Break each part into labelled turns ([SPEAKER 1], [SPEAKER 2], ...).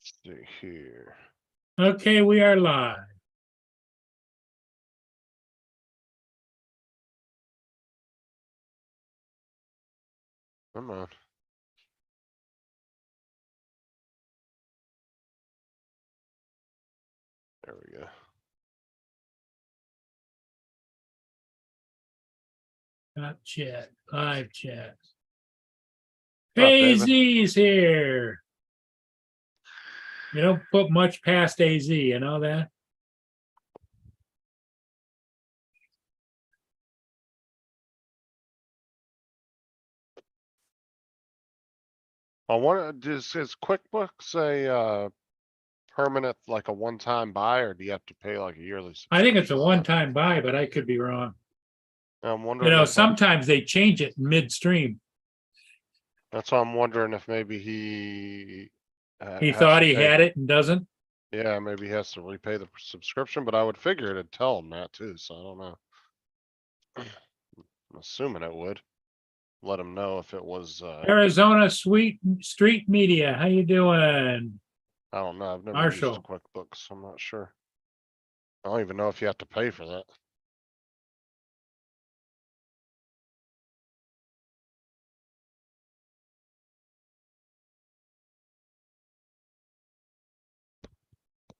[SPEAKER 1] See here.
[SPEAKER 2] Okay, we are live.
[SPEAKER 1] Come on. There we go.
[SPEAKER 2] Not chat, live chat.
[SPEAKER 1] What's up, David?
[SPEAKER 2] AZ's here. You don't put much past AZ, you know that?
[SPEAKER 1] I want to, is QuickBooks a permanent, like a one-time buy, or do you have to pay like a yearly?
[SPEAKER 2] I think it's a
[SPEAKER 1] subscription?
[SPEAKER 2] one-time buy, but I could be wrong.
[SPEAKER 1] I'm
[SPEAKER 2] You
[SPEAKER 1] wondering
[SPEAKER 2] know,
[SPEAKER 1] if
[SPEAKER 2] sometimes they change it midstream.
[SPEAKER 1] that's why I'm wondering if maybe he.
[SPEAKER 2] He
[SPEAKER 1] has
[SPEAKER 2] thought
[SPEAKER 1] to
[SPEAKER 2] he
[SPEAKER 1] pay-
[SPEAKER 2] had it and doesn't.
[SPEAKER 1] Yeah, maybe he has to repay the subscription, but I would figure it'd tell him that too, so I don't know. I'm assuming it would. Let him know if it was,
[SPEAKER 2] Arizona Street Media, how you doing?
[SPEAKER 1] I don't know, I've never
[SPEAKER 2] Marshall.
[SPEAKER 1] used QuickBooks, I'm not sure. I don't even know if you have to pay for that.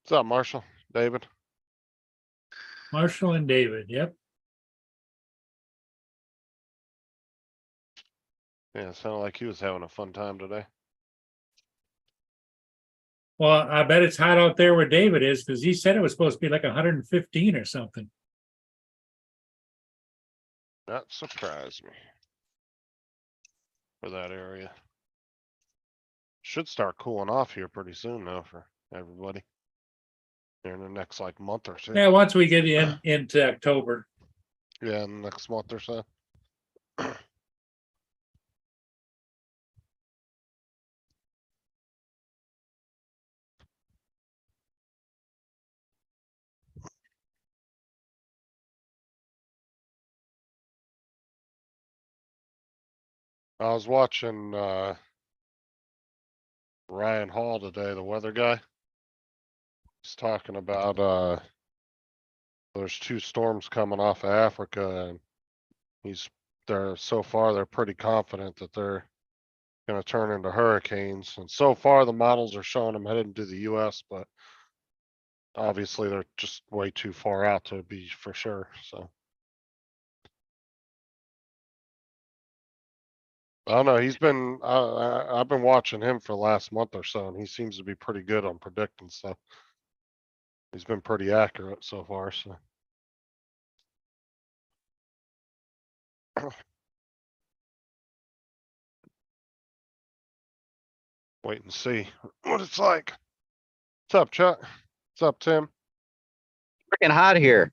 [SPEAKER 1] What's up, Marshall? David?
[SPEAKER 2] Marshall and David, yep.
[SPEAKER 1] Yeah, it sounded like he was having a fun time today.
[SPEAKER 2] Well, I bet it's hot out there where David is because he said it was supposed to be like 115 or something.
[SPEAKER 1] That surprised me. For that area. Should start cooling off here pretty soon though for everybody. Here in the next like month or two.
[SPEAKER 2] Yeah, once we get into October.
[SPEAKER 1] Yeah, in the next month or so. I was watching Ryan Hall today, the weather guy. He's talking about there's two storms coming off of Africa and so far they're pretty confident that they're gonna turn into hurricanes. And so far the models are showing them headed into the US, but obviously they're just way too far out to be for sure, so. I don't know, I've been watching him for the last month or so, and he seems to be pretty good on predicting stuff. He's been pretty accurate so far, so. Wait and see what it's like. What's up, Chuck? What's up, Tim?
[SPEAKER 3] Freaking hot here.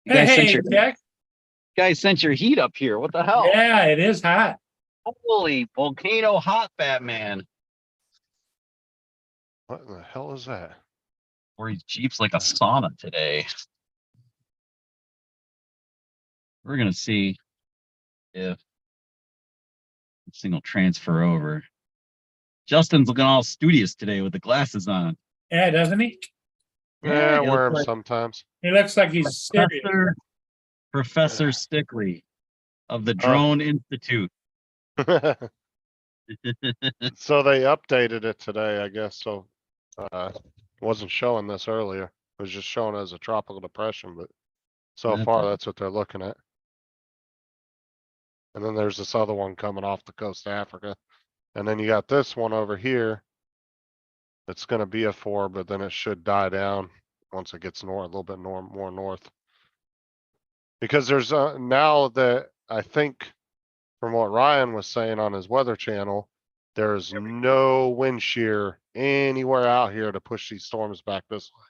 [SPEAKER 3] You guys sent
[SPEAKER 2] Hey,
[SPEAKER 3] your
[SPEAKER 2] Jack.
[SPEAKER 3] guys sent your heat up here. What the hell?
[SPEAKER 2] Yeah, it is hot.
[SPEAKER 3] Holy volcano hot, Batman.
[SPEAKER 1] What in the hell is that?
[SPEAKER 3] Or his Jeep's like a sauna today. We're gonna see if this thing will transfer over. Justin's looking all studious today with the glasses on.
[SPEAKER 2] Yeah, doesn't he?
[SPEAKER 1] Yeah, I
[SPEAKER 3] he
[SPEAKER 1] wear
[SPEAKER 3] looks
[SPEAKER 1] him
[SPEAKER 3] like
[SPEAKER 1] sometimes.
[SPEAKER 2] He looks like he's serious.
[SPEAKER 3] Professor Stickley of the
[SPEAKER 1] Oh.
[SPEAKER 3] Drone Institute.
[SPEAKER 1] So they updated it today, I guess, so, wasn't showing this earlier. It was just showing as a tropical depression, but so
[SPEAKER 3] That's
[SPEAKER 1] far
[SPEAKER 3] all.
[SPEAKER 1] that's what they're looking at. And then there's this other one coming off the coast of Africa. And then you got this one over here. It's gonna be a 4, but then it should die down once it gets north, a little bit more north. Because there's now that I think from what Ryan was saying on his weather channel, there's no wind shear anywhere out here to push these storms back this way.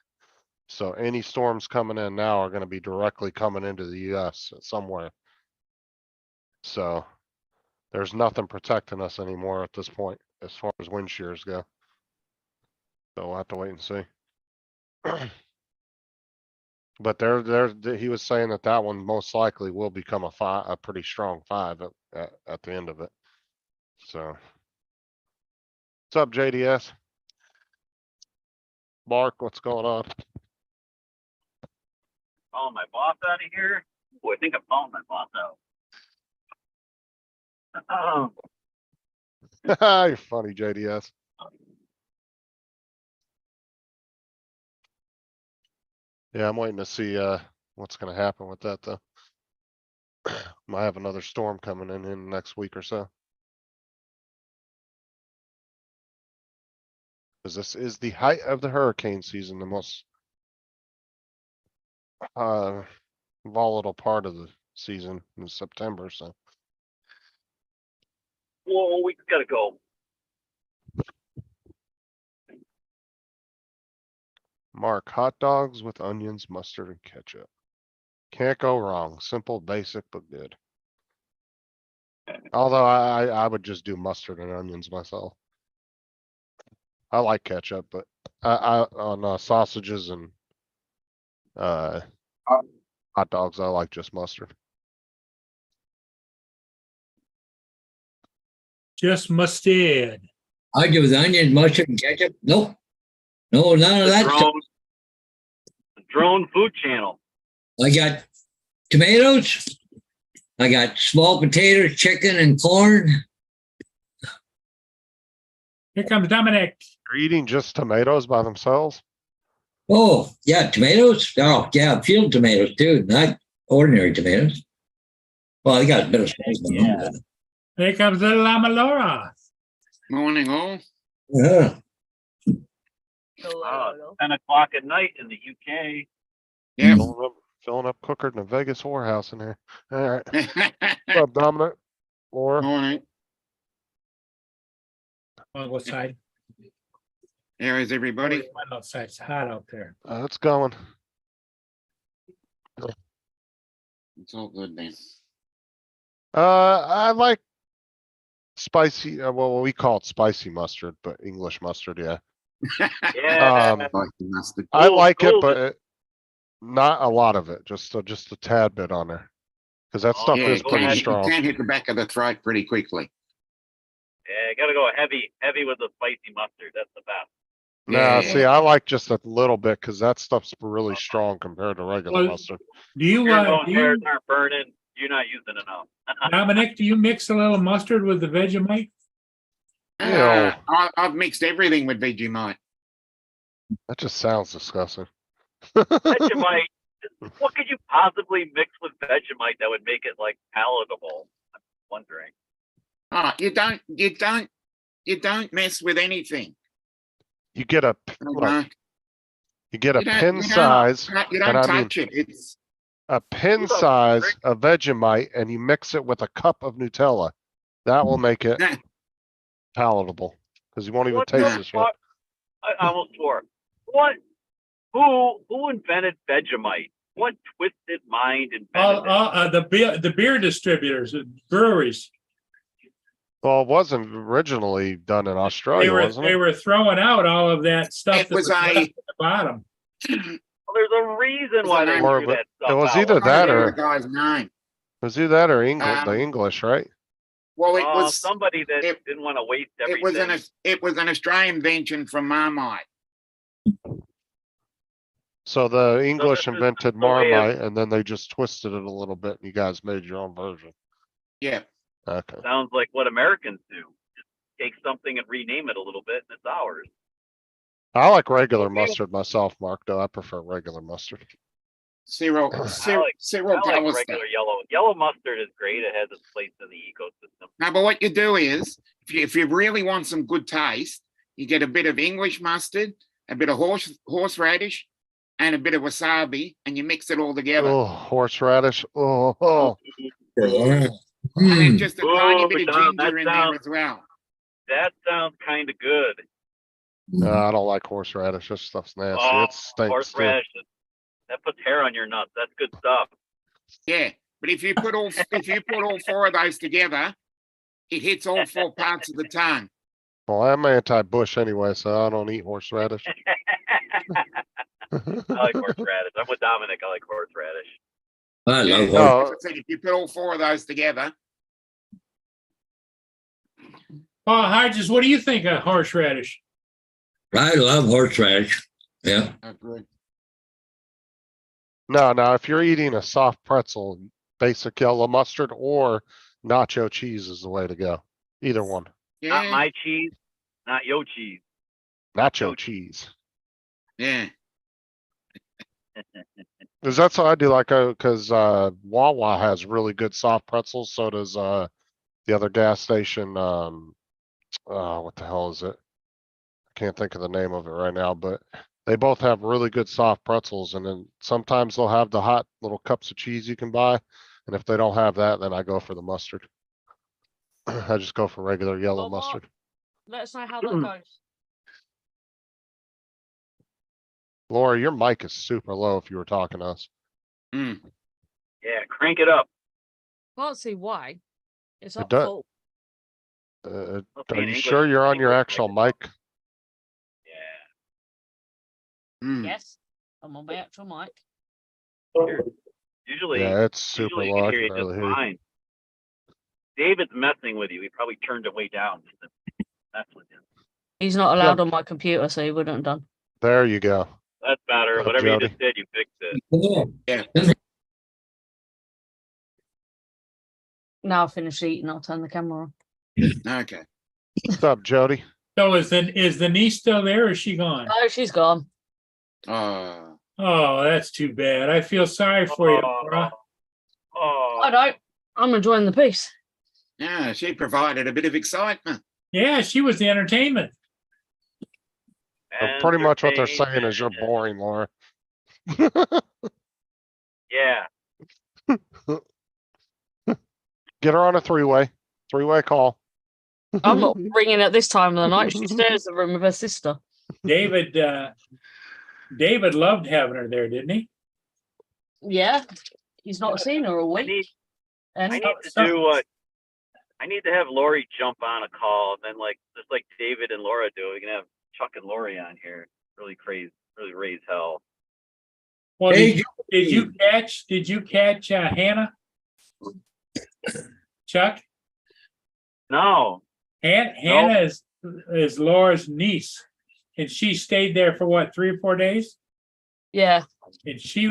[SPEAKER 1] So any storms coming in now are gonna be directly coming into the US somewhere. So there's nothing protecting us anymore at this point as far as wind shears go. So we'll have to wait and see. But he was saying that one most likely will become a pretty strong 5 at the end of it. So. What's up, JDS? Mark, what's going on?
[SPEAKER 4] Calling my boss out of here. Oh, I think I'm calling my boss out.
[SPEAKER 1] You're funny, JDS. Yeah, I'm waiting to see, what's gonna happen with that though. Might have another storm coming in the next week or so. Cause this is the height of the hurricane season, the most volatile part of the season in September, so.
[SPEAKER 4] Whoa, we gotta go.
[SPEAKER 1] Mark, hot dogs with onions, mustard and ketchup. Can't go wrong. Simple, basic, but good. Although I would just do mustard and onions myself. I like ketchup, but I on sausages and hot dogs, I like just mustard.
[SPEAKER 2] Just mustard.
[SPEAKER 5] I do with onion, mustard, and ketchup. Nope. No, none of
[SPEAKER 4] The
[SPEAKER 5] that stuff.
[SPEAKER 4] drone food channel.
[SPEAKER 5] I got tomatoes. I got small potatoes, chicken, and corn.
[SPEAKER 2] Here comes Dominic.
[SPEAKER 1] You're eating just tomatoes by themselves?
[SPEAKER 5] Oh, yeah, tomatoes. Oh, yeah, field tomatoes too, not ordinary tomatoes. Well, I got a bit of spice.
[SPEAKER 2] Yeah. Here comes little Lamalora.
[SPEAKER 6] Morning all.
[SPEAKER 5] Yeah.
[SPEAKER 4] 10 o'clock at night in the UK.
[SPEAKER 6] Yeah.
[SPEAKER 1] Filling up quicker than a Vegas whorehouse in here. Alright, what's up, Dominic? Laura?
[SPEAKER 6] Morning.
[SPEAKER 2] On what side?
[SPEAKER 6] How is everybody?
[SPEAKER 2] Outside. It's hot out there.
[SPEAKER 1] It's going.
[SPEAKER 6] It's all good then.
[SPEAKER 1] I like spicy, well, we call it spicy mustard, but English mustard, yeah.
[SPEAKER 4] Yeah.
[SPEAKER 1] Um,
[SPEAKER 6] Like the mustard.
[SPEAKER 1] I
[SPEAKER 4] Cool,
[SPEAKER 1] like it,
[SPEAKER 4] cool.
[SPEAKER 1] but not a lot of it, just a tad bit on there. Cause that
[SPEAKER 4] Oh,
[SPEAKER 1] stuff
[SPEAKER 6] Yeah,
[SPEAKER 1] is
[SPEAKER 6] you
[SPEAKER 1] pretty
[SPEAKER 6] can, you
[SPEAKER 1] strong.
[SPEAKER 6] can hit the back of the throat pretty quickly.
[SPEAKER 4] Yeah, gotta go heavy with the spicy mustard. That's the best.
[SPEAKER 1] Nah,
[SPEAKER 6] Yeah.
[SPEAKER 1] see, I like just a little bit, cause that stuff's really strong compared to regular
[SPEAKER 2] Well,
[SPEAKER 1] mustard.
[SPEAKER 2] Do you,
[SPEAKER 4] Your
[SPEAKER 2] do
[SPEAKER 4] nose hairs
[SPEAKER 2] you,
[SPEAKER 4] aren't burning. You're not using enough.
[SPEAKER 2] Dominic, do you mix a little mustard with the Vegemite?
[SPEAKER 1] Ew.
[SPEAKER 6] I've mixed everything with Vegemite.
[SPEAKER 1] That just sounds disgusting.
[SPEAKER 4] Vegemite. What could you possibly mix with Vegemite that would make it like palatable? I'm wondering.
[SPEAKER 6] Oh, you don't mess with anything.
[SPEAKER 1] You get a,
[SPEAKER 6] You
[SPEAKER 1] look,
[SPEAKER 6] know?
[SPEAKER 1] you get a
[SPEAKER 6] You don't-
[SPEAKER 1] pin
[SPEAKER 6] you don't-
[SPEAKER 1] size,
[SPEAKER 6] You
[SPEAKER 1] and
[SPEAKER 6] don't
[SPEAKER 1] I mean-
[SPEAKER 6] touch it. It's
[SPEAKER 1] a pin
[SPEAKER 4] Hold up,
[SPEAKER 1] size
[SPEAKER 4] Rick.
[SPEAKER 1] of Vegemite, and you mix it with a cup of Nutella. That will make it
[SPEAKER 6] Nah.
[SPEAKER 1] palatable, cause you won't even
[SPEAKER 4] What
[SPEAKER 1] taste
[SPEAKER 4] the
[SPEAKER 1] this shit.
[SPEAKER 4] fuck? I almost swore. What? Who invented Vegemite? What twisted mind invented it?
[SPEAKER 2] The beer distributors, the breweries,
[SPEAKER 1] Well, it wasn't originally done in Australia, wasn't
[SPEAKER 2] they
[SPEAKER 1] it?
[SPEAKER 2] were throwing out all of that stuff.
[SPEAKER 6] It was
[SPEAKER 2] left
[SPEAKER 6] a-
[SPEAKER 2] at the bottom.
[SPEAKER 4] Well, there's a reason why they
[SPEAKER 1] Or
[SPEAKER 4] threw
[SPEAKER 1] but
[SPEAKER 4] that stuff
[SPEAKER 1] it was
[SPEAKER 4] out.
[SPEAKER 1] either
[SPEAKER 6] I
[SPEAKER 1] that
[SPEAKER 6] don't know
[SPEAKER 1] or-
[SPEAKER 6] the guy's name.
[SPEAKER 1] It was either that or English, the
[SPEAKER 6] Um,
[SPEAKER 1] English, right?
[SPEAKER 6] Well, it was
[SPEAKER 4] somebody that
[SPEAKER 6] it-
[SPEAKER 4] didn't want to waste
[SPEAKER 6] it was
[SPEAKER 4] everything.
[SPEAKER 6] it was an Australian invention from Marmite.
[SPEAKER 1] So the English
[SPEAKER 4] this is
[SPEAKER 1] invented
[SPEAKER 4] the way of-
[SPEAKER 1] Marmite and then they just twisted it a little bit and you guys made your own version.
[SPEAKER 6] Yeah.
[SPEAKER 1] Okay.
[SPEAKER 4] Sounds like what Americans do. Just take something and rename it a little bit, and it's ours.
[SPEAKER 1] I like regular
[SPEAKER 4] Okay.
[SPEAKER 1] mustard myself, Mark, though. I prefer regular mustard.
[SPEAKER 6] Cyril
[SPEAKER 4] I
[SPEAKER 6] Cyril
[SPEAKER 4] like
[SPEAKER 6] Pallister.
[SPEAKER 4] regular yellow. Yellow mustard is great. It has its place in the ecosystem.
[SPEAKER 6] No, but what you do is, if you really want some good taste, you get a bit of English mustard, a bit of horseradish, and a bit of wasabi, and you mix it all together.
[SPEAKER 1] Oh, horseradish. Oh.
[SPEAKER 5] Yeah.
[SPEAKER 6] And then
[SPEAKER 5] Mm.
[SPEAKER 6] just a
[SPEAKER 4] Whoa,
[SPEAKER 6] tiny bit of
[SPEAKER 4] McDonald,
[SPEAKER 6] ginger
[SPEAKER 4] that
[SPEAKER 6] in there
[SPEAKER 4] sounds-
[SPEAKER 6] as well.
[SPEAKER 4] That sounds kind of good.
[SPEAKER 1] No, I don't like horseradish. This stuff's nasty.
[SPEAKER 4] Oh,
[SPEAKER 1] It stinks too.
[SPEAKER 4] horseradish. That puts hair on your nuts. That's good stuff.
[SPEAKER 6] Yeah, but if you put all four of those together, it hits all four parts of the tongue.
[SPEAKER 1] Well, I'm anti-bush anyway, so I don't eat horseradish.
[SPEAKER 4] I like horseradish. I'm with Dominic. I like horseradish.
[SPEAKER 5] I love
[SPEAKER 6] Yeah,
[SPEAKER 5] horse.
[SPEAKER 1] Oh,
[SPEAKER 6] I said if you put all four of those together,
[SPEAKER 2] Paul Hodges, what do you think of horseradish?
[SPEAKER 5] I love horseradish. Yeah.
[SPEAKER 6] Agree.
[SPEAKER 1] No, if you're eating a soft pretzel, basic yellow mustard or nacho cheese is the way to go. Either one.
[SPEAKER 4] Not
[SPEAKER 6] Yeah,
[SPEAKER 4] my cheese, not yo cheese.
[SPEAKER 1] Nacho
[SPEAKER 4] Nacho
[SPEAKER 1] cheese.
[SPEAKER 6] yeah.
[SPEAKER 1] Cause that's what I do like, cause, Wawa has really good soft pretzels. So does, the other gas station, what the hell is it? Can't think of the name of it right now, but they both have really good soft pretzels. And then sometimes they'll have the hot little cups of cheese you can buy. And if they don't have that, then I go for the mustard. I just go for regular yellow
[SPEAKER 7] Well, what?
[SPEAKER 1] mustard.
[SPEAKER 7] Let us know how that goes.
[SPEAKER 1] Laura, your mic is super low if you were talking to us.
[SPEAKER 6] Mm.
[SPEAKER 4] Yeah, crank it up.
[SPEAKER 7] Can't see why. It's
[SPEAKER 1] It
[SPEAKER 7] up
[SPEAKER 1] does-
[SPEAKER 7] full.
[SPEAKER 4] Must be
[SPEAKER 1] Are
[SPEAKER 4] an
[SPEAKER 1] you
[SPEAKER 4] English-
[SPEAKER 1] sure you're on your
[SPEAKER 4] English
[SPEAKER 1] actual
[SPEAKER 4] mic.
[SPEAKER 1] mic?
[SPEAKER 4] Yeah.
[SPEAKER 6] Mm.
[SPEAKER 7] Yes, I'm on my actual mic.
[SPEAKER 4] Usually,
[SPEAKER 1] Yeah, it's super
[SPEAKER 4] usually you
[SPEAKER 1] low.
[SPEAKER 4] can
[SPEAKER 1] I
[SPEAKER 4] hear
[SPEAKER 1] can
[SPEAKER 4] you
[SPEAKER 1] barely
[SPEAKER 4] just
[SPEAKER 1] hear you.
[SPEAKER 4] fine. David's messing with you. He probably turned it way down. That's with him.
[SPEAKER 7] He's not allowed on my computer, so he wouldn't have done.
[SPEAKER 1] There you go.
[SPEAKER 4] That's better.
[SPEAKER 1] What's up,
[SPEAKER 4] Whatever you
[SPEAKER 1] Jody?
[SPEAKER 4] just did, you fixed it.
[SPEAKER 6] Yeah.
[SPEAKER 7] Now I finish eating, I'll turn the camera on.
[SPEAKER 6] Okay.
[SPEAKER 1] What's up, Jody?
[SPEAKER 2] So is the niece still there or is she gone?
[SPEAKER 7] Oh, she's gone.
[SPEAKER 2] Oh, that's too bad. I feel sorry for you, Laura.
[SPEAKER 4] Oh,
[SPEAKER 7] I don't. I'm enjoying the piece.
[SPEAKER 6] Yeah, she provided a bit of excitement.
[SPEAKER 2] Yeah, she was the entertainment.
[SPEAKER 1] So pretty much what they're saying is you're boring, Laura.
[SPEAKER 4] Yeah.
[SPEAKER 1] Get her on a three-way call.
[SPEAKER 7] I'm not ringing at this time of the night. She shares the room with her sister.
[SPEAKER 2] David loved having her there, didn't he?
[SPEAKER 7] Yeah. He's not seen her all
[SPEAKER 4] I
[SPEAKER 7] week.
[SPEAKER 4] need
[SPEAKER 7] And
[SPEAKER 4] I need to do what I need to have Lori jump on a call, and then just like David and Laura do, we can have Chuck and Lori on here. Really crazy, really raise hell.
[SPEAKER 2] Well,
[SPEAKER 5] Hey,
[SPEAKER 2] did you catch Hannah? Chuck?
[SPEAKER 4] No.
[SPEAKER 2] Hannah is Laura's niece, and she stayed there for what, 3 or 4 days?
[SPEAKER 7] yeah.
[SPEAKER 2] And she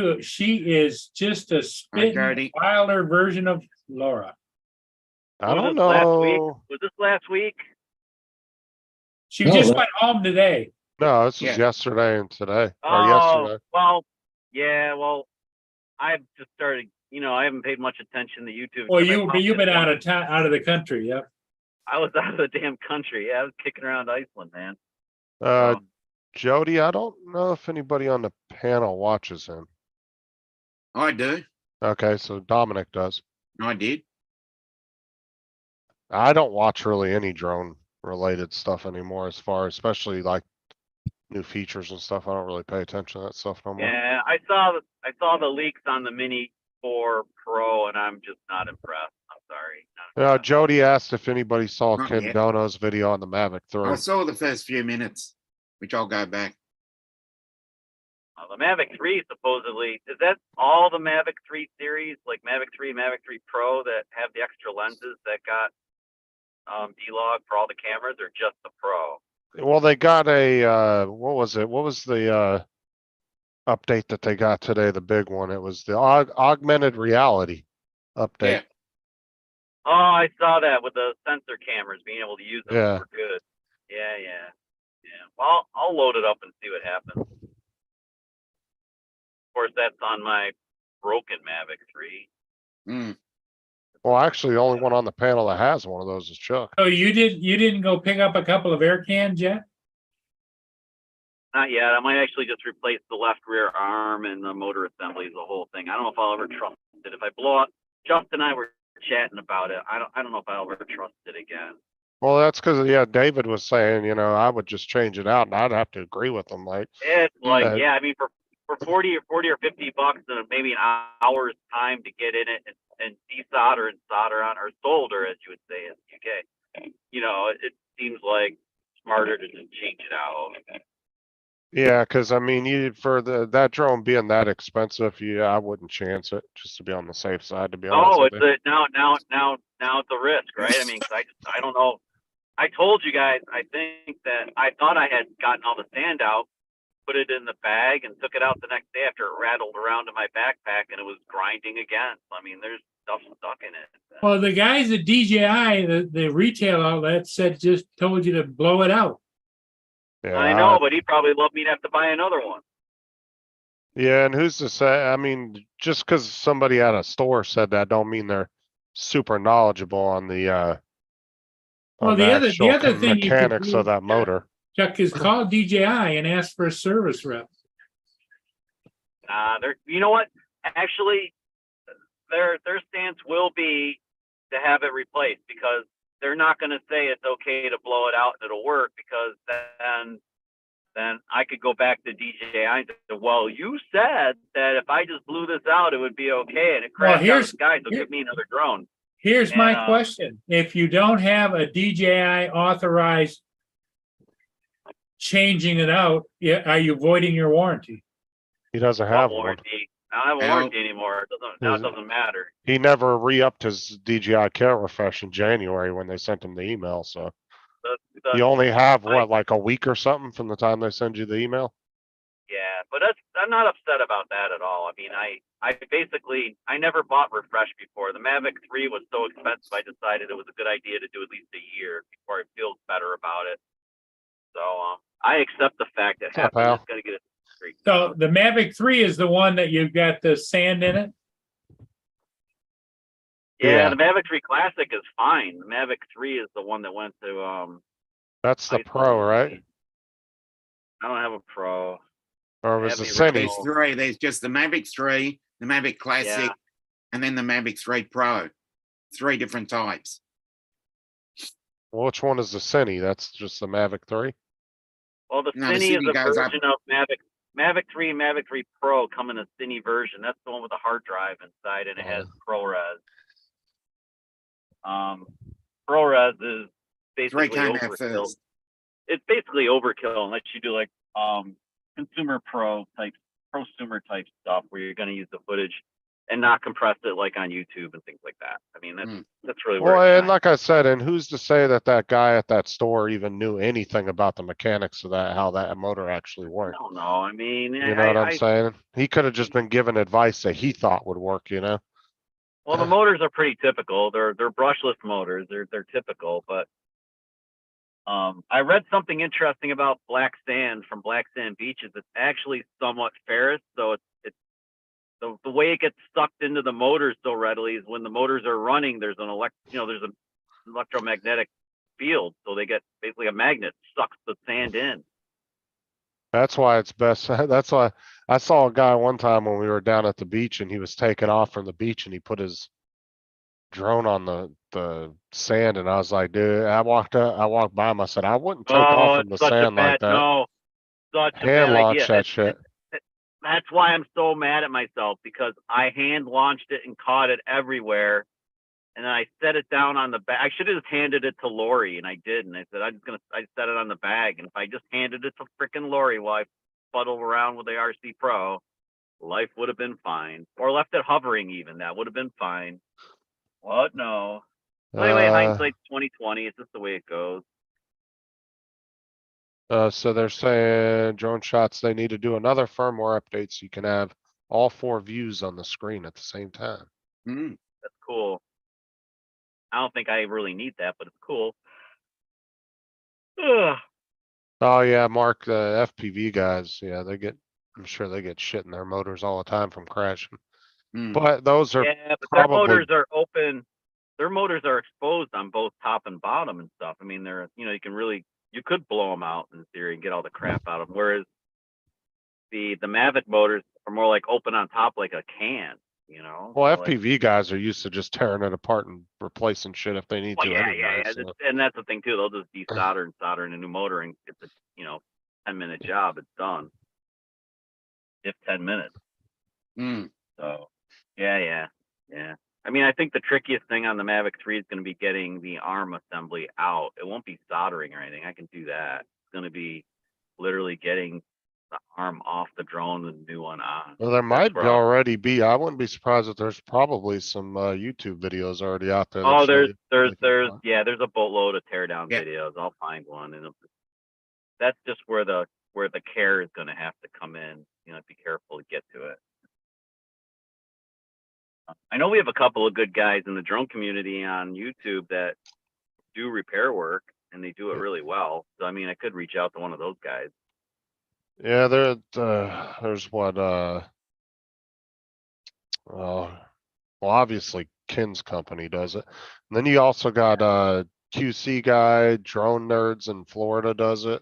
[SPEAKER 2] is just a spitting
[SPEAKER 6] Jody.
[SPEAKER 2] wilder version of Laura.
[SPEAKER 1] I don't
[SPEAKER 4] Last week?
[SPEAKER 1] know.
[SPEAKER 4] Was this last week?
[SPEAKER 2] She
[SPEAKER 5] No,
[SPEAKER 2] just
[SPEAKER 5] that-
[SPEAKER 2] went home today.
[SPEAKER 1] No, this was
[SPEAKER 6] Yeah.
[SPEAKER 1] yesterday and today, or
[SPEAKER 4] Oh,
[SPEAKER 1] yesterday.
[SPEAKER 4] well, yeah, well, I've just started, I haven't paid much attention to YouTube.
[SPEAKER 2] Well,
[SPEAKER 4] except I popped
[SPEAKER 2] you've
[SPEAKER 4] in
[SPEAKER 2] been out
[SPEAKER 4] once.
[SPEAKER 2] of the country, yep.
[SPEAKER 4] I was out of the damn country. Yeah, I was kicking around Iceland, man.
[SPEAKER 1] Uh,
[SPEAKER 4] So,
[SPEAKER 1] Jody, I don't know if anybody on the panel watches him.
[SPEAKER 6] I do.
[SPEAKER 1] Okay, so Dominic does.
[SPEAKER 6] I did.
[SPEAKER 1] I don't watch really any drone related stuff anymore especially like new features and stuff. I don't really pay attention to that stuff no more.
[SPEAKER 4] yeah, I saw the leaks on the Mini 4 Pro, and I'm just not impressed. I'm sorry. Not impressed.
[SPEAKER 1] Jody asked if anybody saw
[SPEAKER 6] Not
[SPEAKER 1] Ken
[SPEAKER 6] yet.
[SPEAKER 1] Dono's video on the Mavic 3.
[SPEAKER 6] I saw the first few minutes, which I'll go back.
[SPEAKER 4] The Mavic 3 supposedly, is that all the Mavic 3 series, like Mavic 3, Mavic 3 Pro, that have the extra lenses that got D-Log for all the cameras, or just the Pro?
[SPEAKER 1] Well, they got a, what was it? What was the, update that they got today? The big one. It was the augmented reality update.
[SPEAKER 6] Yeah.
[SPEAKER 4] Oh, I saw that with the sensor cameras being able to use them
[SPEAKER 1] Yeah.
[SPEAKER 4] for good. Yeah. Well, I'll load it up and see what happens. Of course, that's on my broken Mavic 3.
[SPEAKER 6] Mm.
[SPEAKER 1] Well, actually, the only one on the panel that has one of those is Chuck.
[SPEAKER 2] So you didn't go pick up a couple of air cans yet?
[SPEAKER 4] Not yet. I might actually just replace the left rear arm and the motor assemblies, the whole thing. I don't know if I'll ever trust it. If I blow up, Justin and I were chatting about it. I don't know if I'll ever trust it again.
[SPEAKER 1] Well, that's because, yeah, David was saying, I would just change it out and I'd have to agree with him. Like,
[SPEAKER 4] It's like,
[SPEAKER 1] Uh,
[SPEAKER 4] yeah, I mean, for 40 or 50 bucks and maybe an hour's time to get in it and desolder and solder on, or solder, as you would say in the UK, it seems like smarter to just change it out.
[SPEAKER 1] yeah, because I mean, for that drone being that expensive, I wouldn't chance it just to be on the safe side. To be honest,
[SPEAKER 4] Oh,
[SPEAKER 1] with
[SPEAKER 4] it's
[SPEAKER 1] you.
[SPEAKER 4] now it's a risk, right? I mean, 'cause I don't know. I told you guys, I think that I thought I had gotten all the sand out, put it in the bag and took it out the next day after it rattled around in my backpack and it was grinding again. I mean, there's stuff stuck in it.
[SPEAKER 2] Well, the guys at DJI, the retail outlet said, just told you to blow it out.
[SPEAKER 1] Yeah,
[SPEAKER 4] I know, but he'd probably love me to have to buy another one.
[SPEAKER 1] Yeah, and who's to say? I mean, just because somebody at a store said that, don't mean they're super knowledgeable on the
[SPEAKER 2] Well,
[SPEAKER 1] on
[SPEAKER 2] the other
[SPEAKER 1] actual
[SPEAKER 2] thing you could
[SPEAKER 1] mechanics
[SPEAKER 2] do,
[SPEAKER 1] of that motor.
[SPEAKER 2] Chuck, is call DJI and ask for a service rep.
[SPEAKER 4] You know what? Actually, their stance will be to have it replaced because they're not going to say it's okay to blow it out and it'll work because then I could go back to DJI and say, well, you said that if I just blew this out, it would be okay, and it crashed out of the sky, so give me another drone.
[SPEAKER 2] Here's my
[SPEAKER 4] And,
[SPEAKER 2] question. If you don't have a DJI authorized changing it out, are you voiding your warranty?
[SPEAKER 1] He doesn't
[SPEAKER 4] Well,
[SPEAKER 1] have one.
[SPEAKER 4] warranty. I don't have a warranty anymore. It doesn't matter.
[SPEAKER 1] He never re-upped his DJI care refresh in January when they sent him the email, so you only have what, like a week or something from the time they send you the email?
[SPEAKER 4] Yeah, but I'm not upset about that at all. I mean, I never bought refresh before. The Mavic 3 was so expensive, I decided it was a good idea to do at least a year before I feel better about it. So I accept the fact that
[SPEAKER 1] What's up,
[SPEAKER 4] Apple
[SPEAKER 1] pal?
[SPEAKER 4] is going to get it.
[SPEAKER 2] So the Mavic 3 is the one that you've got the sand in it?
[SPEAKER 4] Yeah,
[SPEAKER 1] Yeah.
[SPEAKER 4] the Mavic 3 Classic is fine. The Mavic 3 is the one that went to
[SPEAKER 1] That's the
[SPEAKER 4] Iceland.
[SPEAKER 1] Pro, right?
[SPEAKER 4] I don't have a Pro.
[SPEAKER 1] Or was the
[SPEAKER 4] Heavy
[SPEAKER 1] Cine?
[SPEAKER 4] remote.
[SPEAKER 6] There's three. There's just the Mavic 3, the Mavic Classic,
[SPEAKER 4] Yeah.
[SPEAKER 6] and then the Mavic 3 Pro. Three different types.
[SPEAKER 1] Which one is the Cine? That's just the Mavic 3?
[SPEAKER 4] Well, the
[SPEAKER 6] No, the
[SPEAKER 4] Cine is
[SPEAKER 6] Cine
[SPEAKER 4] a
[SPEAKER 6] goes up.
[SPEAKER 4] version of Mavic 3 and Mavic 3 Pro come in a Cine version. That's the one with the hard drive inside and it has ProRes. ProRes is basically
[SPEAKER 6] 3 came out
[SPEAKER 4] overkill.
[SPEAKER 6] first.
[SPEAKER 4] It's basically overkill unless you do like consumer prosumer type stuff where you're going to use the footage and not compress it like on YouTube and things like that. I mean, that's really where
[SPEAKER 1] Well,
[SPEAKER 4] it's
[SPEAKER 1] and like I said, and who's to say that that guy at that store even knew anything about the mechanics of that, how that motor actually
[SPEAKER 4] I
[SPEAKER 1] worked?
[SPEAKER 4] don't know. I mean,
[SPEAKER 1] You know what I'm saying? He could have just been given advice that he thought would work, you know?
[SPEAKER 4] well, the motors are pretty typical. They're brushless motors. They're typical, but I read something interesting about black sand from Black Sand Beaches. It's actually somewhat ferrous, so it's the way it gets sucked into the motors so readily is when the motors are running. There's an electromagnetic field, so they get basically a magnet sucks the sand in.
[SPEAKER 1] That's why it's best. That's why I saw a guy one time when we were down at the beach and he was taking off from the beach and he put his drone on the sand and I was like, dude, I walked by him. I said, I wouldn't take off from the
[SPEAKER 4] It's such a
[SPEAKER 1] sand like
[SPEAKER 4] bad
[SPEAKER 1] that.
[SPEAKER 4] no, such a
[SPEAKER 1] Hand
[SPEAKER 4] bad
[SPEAKER 1] launch
[SPEAKER 4] idea.
[SPEAKER 1] that shit.
[SPEAKER 4] That's why I'm so mad at myself because I hand launched it and caught it everywhere. And then I set it down on the bag. I should have just handed it to Lori, and I didn't. I said I set it on the bag, and if I just handed it to frickin' Lori while I fuddled around with the RC Pro, life would have been fine. Or left it hovering even, that would have been fine. What? No. Anyway, hindsight's 2020. It's just the way it goes.
[SPEAKER 1] So they're saying drone shots, they need to do another firmware update so you can have all 4 views on the screen at the same time.
[SPEAKER 6] Mm.
[SPEAKER 4] That's cool. I don't think I really need that, but it's cool. Ugh.
[SPEAKER 1] Oh yeah, Mark, the FPV guys, yeah, I'm sure they get shit in their motors all the time from crashing.
[SPEAKER 6] Mm.
[SPEAKER 1] But those are
[SPEAKER 4] Yeah, but their
[SPEAKER 1] probably,
[SPEAKER 4] motors are open. Their motors are exposed on both top and bottom and stuff. I mean, you could blow them out in theory and get all the crap out of them. Whereas the Mavic motors are more like open on top like a can, you know?
[SPEAKER 1] well,
[SPEAKER 4] So, like,
[SPEAKER 1] FPV guys are used to just tearing it apart and replacing shit if they need
[SPEAKER 4] well,
[SPEAKER 1] to
[SPEAKER 4] yeah.
[SPEAKER 1] anyway. So.
[SPEAKER 4] And that's the thing too. They'll just desolder and solder in a new motor and it's a 10-minute job. It's done. If 10 minutes.
[SPEAKER 6] Mm.
[SPEAKER 4] So yeah. I mean, I think the trickiest thing on the Mavic 3 is going to be getting the arm assembly out. It won't be soldering or anything. I can do that. It's going to be literally getting the arm off the drone and the new one on.
[SPEAKER 1] Well, there might
[SPEAKER 4] where I'll-
[SPEAKER 1] already be, I wouldn't be surprised if there's probably some YouTube videos already out there. that
[SPEAKER 4] Oh,
[SPEAKER 1] show
[SPEAKER 4] there's
[SPEAKER 1] you
[SPEAKER 4] there's
[SPEAKER 1] they can
[SPEAKER 4] there's
[SPEAKER 1] fly.
[SPEAKER 4] yeah, there's a boatload of teardown
[SPEAKER 6] Yeah.
[SPEAKER 4] videos. I'll find one, and that's just where the where the care is going to have to come in. You know, be careful to get to it. I know we have a couple of good guys in the drone community on YouTube that do repair work, and they do it really well. So I mean, I could reach out to one of those guys.
[SPEAKER 1] Yeah, there's what, well, obviously Ken's company does it. And then you also got, QC guy, Drone Nerds in Florida does it.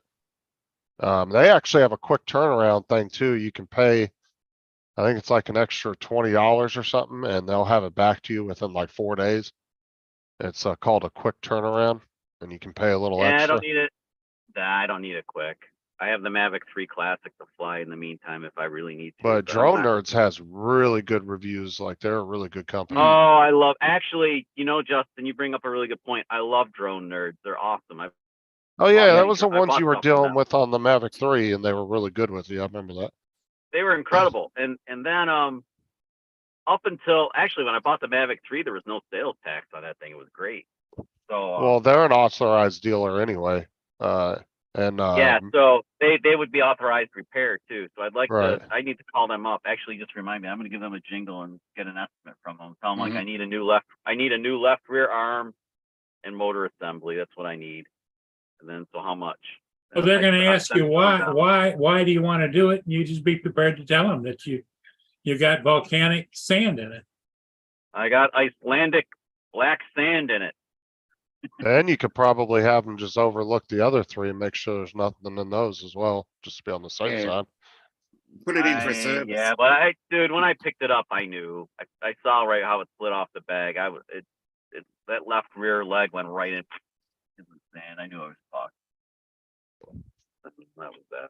[SPEAKER 1] They actually have a quick turnaround thing too. You can pay, I think it's like an extra $20 or something, and they'll have it back to you within like 4 days. It's called a quick turnaround, and you can pay a little
[SPEAKER 4] Yeah, I
[SPEAKER 1] extra.
[SPEAKER 4] don't need it. Nah, I don't need it quick. I have the Mavic 3 Classic to fly in the meantime if I really need to.
[SPEAKER 1] But
[SPEAKER 4] I'm
[SPEAKER 1] Drone
[SPEAKER 4] not-
[SPEAKER 1] Nerds has really good reviews. Like they're a really good company.
[SPEAKER 4] Oh, I love. Actually, you know, Justin, you bring up a really good point. I love Drone Nerds. They're awesome.
[SPEAKER 1] Oh yeah,
[SPEAKER 4] yeah,
[SPEAKER 1] that was the
[SPEAKER 4] I
[SPEAKER 1] ones
[SPEAKER 4] bought
[SPEAKER 1] you were
[SPEAKER 4] stuff from
[SPEAKER 1] dealing
[SPEAKER 4] them.
[SPEAKER 1] with on the Mavic 3, and they were really good with you. I remember that.
[SPEAKER 4] They were incredible. And then up until actually when I bought the Mavic 3, there was no sales tax on that thing. It was great. So
[SPEAKER 1] Well, they're an authorized dealer anyway.
[SPEAKER 4] yeah, so they would be authorized repair too. So I'd like
[SPEAKER 1] Right.
[SPEAKER 4] to. I need to call them up. Actually, just remind me. I'm going to give them a jingle and get an estimate from them. Tell them like
[SPEAKER 6] Mhm.
[SPEAKER 4] I need a new left. I need a new left rear arm and motor assembly. That's what I need. And then so how much?
[SPEAKER 2] Well, they're
[SPEAKER 4] I-
[SPEAKER 2] gonna
[SPEAKER 4] I
[SPEAKER 2] ask
[SPEAKER 4] sent
[SPEAKER 2] you
[SPEAKER 4] them
[SPEAKER 2] why,
[SPEAKER 4] down.
[SPEAKER 2] why do you want to do it? And you just be prepared to tell them that you got volcanic sand in it.
[SPEAKER 4] I got Icelandic black sand in it.
[SPEAKER 1] And you could probably have them just overlook the other 3 and make sure there's nothing in those as well, just to be on the safe
[SPEAKER 6] Yeah.
[SPEAKER 1] side.
[SPEAKER 6] Put it in for service.
[SPEAKER 4] Yeah, but dude, when I picked it up, I knew. I saw right how it split off the bag. It that left rear leg went right in the sand. I knew I was fucked. That was that.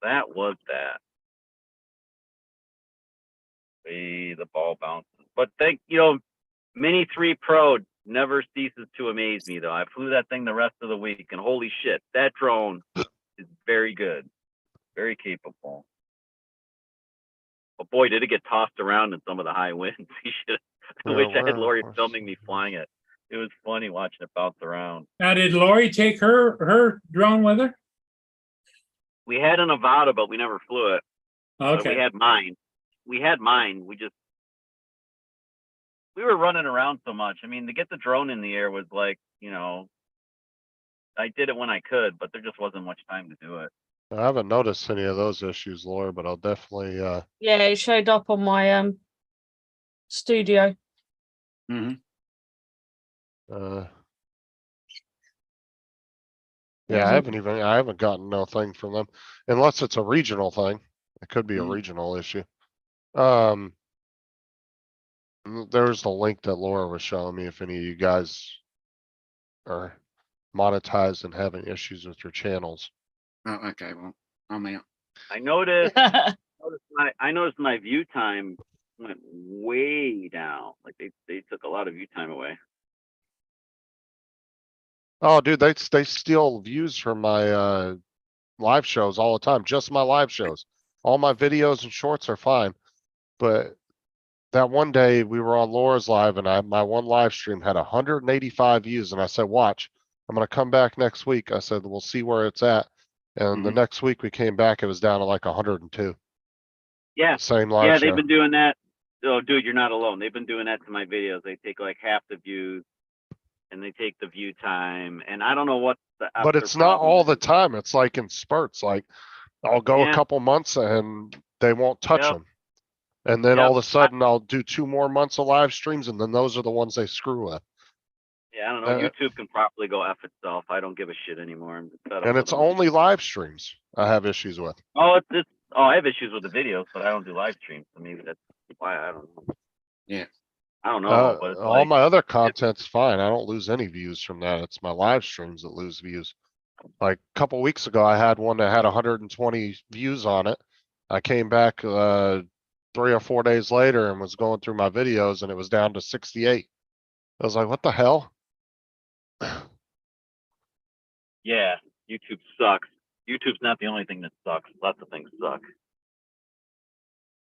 [SPEAKER 4] That was that. The ball bounces. But Mini 3 Pro never ceases to amaze me though. I flew that thing the rest of the week and holy shit, that drone is very good. Very capable. But boy, did it get tossed around in some of the high winds. I
[SPEAKER 1] Yeah,
[SPEAKER 4] wish I had
[SPEAKER 1] where-
[SPEAKER 4] Lori
[SPEAKER 1] where's-
[SPEAKER 4] filming me flying it. It was funny watching it bounce around.
[SPEAKER 2] Now, did Lori take her drone with her?
[SPEAKER 4] We had a Nevada, but we never flew it. But we
[SPEAKER 2] Okay,
[SPEAKER 4] had mine. We were running around so much. I mean, to get the drone in the air was like, I did it when I could, but there just wasn't much time to do it.
[SPEAKER 1] I haven't noticed any of those issues, Laura, but I'll definitely,
[SPEAKER 7] Yeah, it showed up on my studio.
[SPEAKER 6] Mhm.
[SPEAKER 1] yeah, I haven't gotten no thing from them unless it's a regional thing. It could be a
[SPEAKER 6] Mhm.
[SPEAKER 1] regional issue. There's the link that Laura was showing me if any of you guys are monetized and having issues with your channels.
[SPEAKER 6] Oh, okay. Well, I'm out.
[SPEAKER 4] I noticed I noticed my view time went way down. Like they took a lot of view time away.
[SPEAKER 1] Oh, dude, they steal views from my live shows all the time. Just my live shows. All my videos and shorts are fine. But that one day we were on Laura's live and my one live stream had 185 views and I said, watch, I'm gonna come back next week. I said, we'll see where it's at. And the
[SPEAKER 6] Mhm.
[SPEAKER 1] next week we came back, it was down to like 102.
[SPEAKER 4] Yeah.
[SPEAKER 1] Same live
[SPEAKER 4] Yeah,
[SPEAKER 1] show.
[SPEAKER 4] they've been doing that. Oh, dude, you're not alone. They've been doing that to my videos. They take like half the views and they take the view time. And I don't know what
[SPEAKER 1] But it's not all the time. It's like in spurts, like I'll go a
[SPEAKER 4] Yeah.
[SPEAKER 1] couple months and they won't touch
[SPEAKER 4] Yep.
[SPEAKER 1] them. And then all
[SPEAKER 4] Yep.
[SPEAKER 1] of a sudden I'll do 2 more months of live streams and then those are the ones they screw with.
[SPEAKER 4] Yeah, I don't know.
[SPEAKER 1] Uh,
[SPEAKER 4] YouTube can properly go F itself. I don't give a shit anymore. I'm fed up
[SPEAKER 1] And
[SPEAKER 4] with
[SPEAKER 1] it's
[SPEAKER 4] them.
[SPEAKER 1] only live streams I have issues with.
[SPEAKER 4] Oh, I have issues with the videos, but I don't do live streams. So maybe that's why I don't know.
[SPEAKER 6] Yeah.
[SPEAKER 4] I don't know, but it's
[SPEAKER 1] All
[SPEAKER 4] like,
[SPEAKER 1] my other content's fine. I don't lose any views from that. It's my live streams that lose views. Like a couple weeks ago, I had one that had 120 views on it. I came back 3 or 4 days later and was going through my videos and it was down to 68. I was like, what the hell?
[SPEAKER 4] yeah, YouTube sucks. YouTube's not the only thing that sucks. Lots of things suck.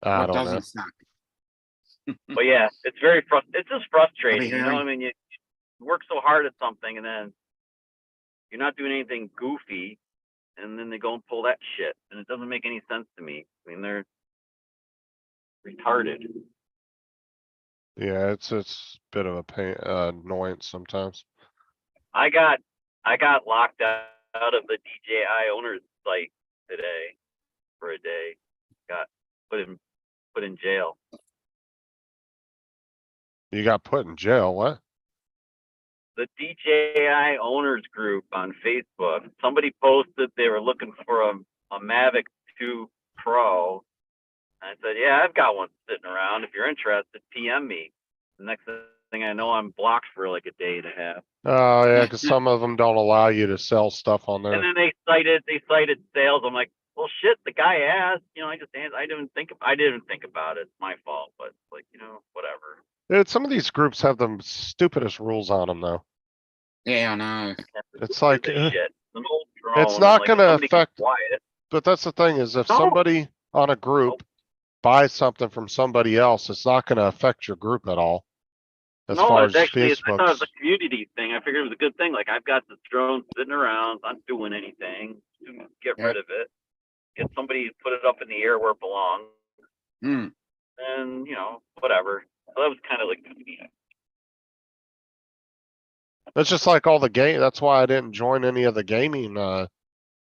[SPEAKER 1] I
[SPEAKER 6] What
[SPEAKER 1] don't know.
[SPEAKER 6] doesn't suck?
[SPEAKER 4] But yeah, it's it's just frustrating. You know,
[SPEAKER 6] hearing.
[SPEAKER 4] I mean, you work so hard at something and then you're not doing anything goofy. and then they go and pull that shit, and it doesn't make any sense to me. I mean, they're retarded.
[SPEAKER 1] Yeah, it's a bit of a pain, annoyance sometimes.
[SPEAKER 4] I got locked out of the DJI owners site today for a day. Got put in jail.
[SPEAKER 1] You got put in jail, what?
[SPEAKER 4] The DJI owners group on Facebook. Somebody posted they were looking for a Mavic 2 Pro. And I said, yeah, I've got one sitting around. If you're interested, PM me. The next thing I know, I'm blocked for like a day and a half.
[SPEAKER 1] Oh, yeah, cause some of them don't allow you to sell stuff on there.
[SPEAKER 4] And then they cited sales. I'm like, well, shit, the guy asked, I didn't think about it. It's my fault, but like, whatever.
[SPEAKER 1] Dude, some of these groups have the stupidest rules on them though.
[SPEAKER 6] Yeah, I know.
[SPEAKER 1] It's like,
[SPEAKER 4] Stupid shit. An old
[SPEAKER 1] it's
[SPEAKER 4] drone,
[SPEAKER 1] not
[SPEAKER 4] like,
[SPEAKER 1] gonna
[SPEAKER 4] somebody keep
[SPEAKER 1] affect-
[SPEAKER 4] quiet.
[SPEAKER 1] but that's the thing is if
[SPEAKER 4] No.
[SPEAKER 1] somebody on a group buys something from somebody else, it's not gonna affect your group at all. As
[SPEAKER 4] No,
[SPEAKER 1] far
[SPEAKER 4] it's
[SPEAKER 1] as
[SPEAKER 4] actually, I thought it was
[SPEAKER 1] Facebook's,
[SPEAKER 4] a community thing. I figured it was a good thing. Like, I've got this drone sitting around, not doing anything. Get
[SPEAKER 6] Yeah.
[SPEAKER 4] rid of it. Get somebody to put it up in the air where it belongs.
[SPEAKER 6] Hmm.
[SPEAKER 4] And, whatever. So that was kind of like,
[SPEAKER 1] it's just like all the game, that's why I didn't join any of the gaming,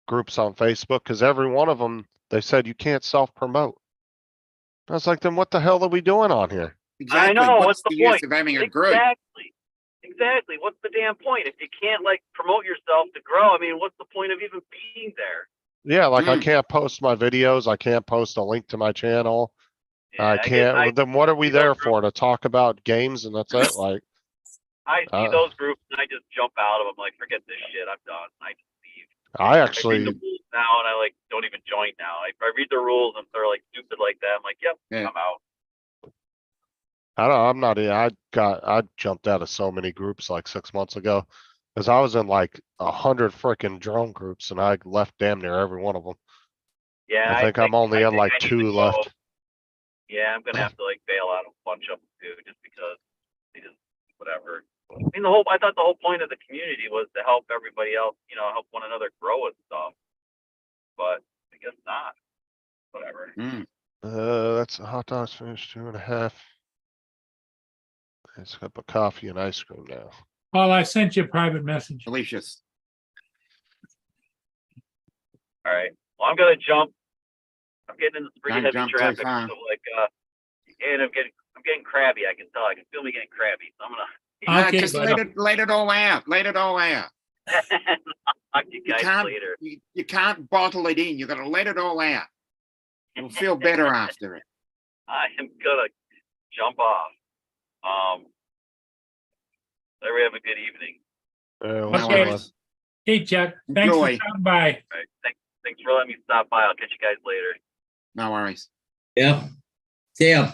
[SPEAKER 1] groups on Facebook, cause every one of them, they said you can't self-promote. I was like, then what the hell are we doing on here?
[SPEAKER 6] Exactly.
[SPEAKER 4] know, what's the
[SPEAKER 6] use
[SPEAKER 4] point?
[SPEAKER 6] of having a group?
[SPEAKER 4] Exactly. What's the damn point? If you can't, like, promote yourself to grow, I mean, what's the point of even being there?
[SPEAKER 1] Yeah, like I
[SPEAKER 6] Mm.
[SPEAKER 1] can't post my videos, I can't post a link to my channel. I
[SPEAKER 4] guess
[SPEAKER 1] can't, well, then what are we
[SPEAKER 4] see those
[SPEAKER 1] there
[SPEAKER 4] groups.
[SPEAKER 1] for? To talk about games and that's it? Like,
[SPEAKER 4] I see
[SPEAKER 1] Uh,
[SPEAKER 4] those groups and I just jump out of them, like, forget this shit, I'm done. I just leave.
[SPEAKER 1] I
[SPEAKER 4] I read
[SPEAKER 1] actually,
[SPEAKER 4] the rules now and I like don't even join now. I read the rules and they're like stupid like that. I'm like, yep,
[SPEAKER 6] Yeah.
[SPEAKER 4] I'm out.
[SPEAKER 1] I'm not, I jumped out of so many groups like 6 months ago. Cause I was in like 100 frickin' drone groups and I left damn near every one of them.
[SPEAKER 4] Yeah,
[SPEAKER 1] I think I'm only in like
[SPEAKER 4] I need to
[SPEAKER 1] 2
[SPEAKER 4] go.
[SPEAKER 1] left.
[SPEAKER 4] Yeah, I'm gonna have to like bail out a bunch of them too, just because they just whatever. I mean, I thought the whole point of the community was to help everybody else, help one another grow and stuff. But I guess not. Whatever.
[SPEAKER 6] Hmm.
[SPEAKER 1] That's a hot dogs finished 2.5. It's a cup of coffee and ice cream now.
[SPEAKER 2] Paul, I sent you a private message.
[SPEAKER 6] Delicious.
[SPEAKER 4] All right. Well, I'm gonna jump. I'm getting into pretty
[SPEAKER 6] Don't
[SPEAKER 4] heavy
[SPEAKER 6] jump too
[SPEAKER 4] traffic,
[SPEAKER 6] far.
[SPEAKER 4] so like, and I'm getting crabby. I can tell. I can feel me getting crabby. So I'm gonna.
[SPEAKER 6] No,
[SPEAKER 2] Okay,
[SPEAKER 6] just
[SPEAKER 2] buddy.
[SPEAKER 6] let it all out. Let it all out.
[SPEAKER 4] Talk to you
[SPEAKER 6] You
[SPEAKER 4] guys
[SPEAKER 6] can't
[SPEAKER 4] later.
[SPEAKER 6] you can't bottle it in. You gotta let it all out. You'll feel better after it.
[SPEAKER 4] I am gonna jump off. Everybody have a good evening.
[SPEAKER 1] What's
[SPEAKER 6] No
[SPEAKER 2] Okay.
[SPEAKER 1] going on?
[SPEAKER 6] worries.
[SPEAKER 2] Hey, Chuck, thanks for
[SPEAKER 6] Enjoy.
[SPEAKER 2] coming by.
[SPEAKER 4] All right. Thanks for letting me stop by. I'll catch you guys later.
[SPEAKER 6] No worries.
[SPEAKER 5] Yeah. See ya.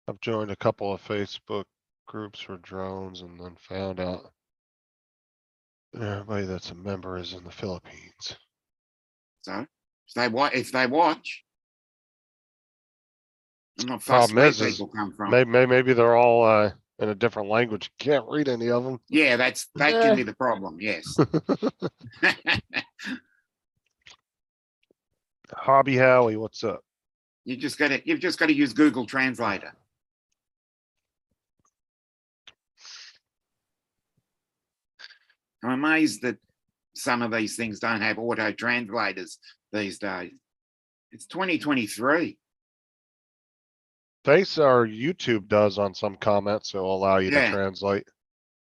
[SPEAKER 1] I've joined a couple of Facebook groups for drones and then found out everybody that's a member is in the Philippines.
[SPEAKER 6] So if they watch, I'm not fussed
[SPEAKER 1] Problem
[SPEAKER 6] where
[SPEAKER 1] is
[SPEAKER 6] people come from.
[SPEAKER 1] Maybe they're all, in a different language. Can't read any of them.
[SPEAKER 6] Yeah, that can be the problem. Yes.
[SPEAKER 1] Hobby Howie, what's up?
[SPEAKER 6] you've just got to use Google Translator. I'm amazed that some of these things don't have auto translators these days. It's 2023.
[SPEAKER 1] Face or YouTube does on some comments, so it'll allow you to
[SPEAKER 6] Yeah.
[SPEAKER 1] translate.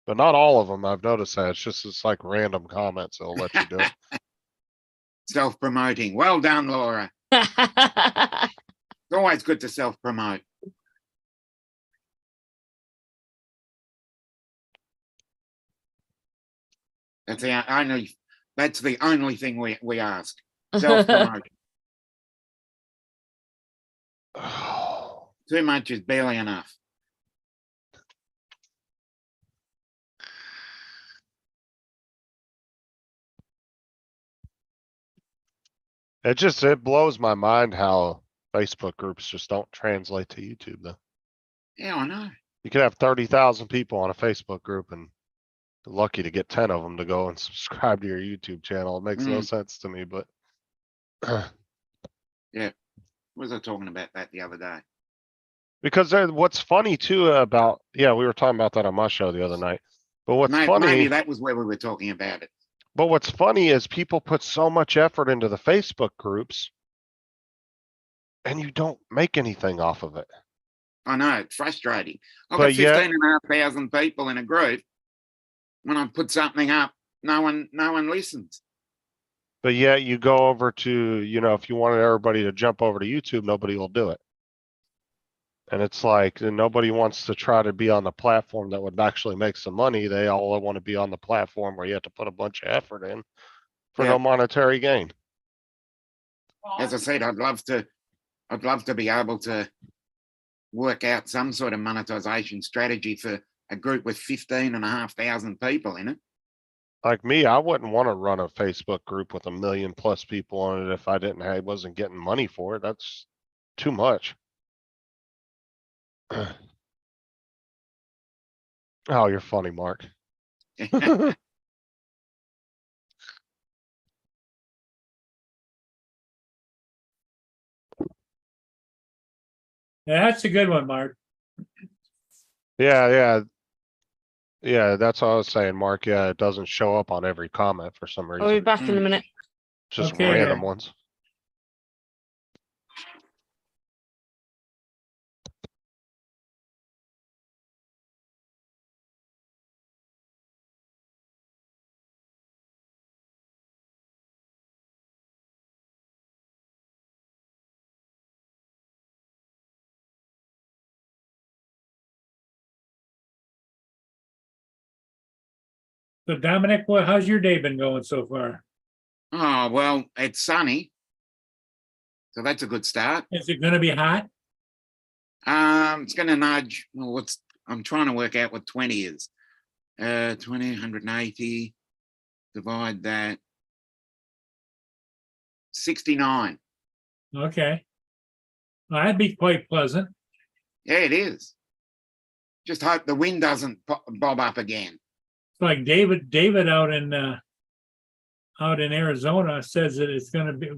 [SPEAKER 1] But not all of them. I've noticed that. It's like random comments. It'll let you do it.
[SPEAKER 6] Self-promoting. Well done, Laura. It's always good to self-promote. That's the only thing we ask. Self-promoting. Too much is barely enough.
[SPEAKER 1] It blows my mind how Facebook groups just don't translate to YouTube though.
[SPEAKER 6] Yeah, I know.
[SPEAKER 1] You could have 30,000 people on a Facebook group and you're lucky to get 10 of them to go and subscribe to your YouTube channel. It makes no
[SPEAKER 6] Mm.
[SPEAKER 1] sense to me, but
[SPEAKER 6] Was I talking about that the other day?
[SPEAKER 1] because what's funny too about, yeah, we were talking about that on my show the other night. But what's
[SPEAKER 6] Maybe
[SPEAKER 1] funny,
[SPEAKER 6] that was where we were talking about it.
[SPEAKER 1] but what's funny is people put so much effort into the Facebook groups and you don't make anything off of it.
[SPEAKER 6] I know, it's frustrating. I've
[SPEAKER 1] But
[SPEAKER 6] got
[SPEAKER 1] yet-
[SPEAKER 6] 15,500 people in a group. When I put something up, no one listens.
[SPEAKER 1] But yet you go over to, if you wanted everybody to jump over to YouTube, nobody will do it. And it's like, and nobody wants to try to be on the platform that would actually make some money. They all want to be on the platform where you have to put a bunch of effort in for
[SPEAKER 6] Yeah.
[SPEAKER 1] no monetary gain.
[SPEAKER 6] As I said, I'd love to be able to work out some sort of monetization strategy for a group with 15,500 people in it.
[SPEAKER 1] Like me, I wouldn't want to run a Facebook group with 1 million plus people on it if I wasn't getting money for it. That's too much. Oh, you're funny, Mark.
[SPEAKER 2] Yeah, that's a good one, Mark.
[SPEAKER 1] Yeah. Yeah, that's what I was saying, Mark. Yeah, it doesn't show up on every comment for some
[SPEAKER 7] I'll be
[SPEAKER 1] reason.
[SPEAKER 7] back in a minute.
[SPEAKER 1] Just
[SPEAKER 2] Okay,
[SPEAKER 1] random
[SPEAKER 2] then.
[SPEAKER 1] ones.
[SPEAKER 2] So Dominic, how's your day been going so far?
[SPEAKER 6] Oh, well, it's sunny. So that's a good start.
[SPEAKER 2] Is it gonna be hot?
[SPEAKER 6] It's going to nudge. Well, I'm trying to work out what 20 is. 20, 180, divide that. 69.
[SPEAKER 2] Okay. Well, that'd be quite pleasant.
[SPEAKER 6] Yeah, it is. Just hope the wind doesn't bob up again.
[SPEAKER 2] It's like David out in Arizona says that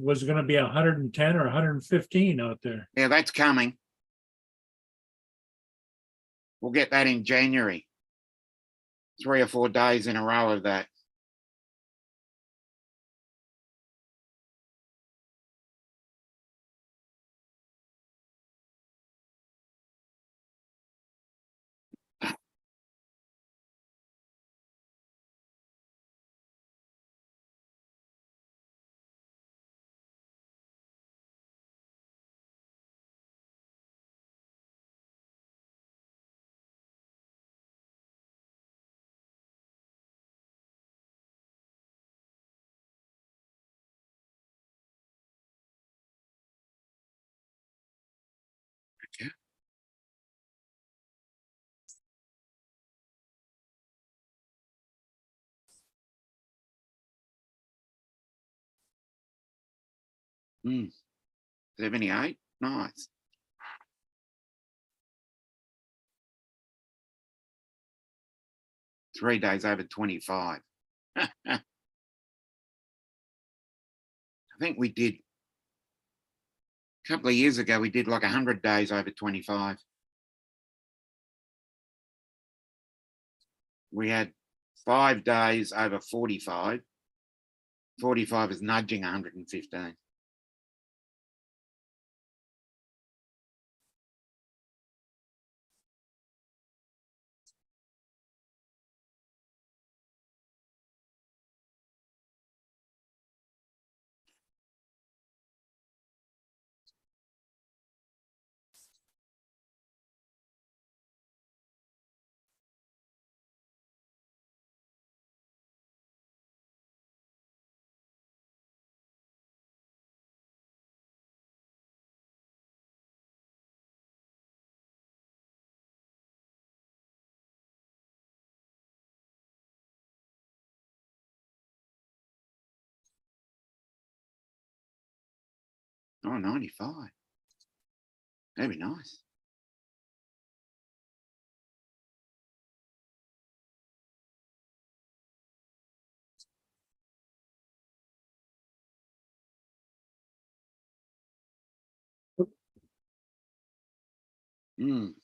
[SPEAKER 2] was gonna be 110 or 115 out there.
[SPEAKER 6] Yeah, that's coming. We'll get that in January. 3 or 4 days in a row of that. Okay. Hmm. 78. Nice. Three days over 25. I think we did a couple of years ago, we did like 100 days over 25. We had 5 days over 45. 45 is nudging 115. Oh, 95. That'd be nice. Mm.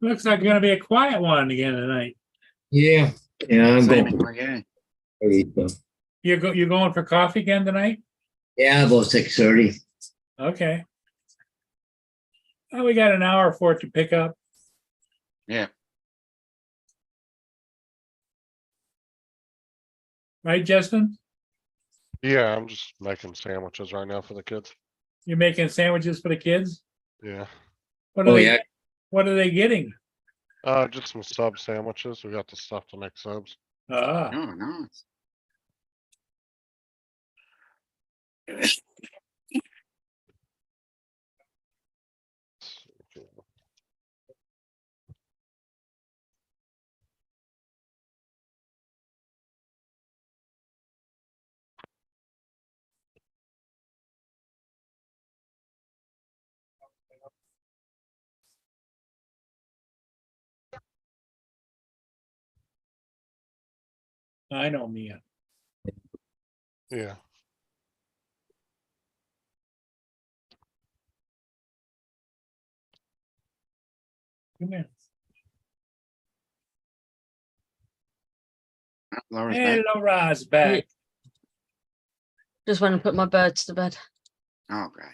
[SPEAKER 2] Looks like gonna be a quiet one again tonight.
[SPEAKER 5] Yeah. Yeah, I'm going.
[SPEAKER 6] Seemingly, yeah.
[SPEAKER 2] You're going for coffee again tonight?
[SPEAKER 5] Yeah, about 6:30.
[SPEAKER 2] Okay. Oh, we got an hour for it to pick up.
[SPEAKER 6] Yeah.
[SPEAKER 2] Right, Justin?
[SPEAKER 1] Yeah, I'm just making sandwiches right now for the kids.
[SPEAKER 2] You're making sandwiches for the kids?
[SPEAKER 1] Yeah.
[SPEAKER 2] What are
[SPEAKER 5] Oh,
[SPEAKER 2] they,
[SPEAKER 5] yeah.
[SPEAKER 2] what are they getting?
[SPEAKER 1] Just some sub sandwiches. We got the stuff to make subs.
[SPEAKER 2] Ah,
[SPEAKER 6] Oh, nice.
[SPEAKER 2] I know, Mia.
[SPEAKER 1] Yeah.
[SPEAKER 2] Come here.
[SPEAKER 6] Laura's back.
[SPEAKER 2] Hello, Roz, back.
[SPEAKER 7] Just went and put my birds to bed.
[SPEAKER 6] Oh, great.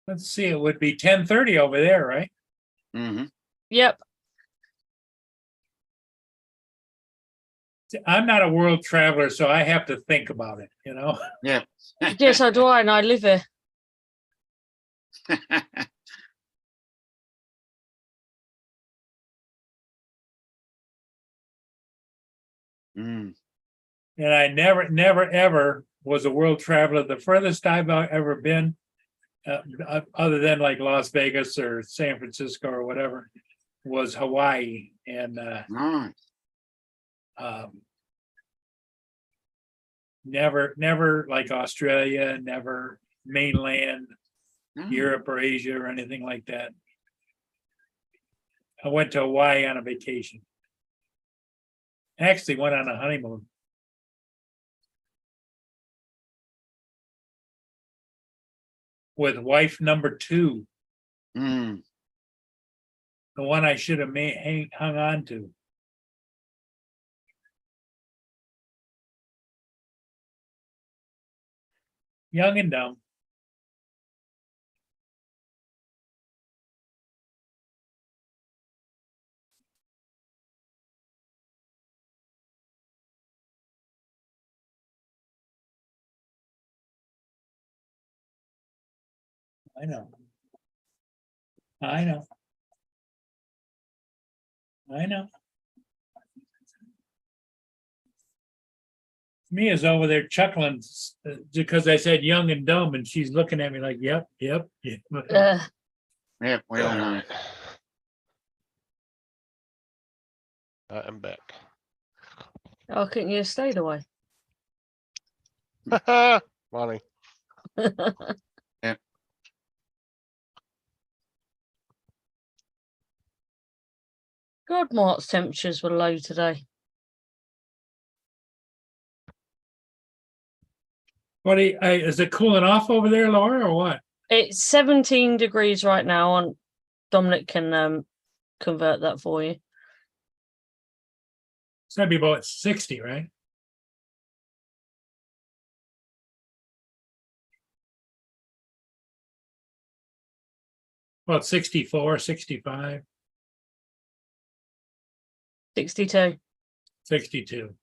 [SPEAKER 2] Let's see, it would be 10:30 over there, right?
[SPEAKER 6] Mm-hmm.
[SPEAKER 7] Yep.
[SPEAKER 2] I'm not a world traveler, so I have to think about it, you know?
[SPEAKER 6] Yeah.
[SPEAKER 7] Yes, so do I, and I live here.
[SPEAKER 6] Mm.
[SPEAKER 2] And I never, ever was a world traveler. The furthest I've ever been, other than like Las Vegas or San Francisco or whatever, was Hawaii. And
[SPEAKER 6] Nice.
[SPEAKER 2] never like Australia, never mainland
[SPEAKER 6] Mm.
[SPEAKER 2] Europe or Asia or anything like that. I went to Hawaii on a vacation. Actually went on a honeymoon. With wife number 2,
[SPEAKER 6] Mm.
[SPEAKER 2] the one I should have hung on to. Young and dumb. I know. I know. I know. Mia's over there chuckling because I said young and dumb, and she's looking at me like, yep.
[SPEAKER 6] Yeah, we all know.
[SPEAKER 1] Alright. I am back.
[SPEAKER 7] Oh, couldn't you have stayed away?
[SPEAKER 1] Money.
[SPEAKER 7] God, Mark's temperatures were low today.
[SPEAKER 2] Is it cooling off over there, Laura, or what?
[SPEAKER 7] It's 17 degrees right now, and Dominic can convert that for you.
[SPEAKER 2] It's gonna be about 60, right? About 64, 65,
[SPEAKER 7] 62.
[SPEAKER 2] 62.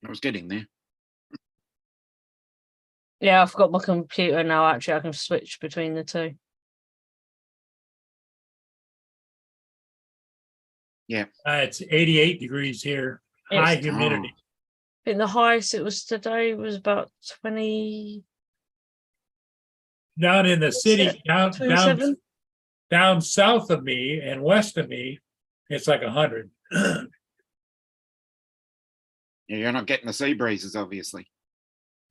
[SPEAKER 6] I was getting there.
[SPEAKER 7] Yeah, I've got my computer now. Actually, I can switch between the two.
[SPEAKER 2] It's 88 degrees here, high
[SPEAKER 7] It's-
[SPEAKER 2] humidity.
[SPEAKER 7] I think the highest it was today was about 20.
[SPEAKER 2] Down in the city, down
[SPEAKER 7] 27.
[SPEAKER 2] down south of me and west of me, it's like 100.
[SPEAKER 6] Yeah, you're not getting the sea breezes, obviously.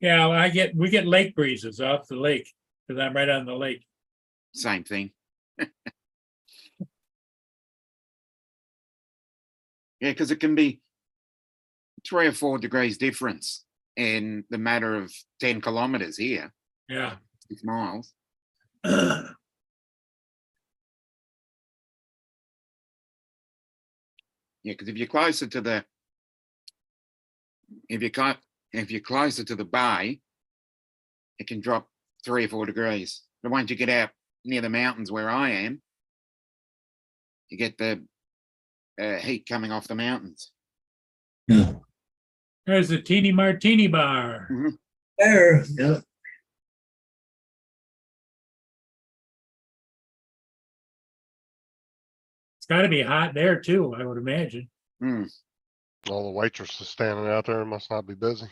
[SPEAKER 2] Yeah, we get lake breezes off the lake because I'm right on the lake.
[SPEAKER 6] Same thing. Yeah, because it can be 3 or 4 degrees difference in the matter of 10 kilometers here,
[SPEAKER 2] Yeah.
[SPEAKER 6] 6 miles. Yeah, because if you're closer to the if you're closer to the bay, it can drop 3 or 4 degrees. But once you get out near the mountains where I am, you get the heat coming off the mountains.
[SPEAKER 5] Yeah.
[SPEAKER 2] There's the Teeny Martini Bar.
[SPEAKER 5] There, yeah.
[SPEAKER 2] It's got to be hot there too, I would imagine.
[SPEAKER 6] Mm,
[SPEAKER 1] All the waitresses standing out there must not be busy.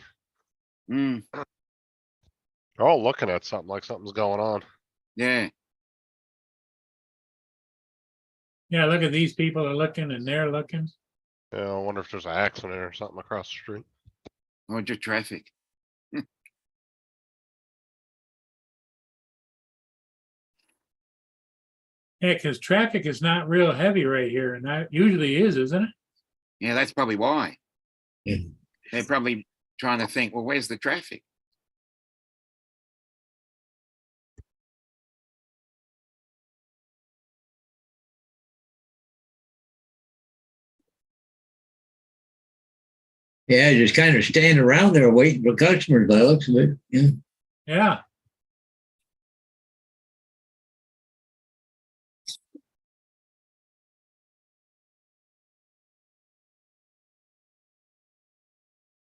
[SPEAKER 6] mm,
[SPEAKER 1] They're all looking at something like something's going on.
[SPEAKER 6] yeah.
[SPEAKER 2] Yeah, look at these people are looking and they're looking.
[SPEAKER 1] Yeah, I wonder if there's an accident or something across the street.
[SPEAKER 6] Or just traffic.
[SPEAKER 2] Yeah, because traffic is not real heavy right here, and that usually is, isn't it?
[SPEAKER 6] Yeah, that's probably why.
[SPEAKER 5] Yeah.
[SPEAKER 6] They're probably trying to think, well, where's the traffic?
[SPEAKER 5] Yeah, just kind of standing around there waiting for customers by the looks of it. Yeah.
[SPEAKER 2] Yeah.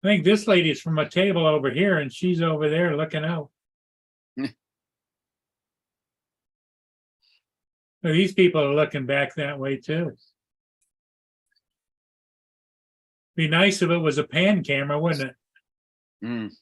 [SPEAKER 2] I think this lady's from a table over here and she's over there looking out.
[SPEAKER 6] Hmm.
[SPEAKER 2] So these people are looking back that way too. Be nice if it was a pan camera, wouldn't it?
[SPEAKER 6] Mm.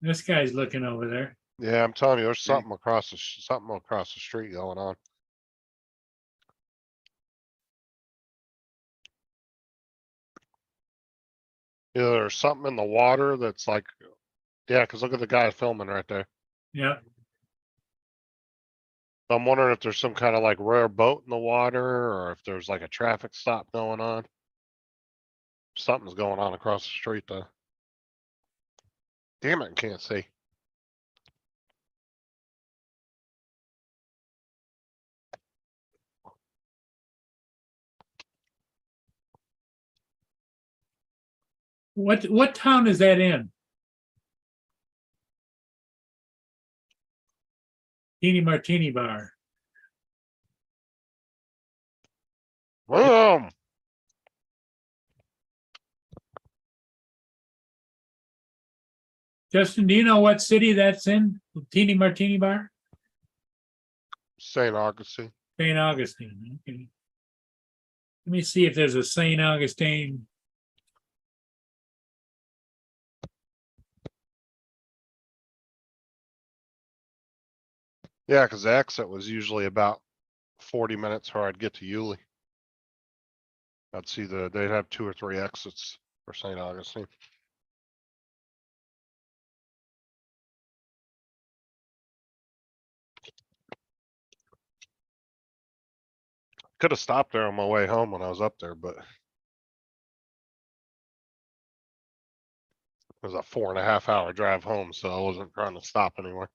[SPEAKER 2] This guy's looking over there.
[SPEAKER 1] Yeah, I'm telling you, there's
[SPEAKER 6] Yeah.
[SPEAKER 1] something something across the street going on. Either there's something in the water that's like, yeah, cause look at the guy filming right there.
[SPEAKER 2] Yeah.
[SPEAKER 1] I'm wondering if there's some kind of like rare boat in the water or if there's like a traffic stop going on. Something's going on across the street though. Damn it, I can't see.
[SPEAKER 2] What town is that in? Teeny Martini Bar.
[SPEAKER 1] Boom!
[SPEAKER 2] Justin, do you know what city that's in? Teeny Martini Bar?
[SPEAKER 1] St. Augustine.
[SPEAKER 2] St. Augustine. Okay. Let me see if there's a St. Augustine.
[SPEAKER 1] Yeah, cause the exit was usually about 40 minutes or I'd get to Yulee. I'd see they'd have 2 or 3 exits for St. Augustine. Could have stopped there on my way home when I was up there, but it was a 4.5 hour drive home, so I wasn't trying to stop anywhere.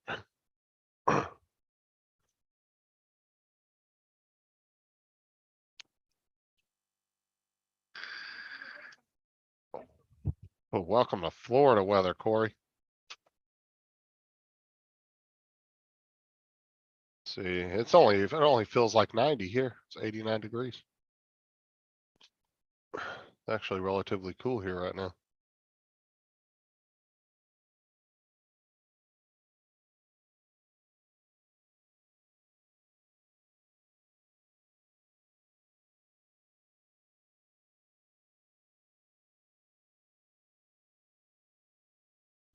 [SPEAKER 1] Well, welcome to Florida weather, Corey. See, it only feels like 90 here. It's 89 degrees. Actually relatively cool here right now.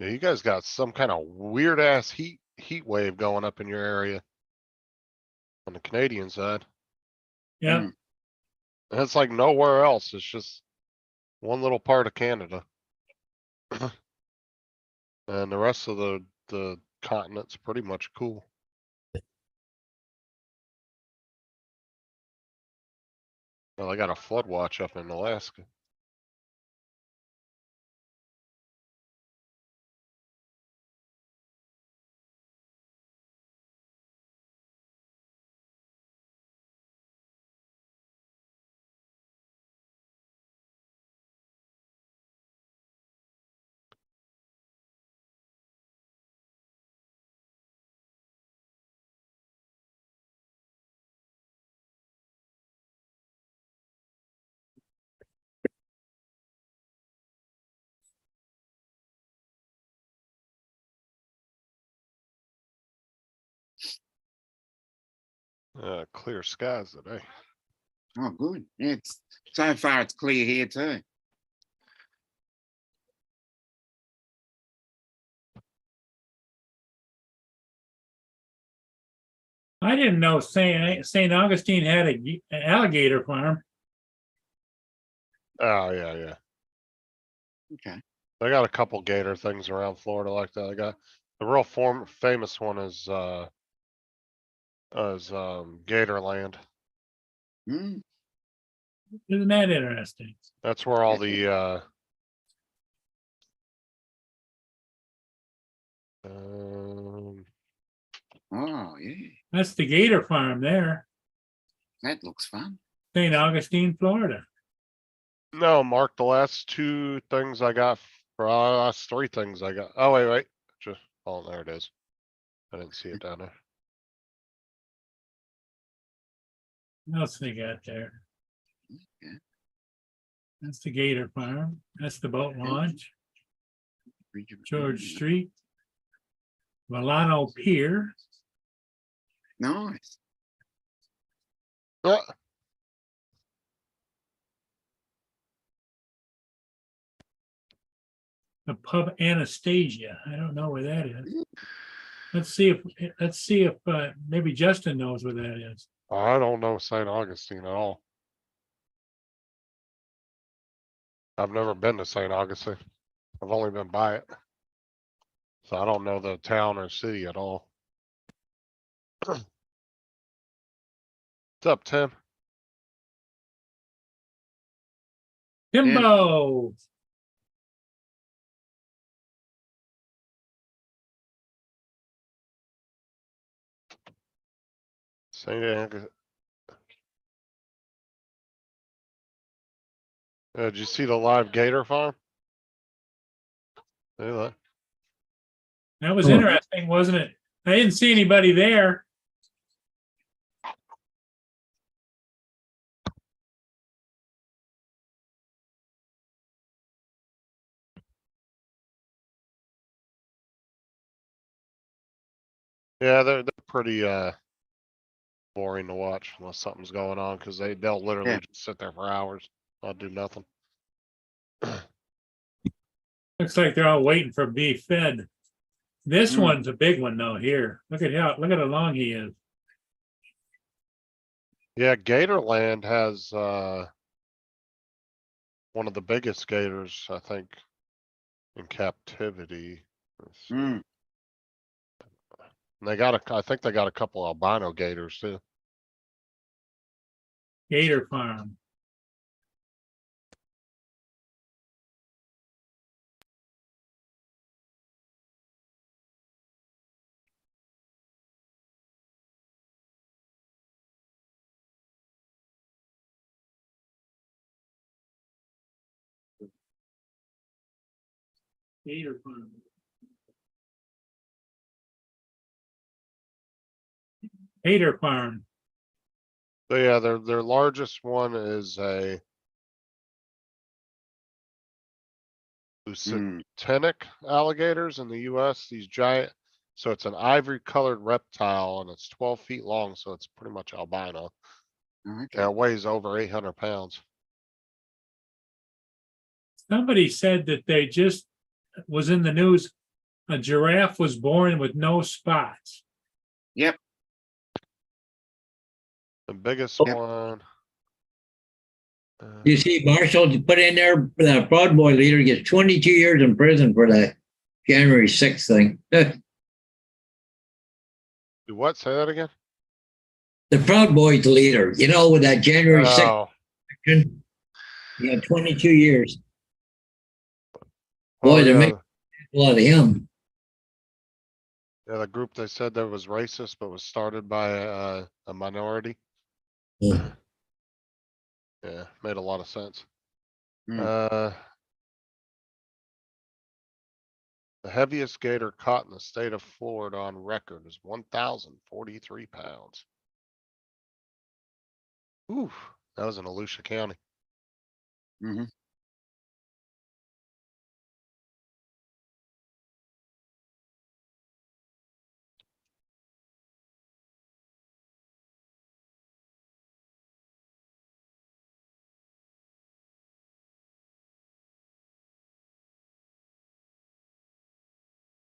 [SPEAKER 1] Yeah, you guys got some kind of weird ass heat wave going up in your area. On the Canadian side.
[SPEAKER 2] Yeah,
[SPEAKER 6] Mm.
[SPEAKER 1] And it's like nowhere else. It's just one little part of Canada. And the rest of the continent's pretty much cool. Well, I got a flood watch up in Alaska. Clear skies today.
[SPEAKER 6] Oh, good. Yeah, it's so far it's clear here too.
[SPEAKER 2] I didn't know St. Augustine had an alligator farm.
[SPEAKER 1] Oh, yeah, yeah.
[SPEAKER 6] Okay.
[SPEAKER 1] They got a couple gator things around Florida like that. I got the real famous one is Gatorland.
[SPEAKER 6] Mm.
[SPEAKER 2] Isn't that interesting?
[SPEAKER 1] That's where all the
[SPEAKER 6] Oh, yeah.
[SPEAKER 2] That's the gator farm there,
[SPEAKER 6] That looks fun.
[SPEAKER 2] St. Augustine, Florida.
[SPEAKER 1] no, Mark, the last two things I got last three things I got. Oh, wait. Just oh, there it is. I didn't see it down there.
[SPEAKER 2] What else they got there?
[SPEAKER 6] Yeah.
[SPEAKER 2] That's the gator farm. That's the boat launch,
[SPEAKER 6] Bridge of-
[SPEAKER 2] George Street. Milano Pier.
[SPEAKER 6] Nice.
[SPEAKER 1] Uh,
[SPEAKER 2] The pub Anastasia. I don't know where that is. Let's see if maybe Justin knows where that is.
[SPEAKER 1] I don't know St. Augustine at all. I've never been to St. Augustine. I've only been by it. So I don't know the town or city at all. What's up, Tim?
[SPEAKER 2] Timbo.
[SPEAKER 1] St. Augustine. Did you see the live gator farm? See that?
[SPEAKER 2] That was
[SPEAKER 5] Oh.
[SPEAKER 2] interesting, wasn't it? I didn't see anybody there.
[SPEAKER 1] Yeah, they're pretty boring to watch unless something's going on because they'll literally
[SPEAKER 6] Yeah.
[SPEAKER 1] just sit there for hours, not do nothing.
[SPEAKER 2] Looks like they're all waiting for being fed. This
[SPEAKER 6] Mm.
[SPEAKER 2] one's a big one though, here. Look at how long he is.
[SPEAKER 1] Yeah, Gatorland has one of the biggest gators, I think, in captivity. Let's see.
[SPEAKER 6] Mm.
[SPEAKER 1] And they got I think they got a couple albino gators too.
[SPEAKER 2] Gator farm. Gator farm. Hater Farm.
[SPEAKER 1] So yeah, their largest one is a
[SPEAKER 6] Hmm.
[SPEAKER 1] Lusitanic alligators in the US, these giant, so it's an ivory colored reptile and it's 12 feet long, so it's pretty much albino.
[SPEAKER 6] Okay.
[SPEAKER 1] And it weighs over 800 pounds.
[SPEAKER 2] Somebody said that they just was in the news. A giraffe was born with no spots.
[SPEAKER 6] Yep.
[SPEAKER 1] The biggest
[SPEAKER 5] Yeah.
[SPEAKER 1] one.
[SPEAKER 5] You see, Marshall, you put in there, the Proud Boy leader gets 22 years in prison for that January 6th thing. The
[SPEAKER 1] Do what? Say that again?
[SPEAKER 5] Proud Boys leader, you know, with that January 6th
[SPEAKER 1] Oh,
[SPEAKER 5] action, he got 22 years.
[SPEAKER 1] oh,
[SPEAKER 5] Boy, they're
[SPEAKER 1] yeah.
[SPEAKER 5] making a lot of him.
[SPEAKER 1] Yeah, the group they said that was racist, but was started by a minority.
[SPEAKER 5] Yeah.
[SPEAKER 1] Yeah, made a lot of sense.
[SPEAKER 6] Hmm.
[SPEAKER 1] The heaviest gator caught in the state of Florida on record is 1,043 pounds. Ooh, that was in Volusia County.
[SPEAKER 6] Hmm.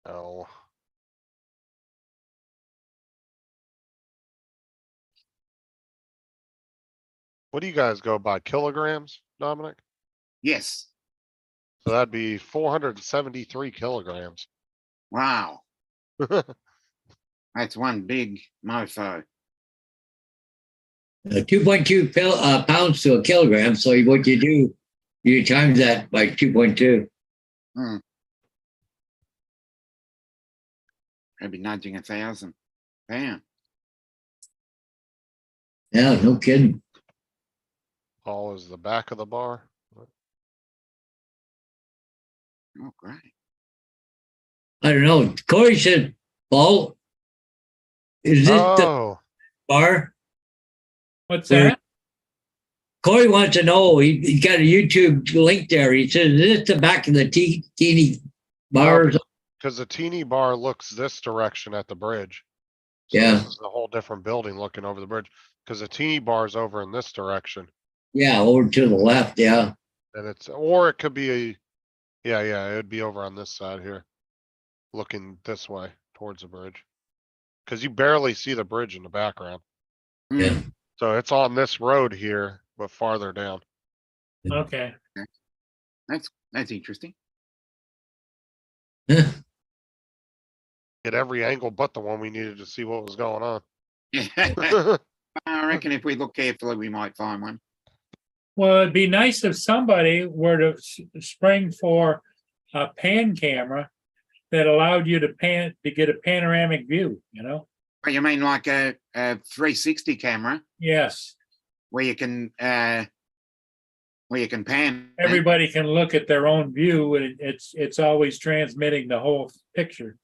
[SPEAKER 1] Oh. What do you guys go by? Kilograms, Dominic?
[SPEAKER 6] Yes.
[SPEAKER 1] So that'd be 473 kilograms.
[SPEAKER 6] Wow. That's one big mofo.
[SPEAKER 5] 2.2 pounds to a kilogram. So what you do, you times that by 2.2.
[SPEAKER 6] Hmm. Maybe nudging 1,000 pounds.
[SPEAKER 5] Yeah, no kidding.
[SPEAKER 1] Paul is the back of the bar.
[SPEAKER 6] Oh, great.
[SPEAKER 5] I don't know. Corey said, Paul, is this the
[SPEAKER 1] Oh,
[SPEAKER 5] bar?
[SPEAKER 2] What's
[SPEAKER 5] Where-
[SPEAKER 2] that?
[SPEAKER 5] Corey wants to know. He got a YouTube link there. He says, is this the back of the teeny bars?
[SPEAKER 1] because the teeny bar looks this direction at the bridge. So
[SPEAKER 5] Yeah.
[SPEAKER 1] this is a whole different building looking over the bridge, because the teeny bar is over in this direction.
[SPEAKER 5] Yeah, over to the left. Yeah.
[SPEAKER 1] And it's, or it could be a, yeah, it would be over on this side here. Looking this way towards the bridge. Cause you barely see the bridge in the background.
[SPEAKER 6] Hmm.
[SPEAKER 5] Yeah.
[SPEAKER 1] So it's on this road here, but farther down.
[SPEAKER 2] Okay.
[SPEAKER 6] That's interesting.
[SPEAKER 5] Huh.
[SPEAKER 1] Hit every angle but the one we needed to see what was going on.
[SPEAKER 6] Yeah. I reckon if we look carefully, we might find one.
[SPEAKER 2] Well, it'd be nice if somebody were to spring for a pan camera that allowed you to get a panoramic view, you know?
[SPEAKER 6] Oh, you mean like a 360 camera
[SPEAKER 2] Yes,
[SPEAKER 6] where you can pan? it?
[SPEAKER 2] everybody can look at their own view and it's always transmitting the whole picture.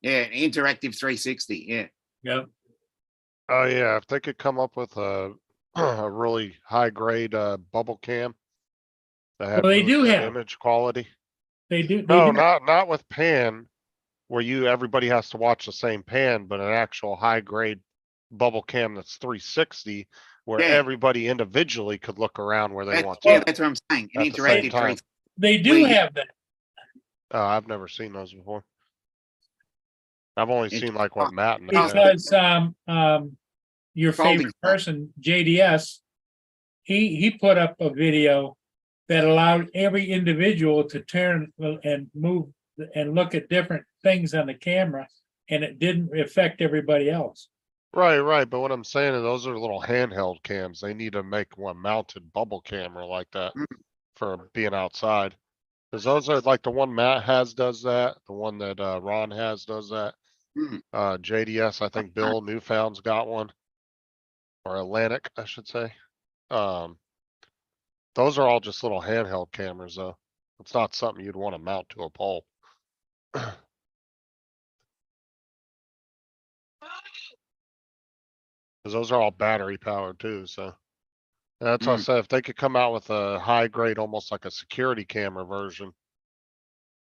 [SPEAKER 6] Yeah, interactive 360. Yeah.
[SPEAKER 2] Yep.
[SPEAKER 1] Oh yeah, if they could come up with a a really high grade bubble cam. That had
[SPEAKER 2] Well, they
[SPEAKER 1] really
[SPEAKER 2] do
[SPEAKER 1] good
[SPEAKER 2] have.
[SPEAKER 1] image quality.
[SPEAKER 2] They do.
[SPEAKER 1] No, not with pan, where everybody has to watch the same pan, but an actual high grade bubble cam that's 360, where
[SPEAKER 6] Yeah.
[SPEAKER 1] everybody individually could look around where they want
[SPEAKER 6] Yeah,
[SPEAKER 1] to.
[SPEAKER 6] that's what I'm saying. An
[SPEAKER 1] At the same
[SPEAKER 6] interactive
[SPEAKER 1] time.
[SPEAKER 6] 360.
[SPEAKER 2] They do
[SPEAKER 6] We-
[SPEAKER 2] have that.
[SPEAKER 1] I've never seen those before. I've only
[SPEAKER 6] It's-
[SPEAKER 1] seen like what Matt and them had.
[SPEAKER 2] Because your
[SPEAKER 6] Folding
[SPEAKER 2] favorite
[SPEAKER 6] stuff.
[SPEAKER 2] person, JDS, he put up a video that allowed every individual to turn and move and look at different things on the camera, and it didn't affect everybody else.
[SPEAKER 1] Right, but what I'm saying is those are little handheld cams. They need to make one mounted bubble camera like that
[SPEAKER 6] Mm.
[SPEAKER 1] for being outside. Cause those are like the one Matt has does that, the one that Ron has does that.
[SPEAKER 6] Mm.
[SPEAKER 1] JDS, I think Bill Newfound's got one. Or Atlantic, I should say. Those are all just little handheld cameras though. It's not something you'd want to mount to a pole. Cause those are all battery powered too, so. That's what I
[SPEAKER 6] Mm.
[SPEAKER 1] said, if they could come out with a high grade, almost like a security camera version.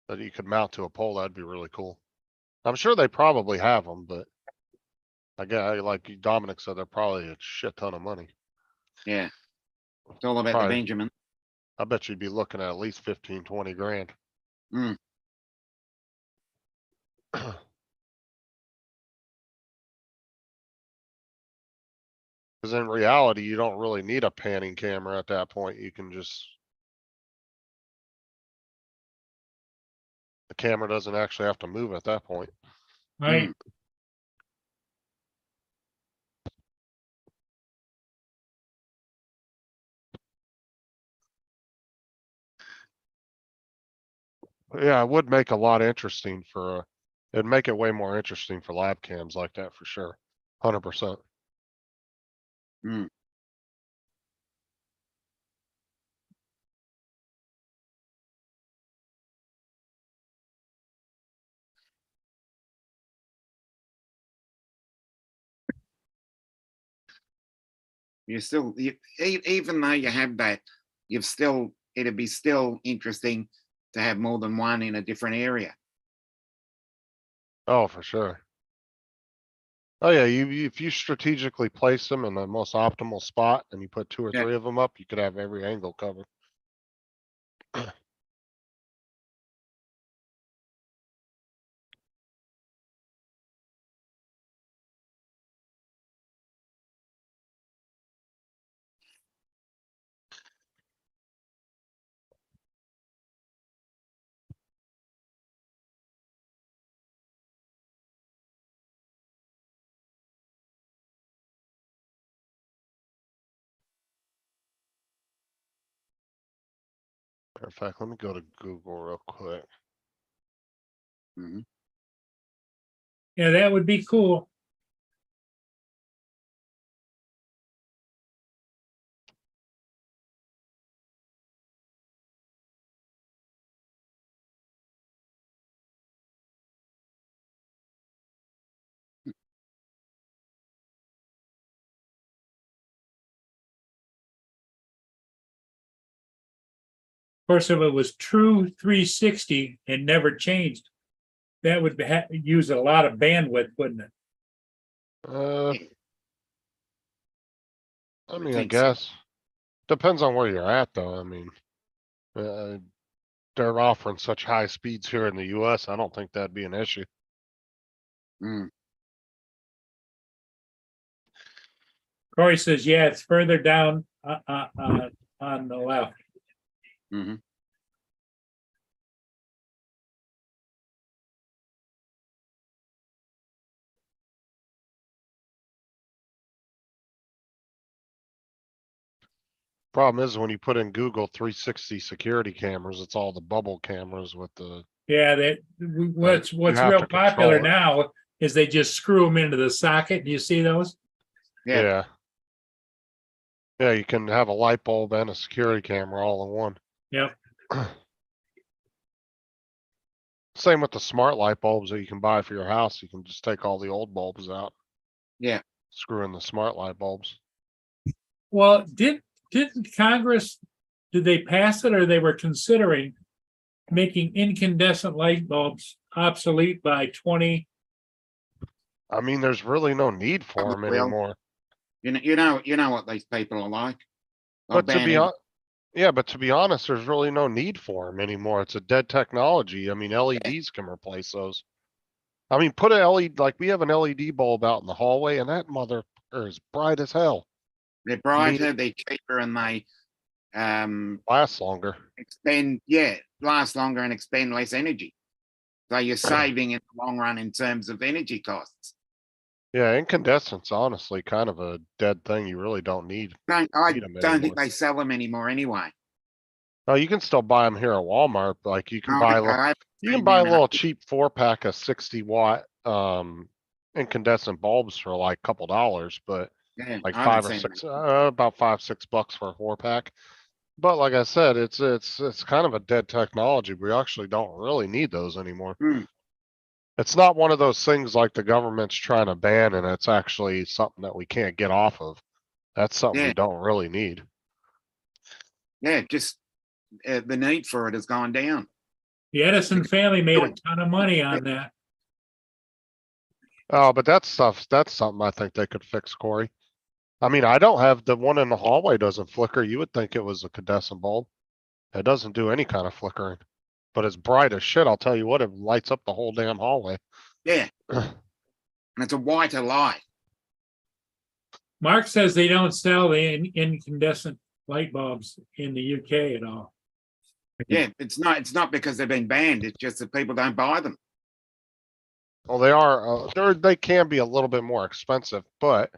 [SPEAKER 1] That you could mount to a pole, that'd be really cool. I'm sure they probably have them, but. Again, like Dominic said, they're probably a shit ton of money.
[SPEAKER 6] Yeah. It's all about the
[SPEAKER 1] Probably.
[SPEAKER 6] Benjamin.
[SPEAKER 1] I bet you'd be looking at least 15, 20 grand.
[SPEAKER 6] Mm.
[SPEAKER 1] Cause in reality, you don't really need a panning camera at that point. You can just. The camera doesn't actually have to move at that point.
[SPEAKER 2] Right?
[SPEAKER 1] Yeah, it would make a lot interesting for, it'd make it way more interesting for lab cams like that for sure. 100%.
[SPEAKER 6] Mm. You still, even though you have that, you've still, it'd be still interesting to have more than one in a different area.
[SPEAKER 1] Oh, for sure. Oh yeah, if you strategically place them in the most optimal spot and you put 2 or
[SPEAKER 6] Yeah.
[SPEAKER 1] 3 of them up, you could have every angle covered. Matter of fact, let me go to Google real quick.
[SPEAKER 6] Mhm.
[SPEAKER 2] Yeah, that would be cool. Of course, if it was true 360 and never changed, that would use a lot of bandwidth, wouldn't it?
[SPEAKER 1] I
[SPEAKER 6] would
[SPEAKER 1] mean, I
[SPEAKER 6] think so.
[SPEAKER 1] guess. Depends on where you're at though. I mean. They're offering such high speeds here in the US. I don't think that'd be an issue.
[SPEAKER 6] Mm.
[SPEAKER 2] Corey says, yeah, it's further down on the left.
[SPEAKER 6] Mhm.
[SPEAKER 1] Problem is when you put in Google 360 security cameras, it's all the bubble cameras with the,
[SPEAKER 2] Yeah, what's
[SPEAKER 1] you have
[SPEAKER 2] real
[SPEAKER 1] to control
[SPEAKER 2] popular
[SPEAKER 1] it.
[SPEAKER 2] now is they just screw them into the socket. Do you see those?
[SPEAKER 6] Yeah.
[SPEAKER 1] yeah. Yeah, you can have a light bulb and a security camera all in one.
[SPEAKER 2] Yep.
[SPEAKER 1] Same with the smart light bulbs that you can buy for your house. You can just take all the old bulbs out.
[SPEAKER 6] Yeah.
[SPEAKER 1] Screw in the smart light bulbs.
[SPEAKER 2] Well, didn't Congress, did they pass it or they were considering making incandescent light bulbs obsolete by 20?
[SPEAKER 1] I mean, there's really no need for them
[SPEAKER 6] Well,
[SPEAKER 1] anymore.
[SPEAKER 6] You know what these people are like. They'll
[SPEAKER 1] But to
[SPEAKER 6] ban
[SPEAKER 1] be
[SPEAKER 6] every-
[SPEAKER 1] honest, yeah, but to be honest, there's really no need for them anymore. It's a dead technology. I mean, LEDs can replace those. I mean, put a LED, like we have an LED bulb out in the hallway and that mother is bright as hell.
[SPEAKER 6] they're brighter, they're cheaper, and they
[SPEAKER 1] Lasts longer.
[SPEAKER 6] last longer and expend less energy. So you're saving in the long run in terms of energy costs.
[SPEAKER 1] Yeah, incandescent's honestly kind of a dead thing. You really don't need.
[SPEAKER 6] I
[SPEAKER 1] Need 'em
[SPEAKER 6] don't think
[SPEAKER 1] anymore.
[SPEAKER 6] they sell them anymore anyway.
[SPEAKER 1] Oh, you can still buy them here at Walmart. Like you can
[SPEAKER 6] Oh,
[SPEAKER 1] buy,
[SPEAKER 6] okay, I haven't
[SPEAKER 1] you can
[SPEAKER 6] seen
[SPEAKER 1] buy a
[SPEAKER 6] them in
[SPEAKER 1] little cheap 4-pack of 60-watt, incandescent bulbs for like a couple dollars, but
[SPEAKER 6] yeah,
[SPEAKER 1] like
[SPEAKER 6] I haven't
[SPEAKER 1] 5 or
[SPEAKER 6] seen them.
[SPEAKER 1] 6, about $5-6 for a 4-pack. But like I said, it's kind of a dead technology. We actually don't really need those anymore.
[SPEAKER 6] Hmm.
[SPEAKER 1] It's not one of those things like the government's trying to ban and it's actually something that we can't get off of. That's something
[SPEAKER 6] Yeah.
[SPEAKER 1] we don't really need.
[SPEAKER 6] Yeah, just the need for it has gone down.
[SPEAKER 2] The Edison family made a ton of money on that.
[SPEAKER 1] Oh, but that's something I think they could fix, Corey. I mean, I don't have the one in the hallway doesn't flicker. You would think it was a cadescent bulb. It doesn't do any kind of flickering, but it's bright as shit. I'll tell you what, it lights up the whole damn hallway.
[SPEAKER 6] Yeah, and it's a whiter light.
[SPEAKER 2] Mark says they don't sell the incandescent light bulbs in the UK at all.
[SPEAKER 6] Yeah, it's not because they've been banned. It's just that people don't buy them.
[SPEAKER 1] Well, they are, they can be a little bit more expensive, but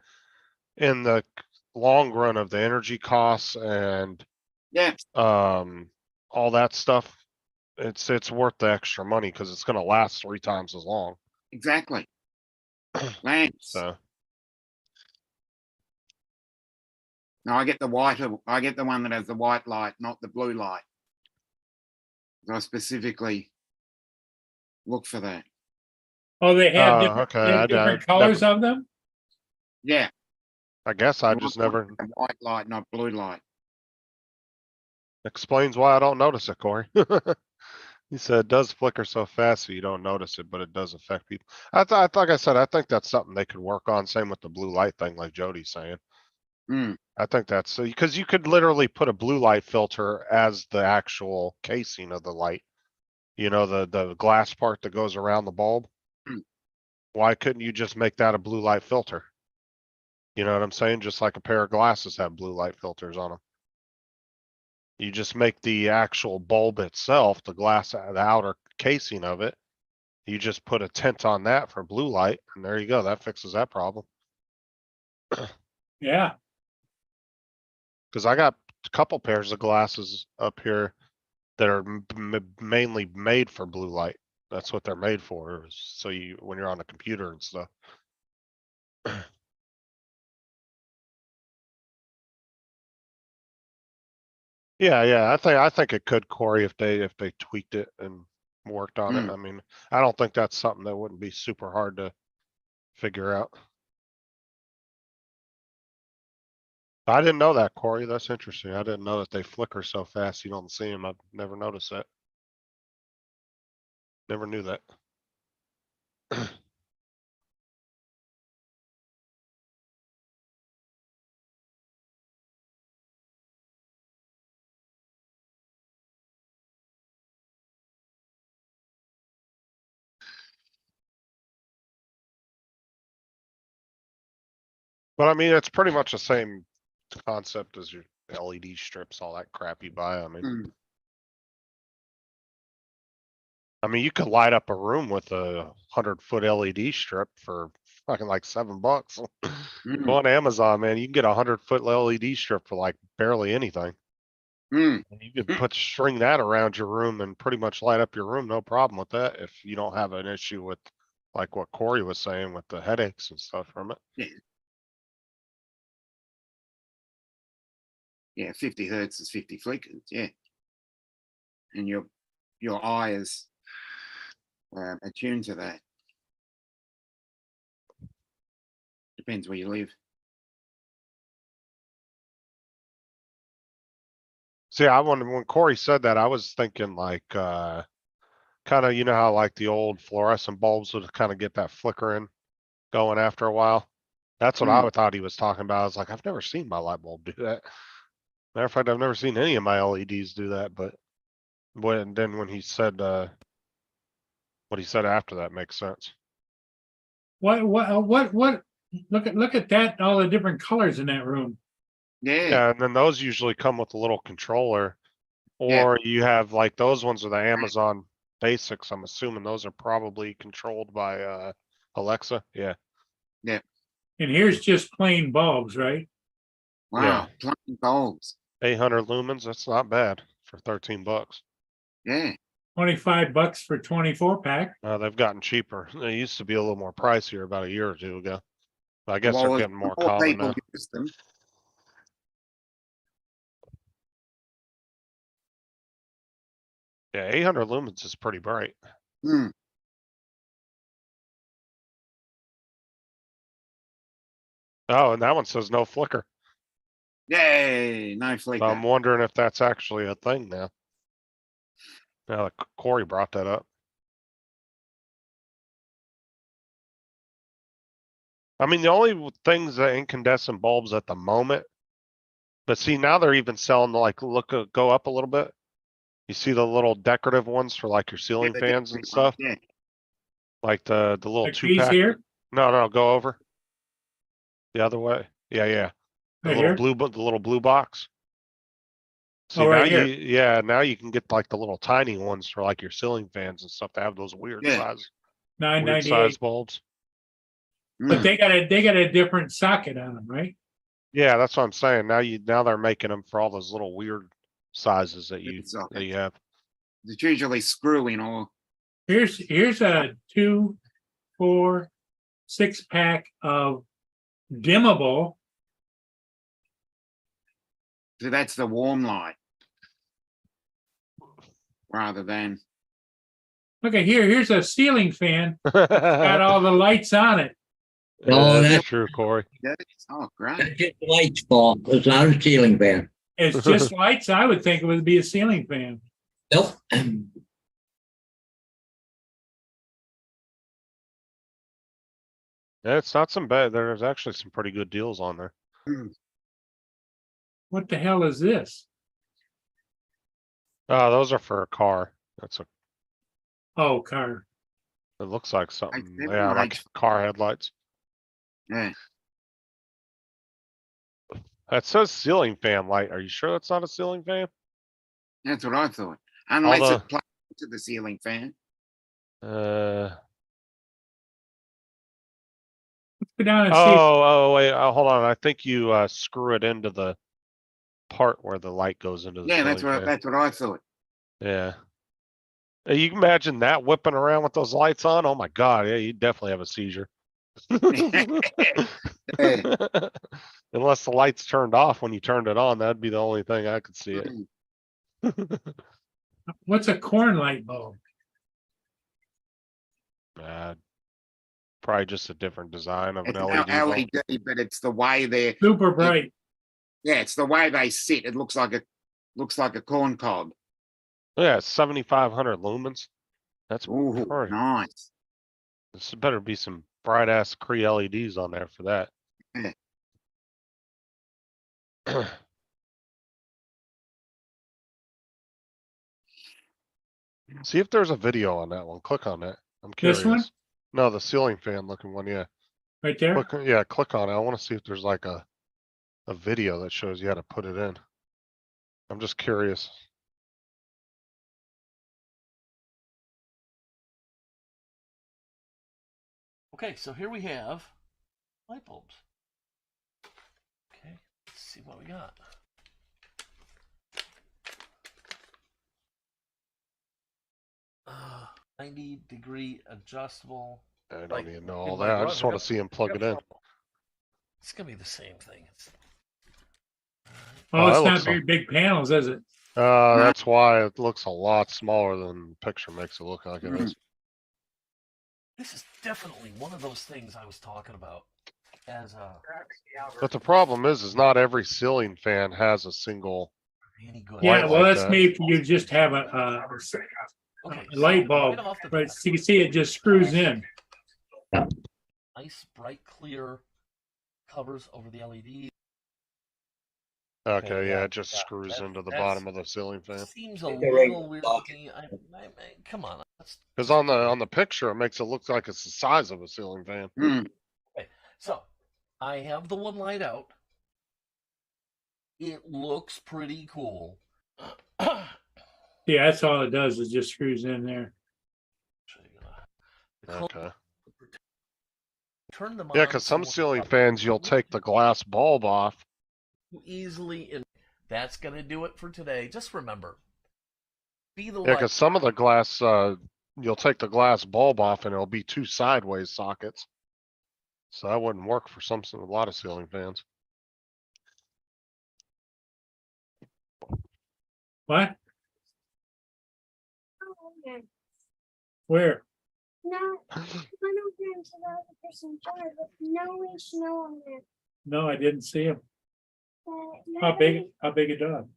[SPEAKER 1] in the long run of the energy costs and,
[SPEAKER 6] Yeah,
[SPEAKER 1] all that stuff, it's worth the extra money because it's gonna last 3 times as long.
[SPEAKER 6] exactly. Lamps.
[SPEAKER 1] So,
[SPEAKER 6] No, I get the white. I get the one that has the white light, not the blue light. I specifically look for that.
[SPEAKER 2] Oh, they have different,
[SPEAKER 1] okay,
[SPEAKER 2] they have different colors of them?
[SPEAKER 6] Yeah,
[SPEAKER 1] I guess I
[SPEAKER 6] the
[SPEAKER 1] just
[SPEAKER 6] one
[SPEAKER 1] never
[SPEAKER 6] with the white light, not blue light.
[SPEAKER 1] explains why I don't notice it, Corey. He said it does flicker so fast so you don't notice it, but it does affect people. Like I said, I think that's something they could work on. Same with the blue light thing, like Jody's saying.
[SPEAKER 6] Mm,
[SPEAKER 1] I think that's because you could literally put a blue light filter as the actual casing of the light. You know, the glass part that goes around the bulb.
[SPEAKER 6] Mm.
[SPEAKER 1] Why couldn't you just make that a blue light filter? You know what I'm saying? Just like a pair of glasses have blue light filters on them. You just make the actual bulb itself, the glass, the outer casing of it. You just put a tint on that for blue light and there you go. That fixes that problem.
[SPEAKER 2] Yeah,
[SPEAKER 1] Cause I got a couple pairs of glasses up here that are mainly made for blue light. That's what they're made for. So you, when you're on the computer and stuff. Yeah, I think it could, Corey, if they tweaked it and worked on it.
[SPEAKER 6] Mm.
[SPEAKER 1] I mean, I don't think that's something that wouldn't be super hard to figure out. I didn't know that, Corey. That's interesting. I didn't know that they flicker so fast you don't see them. I've never noticed that. Never knew that. But I mean, it's pretty much the same concept as your LED strips, all that crap you buy.
[SPEAKER 6] Mm.
[SPEAKER 1] I mean, you could light up a room with a 100-foot LED strip for fucking like $7.
[SPEAKER 6] Mm.
[SPEAKER 1] Go on Amazon, man. You can get a 100-foot LED strip for like barely anything.
[SPEAKER 6] Mm.
[SPEAKER 1] And you could string that around your room and pretty much light up your room. No problem with that. If you don't have an issue with like what Corey was saying with the headaches and stuff from it.
[SPEAKER 6] Yeah, 50 hertz is 50 flickers. Yeah, and your eye is attuned to that. Depends where you live.
[SPEAKER 1] See, I wonder when Corey said that, I was thinking like, kind of, you know how like the old fluorescent bulbs would kind of get that flickering going after a while. That's what I thought he was talking about. I was like, I've never seen my light bulb do that. Matter of fact, I've never seen any of my LEDs do that, but when he said, what he said after that makes sense.
[SPEAKER 2] what, look at that, all the different colors in that room.
[SPEAKER 6] Yeah,
[SPEAKER 1] Yeah, and then those usually come with a little controller.
[SPEAKER 6] Yeah.
[SPEAKER 1] Or you have like those ones are the Amazon Basics. I'm assuming those are probably controlled by Alexa. Yeah.
[SPEAKER 2] And here's just plain bulbs, right?
[SPEAKER 6] wow, plain bulbs.
[SPEAKER 1] 800 lumens. That's not bad for $13.
[SPEAKER 6] Yeah,
[SPEAKER 2] $25 for 24 pack.
[SPEAKER 1] They've gotten cheaper. They used to be a little more pricier about a year or two ago. But I guess
[SPEAKER 6] well,
[SPEAKER 1] they're
[SPEAKER 6] as
[SPEAKER 1] getting more
[SPEAKER 6] more
[SPEAKER 1] common
[SPEAKER 6] people
[SPEAKER 1] now.
[SPEAKER 6] use them.
[SPEAKER 1] Yeah, 800 lumens is pretty bright.
[SPEAKER 6] Mm.
[SPEAKER 1] Oh, and that one says no flicker.
[SPEAKER 6] Yay, no
[SPEAKER 1] So I'm
[SPEAKER 6] flicker.
[SPEAKER 1] wondering if that's actually a thing now. Now that Corey brought that up. I mean, the only things that incandescent bulbs at the moment. But see, now they're even selling like, go up a little bit. You see the little decorative ones for like your
[SPEAKER 6] Yeah,
[SPEAKER 1] ceiling
[SPEAKER 6] the
[SPEAKER 1] fans and
[SPEAKER 6] decorative
[SPEAKER 1] stuff,
[SPEAKER 6] ones, Yeah,
[SPEAKER 1] like the little
[SPEAKER 2] Like
[SPEAKER 1] two
[SPEAKER 2] these
[SPEAKER 1] pack.
[SPEAKER 2] here,
[SPEAKER 1] No, go over. The other way. Yeah. The
[SPEAKER 2] right
[SPEAKER 1] little
[SPEAKER 2] here.
[SPEAKER 1] blue, the little blue box. See,
[SPEAKER 2] Oh,
[SPEAKER 1] now
[SPEAKER 2] right
[SPEAKER 1] you,
[SPEAKER 2] here.
[SPEAKER 1] yeah, now you can get like the little tiny ones for like your ceiling fans and stuff to have those weird
[SPEAKER 6] Yeah.
[SPEAKER 1] size,
[SPEAKER 2] Nine
[SPEAKER 1] weird size
[SPEAKER 2] ninety-eight.
[SPEAKER 1] bulbs.
[SPEAKER 2] But
[SPEAKER 6] Mm.
[SPEAKER 2] they got a different socket on them, right?
[SPEAKER 1] Yeah, that's what I'm saying. Now they're making them for all those little weird sizes that you
[SPEAKER 6] sockets.
[SPEAKER 1] have.
[SPEAKER 6] It's usually screwing or
[SPEAKER 2] Here's a 2, 4, 6 pack of dimmable.
[SPEAKER 6] so that's the warm light rather than
[SPEAKER 2] Look at here. Here's a ceiling fan. Got all the lights on it.
[SPEAKER 5] No,
[SPEAKER 1] That's
[SPEAKER 5] that's-
[SPEAKER 1] true, Corey.
[SPEAKER 6] oh great.
[SPEAKER 5] That's just lights, Paul. It's not a ceiling fan.
[SPEAKER 2] It's just lights. I would think it would be a ceiling fan.
[SPEAKER 5] Nope.
[SPEAKER 1] Yeah, it's not some bad. There's actually some pretty good deals on there.
[SPEAKER 2] What the hell is this?
[SPEAKER 1] Those are for a car. That's a,
[SPEAKER 2] Oh, car.
[SPEAKER 1] it looks like something.
[SPEAKER 6] never
[SPEAKER 1] Yeah, like
[SPEAKER 6] liked-
[SPEAKER 1] car headlights.
[SPEAKER 6] Yeah.
[SPEAKER 1] That says ceiling fan light. Are you sure that's not a ceiling fan?
[SPEAKER 6] That's what I thought. Unless
[SPEAKER 1] Although-
[SPEAKER 6] it plugs into the ceiling fan.
[SPEAKER 2] Let's go down and see.
[SPEAKER 1] Wait, hold on. I think you screw it into the part where the light goes into the
[SPEAKER 6] Yeah,
[SPEAKER 1] ceiling fan.
[SPEAKER 6] that's what I thought.
[SPEAKER 1] Yeah. You can imagine that whipping around with those lights on. Oh my God. Yeah, you definitely have a seizure. Unless the lights turned off when you turned it on, that'd be the only thing I could see it.
[SPEAKER 6] Mm.
[SPEAKER 2] What's a corn light bulb?
[SPEAKER 1] Probably just a different design of an
[SPEAKER 6] It's
[SPEAKER 1] LED.
[SPEAKER 6] now
[SPEAKER 1] bulb.
[SPEAKER 6] LED, but it's the way they're
[SPEAKER 2] Super bright.
[SPEAKER 6] yeah, it's the way they sit. It looks like a corn cob.
[SPEAKER 1] Yeah, 7,500 lumens. That's
[SPEAKER 6] Ooh,
[SPEAKER 1] pretty.
[SPEAKER 6] nice.
[SPEAKER 1] This better be some bright ass Cree LEDs on there for that.
[SPEAKER 6] Yeah.
[SPEAKER 1] See if there's a video on that one. Click on it. I'm
[SPEAKER 2] This
[SPEAKER 1] curious.
[SPEAKER 2] one?
[SPEAKER 1] No, the ceiling fan looking one. Yeah.
[SPEAKER 2] Right there.
[SPEAKER 1] Click on it. I want to see if there's like a video that shows you how to put it in. I'm just curious.
[SPEAKER 8] Okay, so here we have light bulbs. Okay, let's see what we got. Uh, 90-degree adjustable.
[SPEAKER 1] I don't
[SPEAKER 8] Like,
[SPEAKER 1] even know all
[SPEAKER 8] my
[SPEAKER 1] that. I just
[SPEAKER 8] brother
[SPEAKER 1] want to see him plug it in.
[SPEAKER 8] It's gonna be the same thing.
[SPEAKER 2] Oh,
[SPEAKER 1] that
[SPEAKER 2] it's not
[SPEAKER 1] looks
[SPEAKER 2] very big panels, is it?
[SPEAKER 1] That's why it looks a lot smaller than the picture makes it look like it is.
[SPEAKER 8] This is definitely one of those things I was talking about. As a
[SPEAKER 1] But the problem is not every ceiling fan has a single.
[SPEAKER 8] any good.
[SPEAKER 2] Yeah,
[SPEAKER 1] Light
[SPEAKER 2] well,
[SPEAKER 1] like
[SPEAKER 2] that's
[SPEAKER 1] that.
[SPEAKER 2] made for you to just have a
[SPEAKER 8] Okay,
[SPEAKER 2] light
[SPEAKER 8] so
[SPEAKER 2] bulb,
[SPEAKER 8] right off the
[SPEAKER 2] right?
[SPEAKER 8] bat,
[SPEAKER 2] So you can see it just screws in.
[SPEAKER 8] nice bright clear covers over the LED.
[SPEAKER 1] Okay, yeah,
[SPEAKER 8] yeah,
[SPEAKER 1] it just
[SPEAKER 8] yeah,
[SPEAKER 1] screws
[SPEAKER 8] that-
[SPEAKER 1] into the
[SPEAKER 8] that's-
[SPEAKER 1] bottom of the ceiling fan.
[SPEAKER 8] Seems a
[SPEAKER 5] Like a regular
[SPEAKER 8] little weird
[SPEAKER 5] socket.
[SPEAKER 8] to me. Come on.
[SPEAKER 1] Cause on the picture, it makes it look like it's the size of a ceiling fan.
[SPEAKER 6] Mm.
[SPEAKER 8] So I have the one light out. It looks pretty cool.
[SPEAKER 2] Yeah, that's all it does is just screws in there.
[SPEAKER 8] The color-
[SPEAKER 1] Okay.
[SPEAKER 8] Turn them
[SPEAKER 1] Yeah,
[SPEAKER 8] on
[SPEAKER 1] cause some
[SPEAKER 8] somewhat
[SPEAKER 1] ceiling
[SPEAKER 8] up
[SPEAKER 1] fans, you'll take the glass bulb off.
[SPEAKER 8] easily, and that's gonna do it for today. Just remember, be the
[SPEAKER 1] Yeah,
[SPEAKER 8] light.
[SPEAKER 1] cause some of the glass, you'll take the glass bulb off and it'll be two sideways sockets. So that wouldn't work for a lot of ceiling fans.
[SPEAKER 2] What?
[SPEAKER 9] Oh, okay.
[SPEAKER 2] Where?
[SPEAKER 9] No, I went over into the other person's yard, but no snow on there.
[SPEAKER 2] No, I didn't see him.
[SPEAKER 9] But
[SPEAKER 2] How big a dog?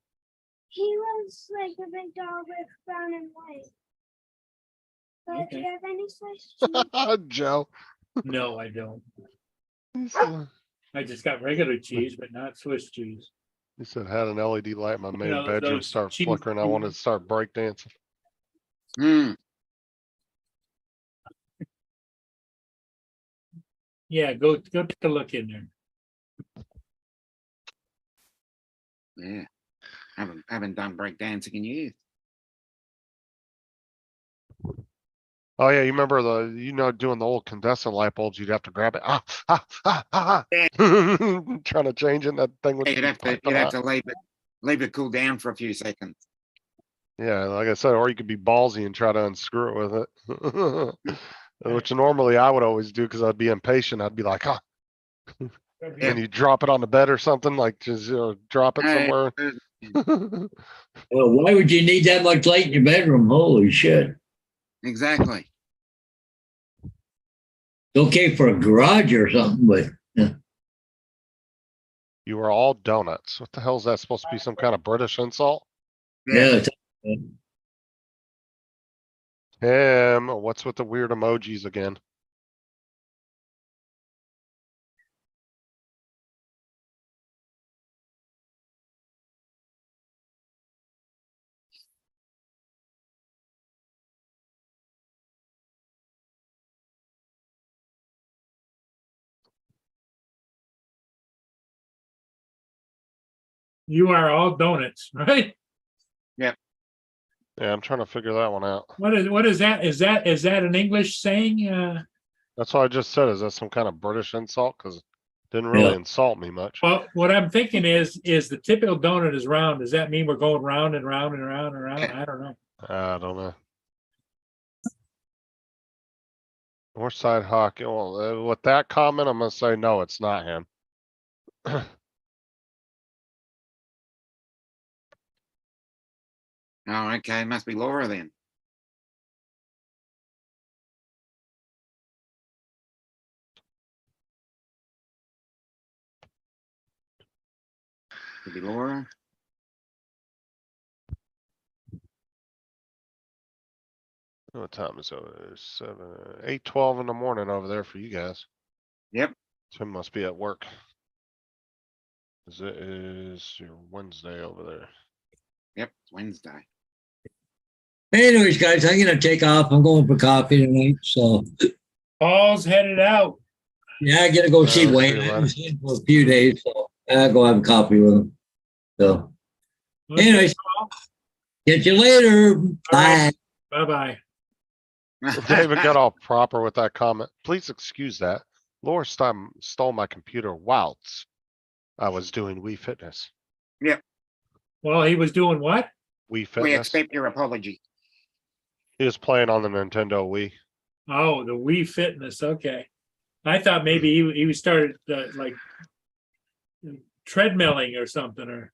[SPEAKER 9] He was like a big dog with brown and white. But do
[SPEAKER 2] Okay.
[SPEAKER 9] you have any Swiss cheese?
[SPEAKER 1] Joe.
[SPEAKER 2] No, I don't.
[SPEAKER 1] He said,
[SPEAKER 2] I just got regular cheese, but not Swiss cheese.
[SPEAKER 1] he said had an LED light in my main
[SPEAKER 2] know,
[SPEAKER 1] bedroom
[SPEAKER 2] those
[SPEAKER 1] start
[SPEAKER 2] cheese-
[SPEAKER 1] flickering. I wanted to start breakdancing.
[SPEAKER 6] Hmm.
[SPEAKER 2] Yeah, go take a look in there.
[SPEAKER 6] Yeah. Haven't done breakdancing in years.
[SPEAKER 1] Oh yeah, you remember doing the old incandescent light bulbs, you'd have to grab it.
[SPEAKER 6] Yeah.
[SPEAKER 1] Trying to change it, and that thing would
[SPEAKER 6] You'd
[SPEAKER 1] be
[SPEAKER 6] have to
[SPEAKER 1] piping hot.
[SPEAKER 6] leave it cool down for a few seconds.
[SPEAKER 1] Yeah, like I said, or you could be ballsy and try to unscrew it with it. Which normally I would always do because I'd be impatient. I'd be like, and you drop it on the bed or something, like just drop it somewhere.
[SPEAKER 5] Well, why would you need that much light in your bedroom? Holy shit.
[SPEAKER 6] Exactly.
[SPEAKER 5] Okay for a garage or something, but
[SPEAKER 1] You are all donuts. What the hell is that supposed to be? Some kind of British insult?
[SPEAKER 5] yeah.
[SPEAKER 1] What's with the weird emojis again?
[SPEAKER 2] You are all donuts, right?
[SPEAKER 1] Yeah, I'm trying to figure that one out.
[SPEAKER 2] What is that? Is that an English saying?
[SPEAKER 1] That's what I just said. Is that some kind of British insult? Because it didn't really
[SPEAKER 5] Yeah.
[SPEAKER 1] insult me much.
[SPEAKER 2] Well, what I'm thinking is the typical donut is round. Does that mean we're going round and round and round and round? I don't know.
[SPEAKER 1] I don't know. North side hockey. Well, with that comment, I'm gonna say no, it's not him.
[SPEAKER 6] Oh, okay. Must be Laura then. Could be Laura.
[SPEAKER 1] What time is it? 8:12 in the morning over there for you guys.
[SPEAKER 6] Yep.
[SPEAKER 1] Tim must be at work. 'Cause it is your Wednesday over there.
[SPEAKER 6] Yep. It's Wednesday.
[SPEAKER 5] Anyways, guys, I'm gonna take off. I'm going for coffee tonight. So
[SPEAKER 2] Paul's headed out.
[SPEAKER 5] yeah, I gotta go see
[SPEAKER 1] see you
[SPEAKER 5] Wayne. I
[SPEAKER 1] later.
[SPEAKER 5] haven't seen him for a few days, so I'll go have a coffee with him. So anyways, get you later. Bye.
[SPEAKER 2] Bye-bye.
[SPEAKER 1] David got all proper with that comment. Please excuse that. Laura stole my computer whilst I was doing Wii Fitness.
[SPEAKER 2] Well, he was doing what?
[SPEAKER 1] Wii
[SPEAKER 6] We
[SPEAKER 1] Fitness.
[SPEAKER 6] accept your apology.
[SPEAKER 1] He was playing on the Nintendo Wii.
[SPEAKER 2] Oh, the Wii Fitness. Okay. I thought maybe he started like treadmilling or something or.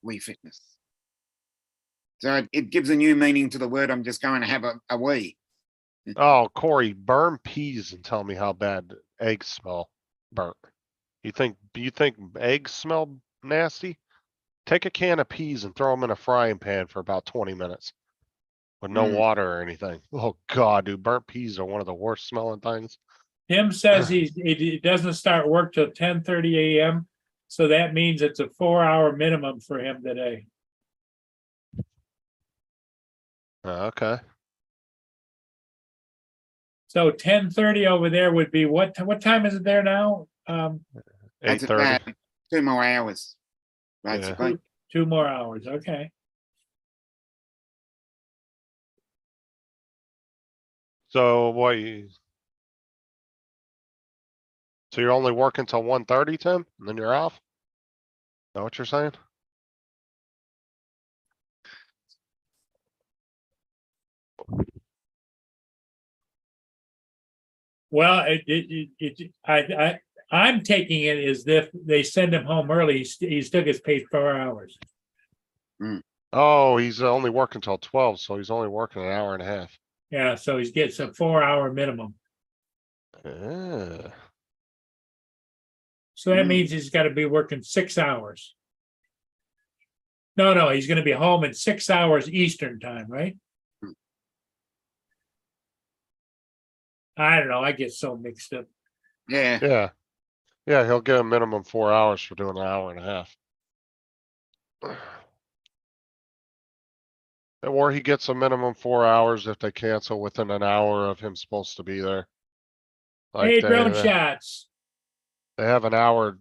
[SPEAKER 6] Wii Fitness. So it gives a new meaning to the word. I'm just going to have a wee.
[SPEAKER 1] Oh, Corey, burn peas and tell me how bad eggs smell burnt. You think eggs smell nasty? Take a can of peas and throw them in a frying pan for about 20 minutes with no
[SPEAKER 6] Mm.
[SPEAKER 1] water or anything. Oh God, dude, burnt peas are one of the worst smelling things.
[SPEAKER 2] Tim says he doesn't start work till 10:30 a.m. So that means it's a 4-hour minimum for him today.
[SPEAKER 1] Okay.
[SPEAKER 2] So 10:30 over there would be what time is it there now?
[SPEAKER 6] That's
[SPEAKER 1] 8:30.
[SPEAKER 6] about 2 more hours, basically.
[SPEAKER 2] 2 more hours. Okay.
[SPEAKER 1] So so you're only working till 1:30, Tim, and then you're off? Is that what you're saying?
[SPEAKER 2] Well, I'm taking it as if they send him home early. He still gets paid 4 hours.
[SPEAKER 1] Oh, he's only working till 12, so he's only working an hour and a half.
[SPEAKER 2] Yeah, so he gets a 4-hour minimum. So that
[SPEAKER 6] Hmm.
[SPEAKER 2] means he's gotta be working 6 hours. No, he's gonna be home in 6 hours Eastern time, right?
[SPEAKER 6] Hmm.
[SPEAKER 2] I don't know, I get so mixed up.
[SPEAKER 6] Yeah,
[SPEAKER 1] Yeah. Yeah, he'll get a minimum 4 hours for doing an hour and a half. Or he gets a minimum 4 hours if they cancel within an hour of him supposed to be there. Like
[SPEAKER 2] Hey,
[SPEAKER 1] they,
[SPEAKER 2] drone
[SPEAKER 1] they
[SPEAKER 2] shots.
[SPEAKER 1] they have an hour,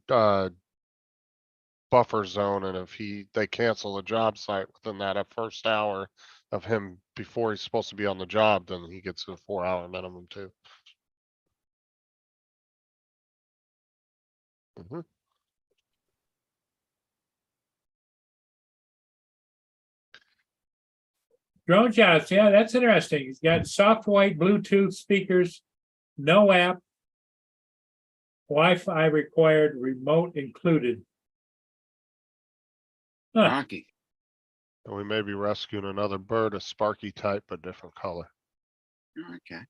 [SPEAKER 1] buffer zone, and if they cancel the job site within that first hour of him before he's supposed to be on the job, then he gets a 4 hour minimum too. Mhm.
[SPEAKER 2] Drone shots, yeah, that's interesting. He's got soft white Bluetooth speakers, no app. Wi-Fi required, remote included. Huh.
[SPEAKER 6] Rocky.
[SPEAKER 1] And we may be rescuing another bird, a Sparky type, but different color.
[SPEAKER 6] Okay.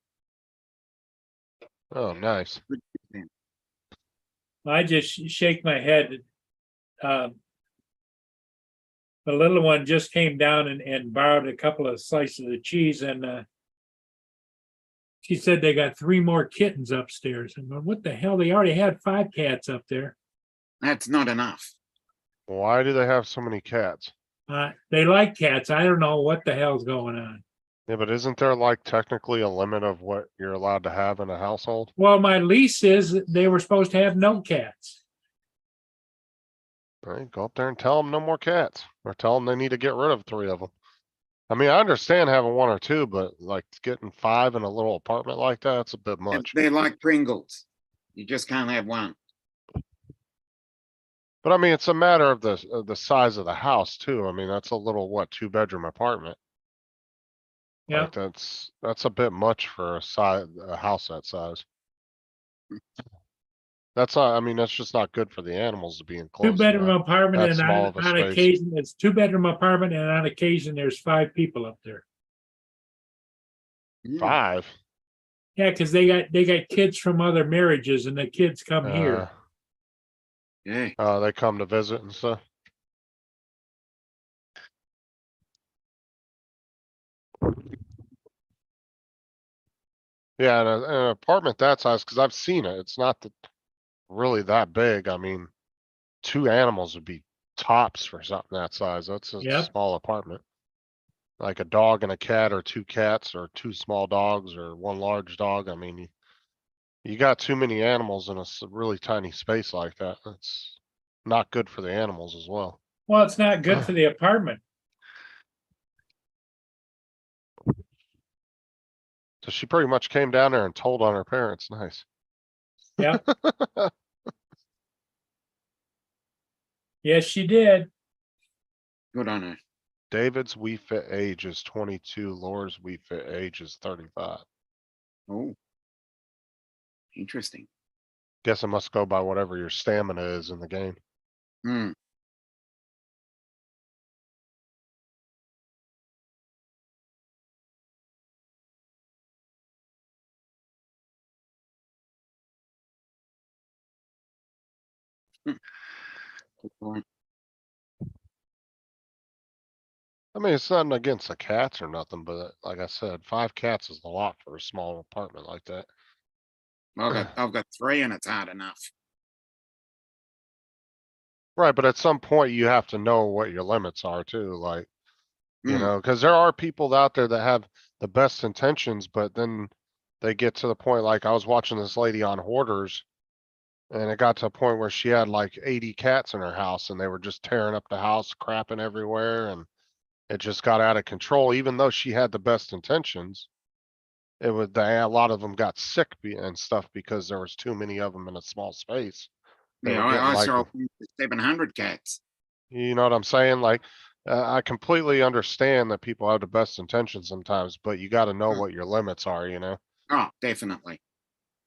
[SPEAKER 1] Oh, nice.
[SPEAKER 6] Good then.
[SPEAKER 2] I just shake my head. The little one just came down and borrowed a couple of slices of cheese, and she said they got 3 more kittens upstairs. I'm going, what the hell? They already had 5 cats up there.
[SPEAKER 6] That's not enough.
[SPEAKER 1] Why do they have so many cats?
[SPEAKER 2] They like cats. I don't know what the hell's going on.
[SPEAKER 1] Yeah, but isn't there like technically a limit of what you're allowed to have in a household?
[SPEAKER 2] Well, my lease is that they were supposed to have no cats.
[SPEAKER 1] Right, go up there and tell them no more cats, or tell them they need to get rid of 3 of them. I mean, I understand having 1 or 2, but like getting 5 in a little apartment like that, it's a bit much.
[SPEAKER 6] They're like Pringles. You just can't have one.
[SPEAKER 1] But I mean, it's a matter of the size of the house too. I mean, that's a little, what, 2-bedroom apartment.
[SPEAKER 2] Yeah.
[SPEAKER 1] Like that's a bit much for a house that size. That's not, I mean, that's just not good for the animals to be enclosed. in
[SPEAKER 2] 2-bedroom
[SPEAKER 1] that-
[SPEAKER 2] apartment,
[SPEAKER 1] that
[SPEAKER 2] and
[SPEAKER 1] small
[SPEAKER 2] on
[SPEAKER 1] of a
[SPEAKER 2] on
[SPEAKER 1] space.
[SPEAKER 2] occasion, it's 2-bedroom apartment, and on occasion, there's 5 people up there.
[SPEAKER 6] Hmm.
[SPEAKER 1] 5.
[SPEAKER 2] Yeah, because they got kids from other marriages, and the kids come here.
[SPEAKER 6] Yeah.
[SPEAKER 1] They come to visit and stuff. Yeah, and an apartment that size, cause I've seen it, it's not really that big. I mean, 2 animals would be tops for something that size. That's a
[SPEAKER 2] Yep.
[SPEAKER 1] small apartment. Like a dog and a cat, or 2 cats, or 2 small dogs, or 1 large dog. I mean, you got too many animals in a really tiny space like that. That's not good for the animals as well.
[SPEAKER 2] Well, it's not good for the apartment.
[SPEAKER 1] So she pretty much came down there and told on her parents. Nice.
[SPEAKER 2] Yeah. Yes, she did.
[SPEAKER 6] Good on her.
[SPEAKER 1] David's Wii Fit age is 22. Laura's Wii Fit age is 35.
[SPEAKER 6] Oh. Interesting.
[SPEAKER 1] Guess it must go by whatever your stamina is in the game.
[SPEAKER 6] Hmm. Good point.
[SPEAKER 1] I mean, it's nothing against the cats or nothing, but like I said, 5 cats is a lot for a small apartment like that.
[SPEAKER 6] I've got 3 and it's hard enough.
[SPEAKER 1] Right, but at some point you have to know what your limits are too, like, you
[SPEAKER 6] Hmm.
[SPEAKER 1] know, cause there are people out there that have the best intentions, but then they get to the point, like I was watching this lady on Hoarders. And it got to a point where she had like 80 cats in her house, and they were just tearing up the house, crapping everywhere, and it just got out of control, even though she had the best intentions. A lot of them got sick and stuff because there was too many of them in a small space. They
[SPEAKER 6] Yeah,
[SPEAKER 1] were getting
[SPEAKER 6] I
[SPEAKER 1] like,
[SPEAKER 6] saw 700 cats.
[SPEAKER 1] you know what I'm saying? Like, I completely understand that people have the best intentions sometimes, but you gotta know what your limits are, you know?
[SPEAKER 6] Oh, definitely.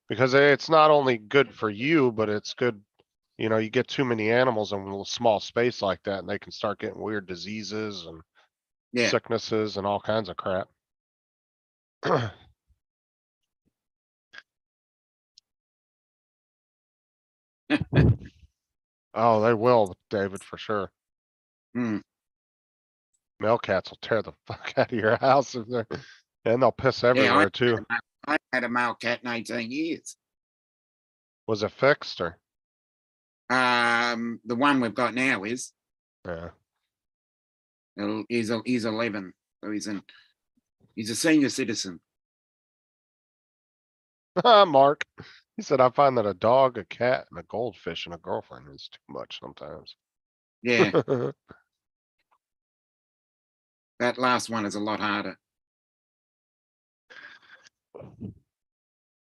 [SPEAKER 1] Because it's not only good for you, but it's good, you know, you get too many animals in a little small space like that, and they can start getting weird diseases and
[SPEAKER 6] Yeah.
[SPEAKER 1] sicknesses and all kinds of crap. Oh, they will, David, for sure.
[SPEAKER 6] Hmm.
[SPEAKER 1] Male cats will tear the fuck out of your house if they're, and they'll piss
[SPEAKER 6] Yeah,
[SPEAKER 1] everywhere too.
[SPEAKER 6] I had a male cat in 18 years.
[SPEAKER 1] Was it fixed or?
[SPEAKER 6] The one we've got now is
[SPEAKER 1] Yeah.
[SPEAKER 6] he's 11, so he's a senior citizen.
[SPEAKER 1] Mark, he said, I find that a dog, a cat, and a goldfish and a girlfriend is too much sometimes.
[SPEAKER 6] Yeah, that last one is a lot harder.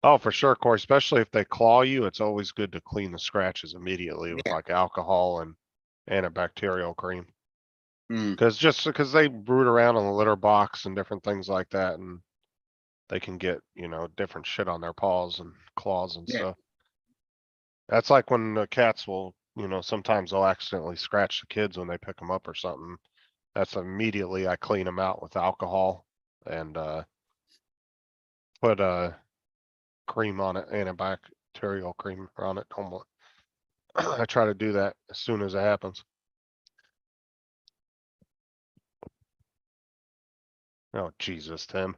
[SPEAKER 1] Oh, for sure, Corey, especially if they claw you, it's always good to clean the scratches immediately with
[SPEAKER 6] Yeah.
[SPEAKER 1] like alcohol and antibacterial cream.
[SPEAKER 6] Hmm.
[SPEAKER 1] Cause they root around in the litter box and different things like that and they can get, different shit on their paws and claws and
[SPEAKER 6] Yeah.
[SPEAKER 1] stuff. That's like when the cats will, sometimes they'll accidentally scratch the kids when they pick them up or something. That's immediately I clean them out with alcohol and, put cream on it, antibacterial cream on it. Almost. I try to do that as soon as it happens. Oh, Jesus, Tim.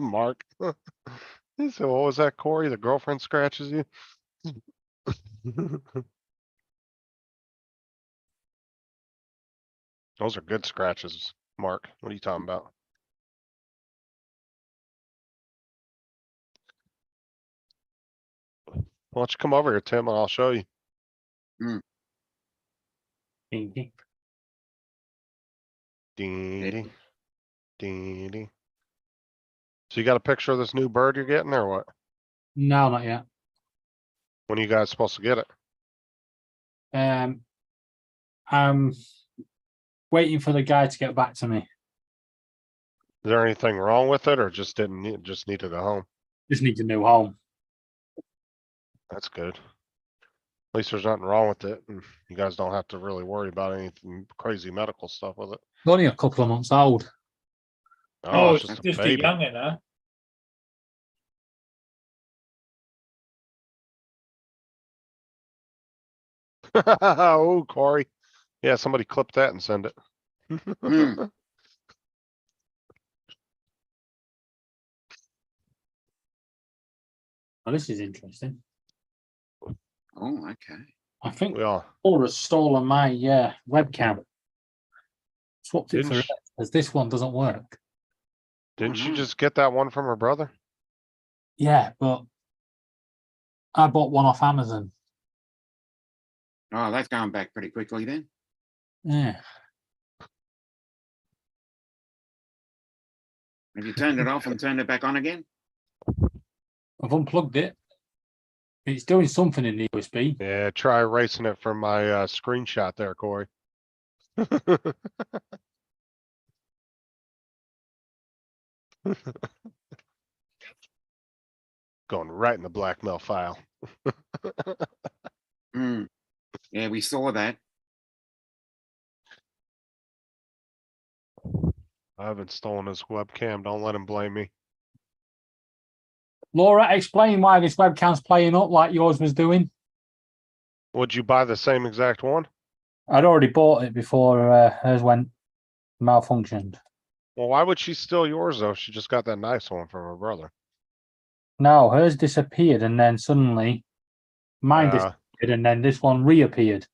[SPEAKER 1] Mark. He said, what was that, Corey? The girlfriend scratches you? Those are good scratches, Mark. What are you talking about? Why don't you come over here, Tim, and I'll show you.
[SPEAKER 2] Dinky.
[SPEAKER 1] Dee dee. So you got a picture of this new bird you're getting or what?
[SPEAKER 10] No, not yet.
[SPEAKER 1] When are you guys supposed to get it?
[SPEAKER 10] I'm waiting for the guy to get back to me.
[SPEAKER 1] Is there anything wrong with it or just just needed a home?
[SPEAKER 10] Just needs a new home.
[SPEAKER 1] That's good. At least there's nothing wrong with it and you guys don't have to really worry about anything crazy medical stuff with it.
[SPEAKER 10] It's only a couple of months old.
[SPEAKER 2] Oh,
[SPEAKER 1] It's
[SPEAKER 2] it's
[SPEAKER 1] just a
[SPEAKER 2] just a
[SPEAKER 1] baby.
[SPEAKER 2] youngin', huh?
[SPEAKER 1] Oh, Corey. Yeah, somebody clip that and send it.
[SPEAKER 6] Hmm.
[SPEAKER 10] Oh, this is interesting.
[SPEAKER 6] Oh, okay.
[SPEAKER 10] I think
[SPEAKER 1] We all,
[SPEAKER 10] Laura's stolen my webcam. Swapped it
[SPEAKER 1] Didn't
[SPEAKER 10] for it,
[SPEAKER 1] she-
[SPEAKER 10] as this one doesn't work.
[SPEAKER 1] didn't you
[SPEAKER 6] no.
[SPEAKER 1] just get that one from her brother?
[SPEAKER 10] Yeah, but I bought one off Amazon.
[SPEAKER 6] Oh, that's going back pretty quickly then.
[SPEAKER 10] Yeah.
[SPEAKER 6] Have you turned it off and turned it back on again?
[SPEAKER 10] I've unplugged it. It's doing something in the USB.
[SPEAKER 1] Yeah, try erasing it from my screenshot there, Corey. Going right in the blackmail file.
[SPEAKER 6] Hmm. Yeah, we saw that.
[SPEAKER 1] I haven't stolen his webcam. Don't let him blame me.
[SPEAKER 10] Laura, explain why this webcam's playing up like yours was doing.
[SPEAKER 1] Would you buy the same exact one?
[SPEAKER 10] I'd already bought it before hers went malfunctioned.
[SPEAKER 1] Well, why would she steal yours though? She just got that nice one from her brother.
[SPEAKER 10] No, hers disappeared and then suddenly mine disappeared and then this one reappeared.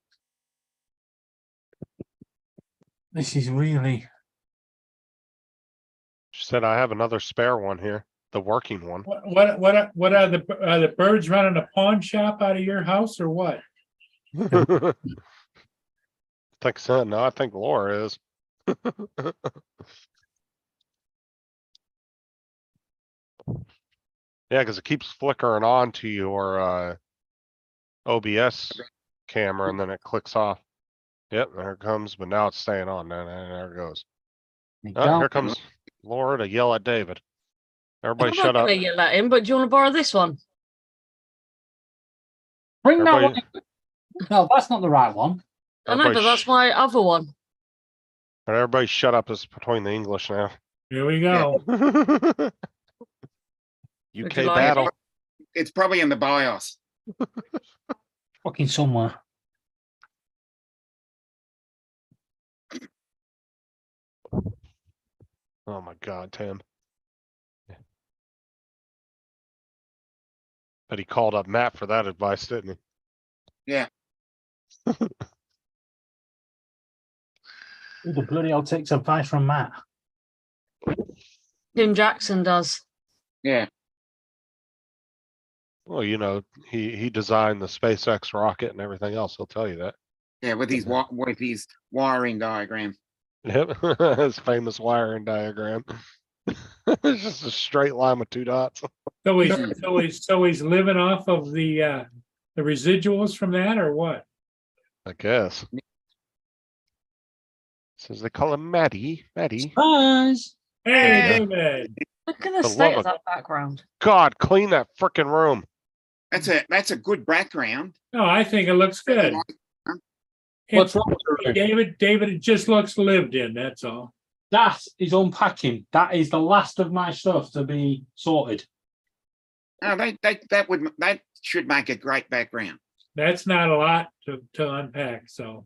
[SPEAKER 10] This is really...
[SPEAKER 1] She said, I have another spare one here, the working one.
[SPEAKER 2] What are the birds running a pawn shop out of your house or what?
[SPEAKER 1] I think so. No, I think Laura is. Yeah, because it keeps flickering on to your OBS camera and then it clicks off. Yep, there it comes, but now it's staying on. There it goes.
[SPEAKER 10] There you
[SPEAKER 1] Oh,
[SPEAKER 10] go.
[SPEAKER 1] here comes Laura to yell at David. Everybody
[SPEAKER 7] I'm
[SPEAKER 1] shut
[SPEAKER 7] not
[SPEAKER 1] up.
[SPEAKER 7] gonna yell at him, but do you want to borrow this one?
[SPEAKER 10] Bring that
[SPEAKER 1] Everybody,
[SPEAKER 10] one. No, that's not the right one.
[SPEAKER 7] I know, but
[SPEAKER 1] everybody,
[SPEAKER 7] that's my other one.
[SPEAKER 1] everybody shut up. It's between the English now.
[SPEAKER 2] Here we go.
[SPEAKER 7] Would you
[SPEAKER 1] UK
[SPEAKER 7] like
[SPEAKER 1] battle.
[SPEAKER 7] it?
[SPEAKER 6] It's probably in the BIOS.
[SPEAKER 10] Fucking somewhere.
[SPEAKER 1] Oh my God, Tim. But he called up Matt for that advice, didn't he?
[SPEAKER 10] Who the bloody hell takes advice from Matt?
[SPEAKER 7] Tim Jackson does.
[SPEAKER 6] Yeah.
[SPEAKER 1] Well, you know, he designed the SpaceX rocket and everything else. He'll tell you that.
[SPEAKER 6] Yeah, with his wiring diagram.
[SPEAKER 1] Yep, his famous wiring diagram. It's just a straight line with 2 dots.
[SPEAKER 2] So he's living off of the residuals from that, or what?
[SPEAKER 1] I guess. Says they call him Maddie. Maddie.
[SPEAKER 10] Surprise!
[SPEAKER 2] Hey,
[SPEAKER 1] Yeah.
[SPEAKER 2] David.
[SPEAKER 7] Look at the
[SPEAKER 1] For
[SPEAKER 7] state
[SPEAKER 1] love
[SPEAKER 7] of that background.
[SPEAKER 1] God, clean that frickin' room.
[SPEAKER 6] That's a good background.
[SPEAKER 2] No, I think it looks good.
[SPEAKER 10] What's wrong with the room?
[SPEAKER 2] David, it just looks lived in, that's all.
[SPEAKER 10] That is unpacking. That is the last of my stuff to be sorted.
[SPEAKER 6] No, that should make a great background.
[SPEAKER 2] That's not a lot to unpack, so.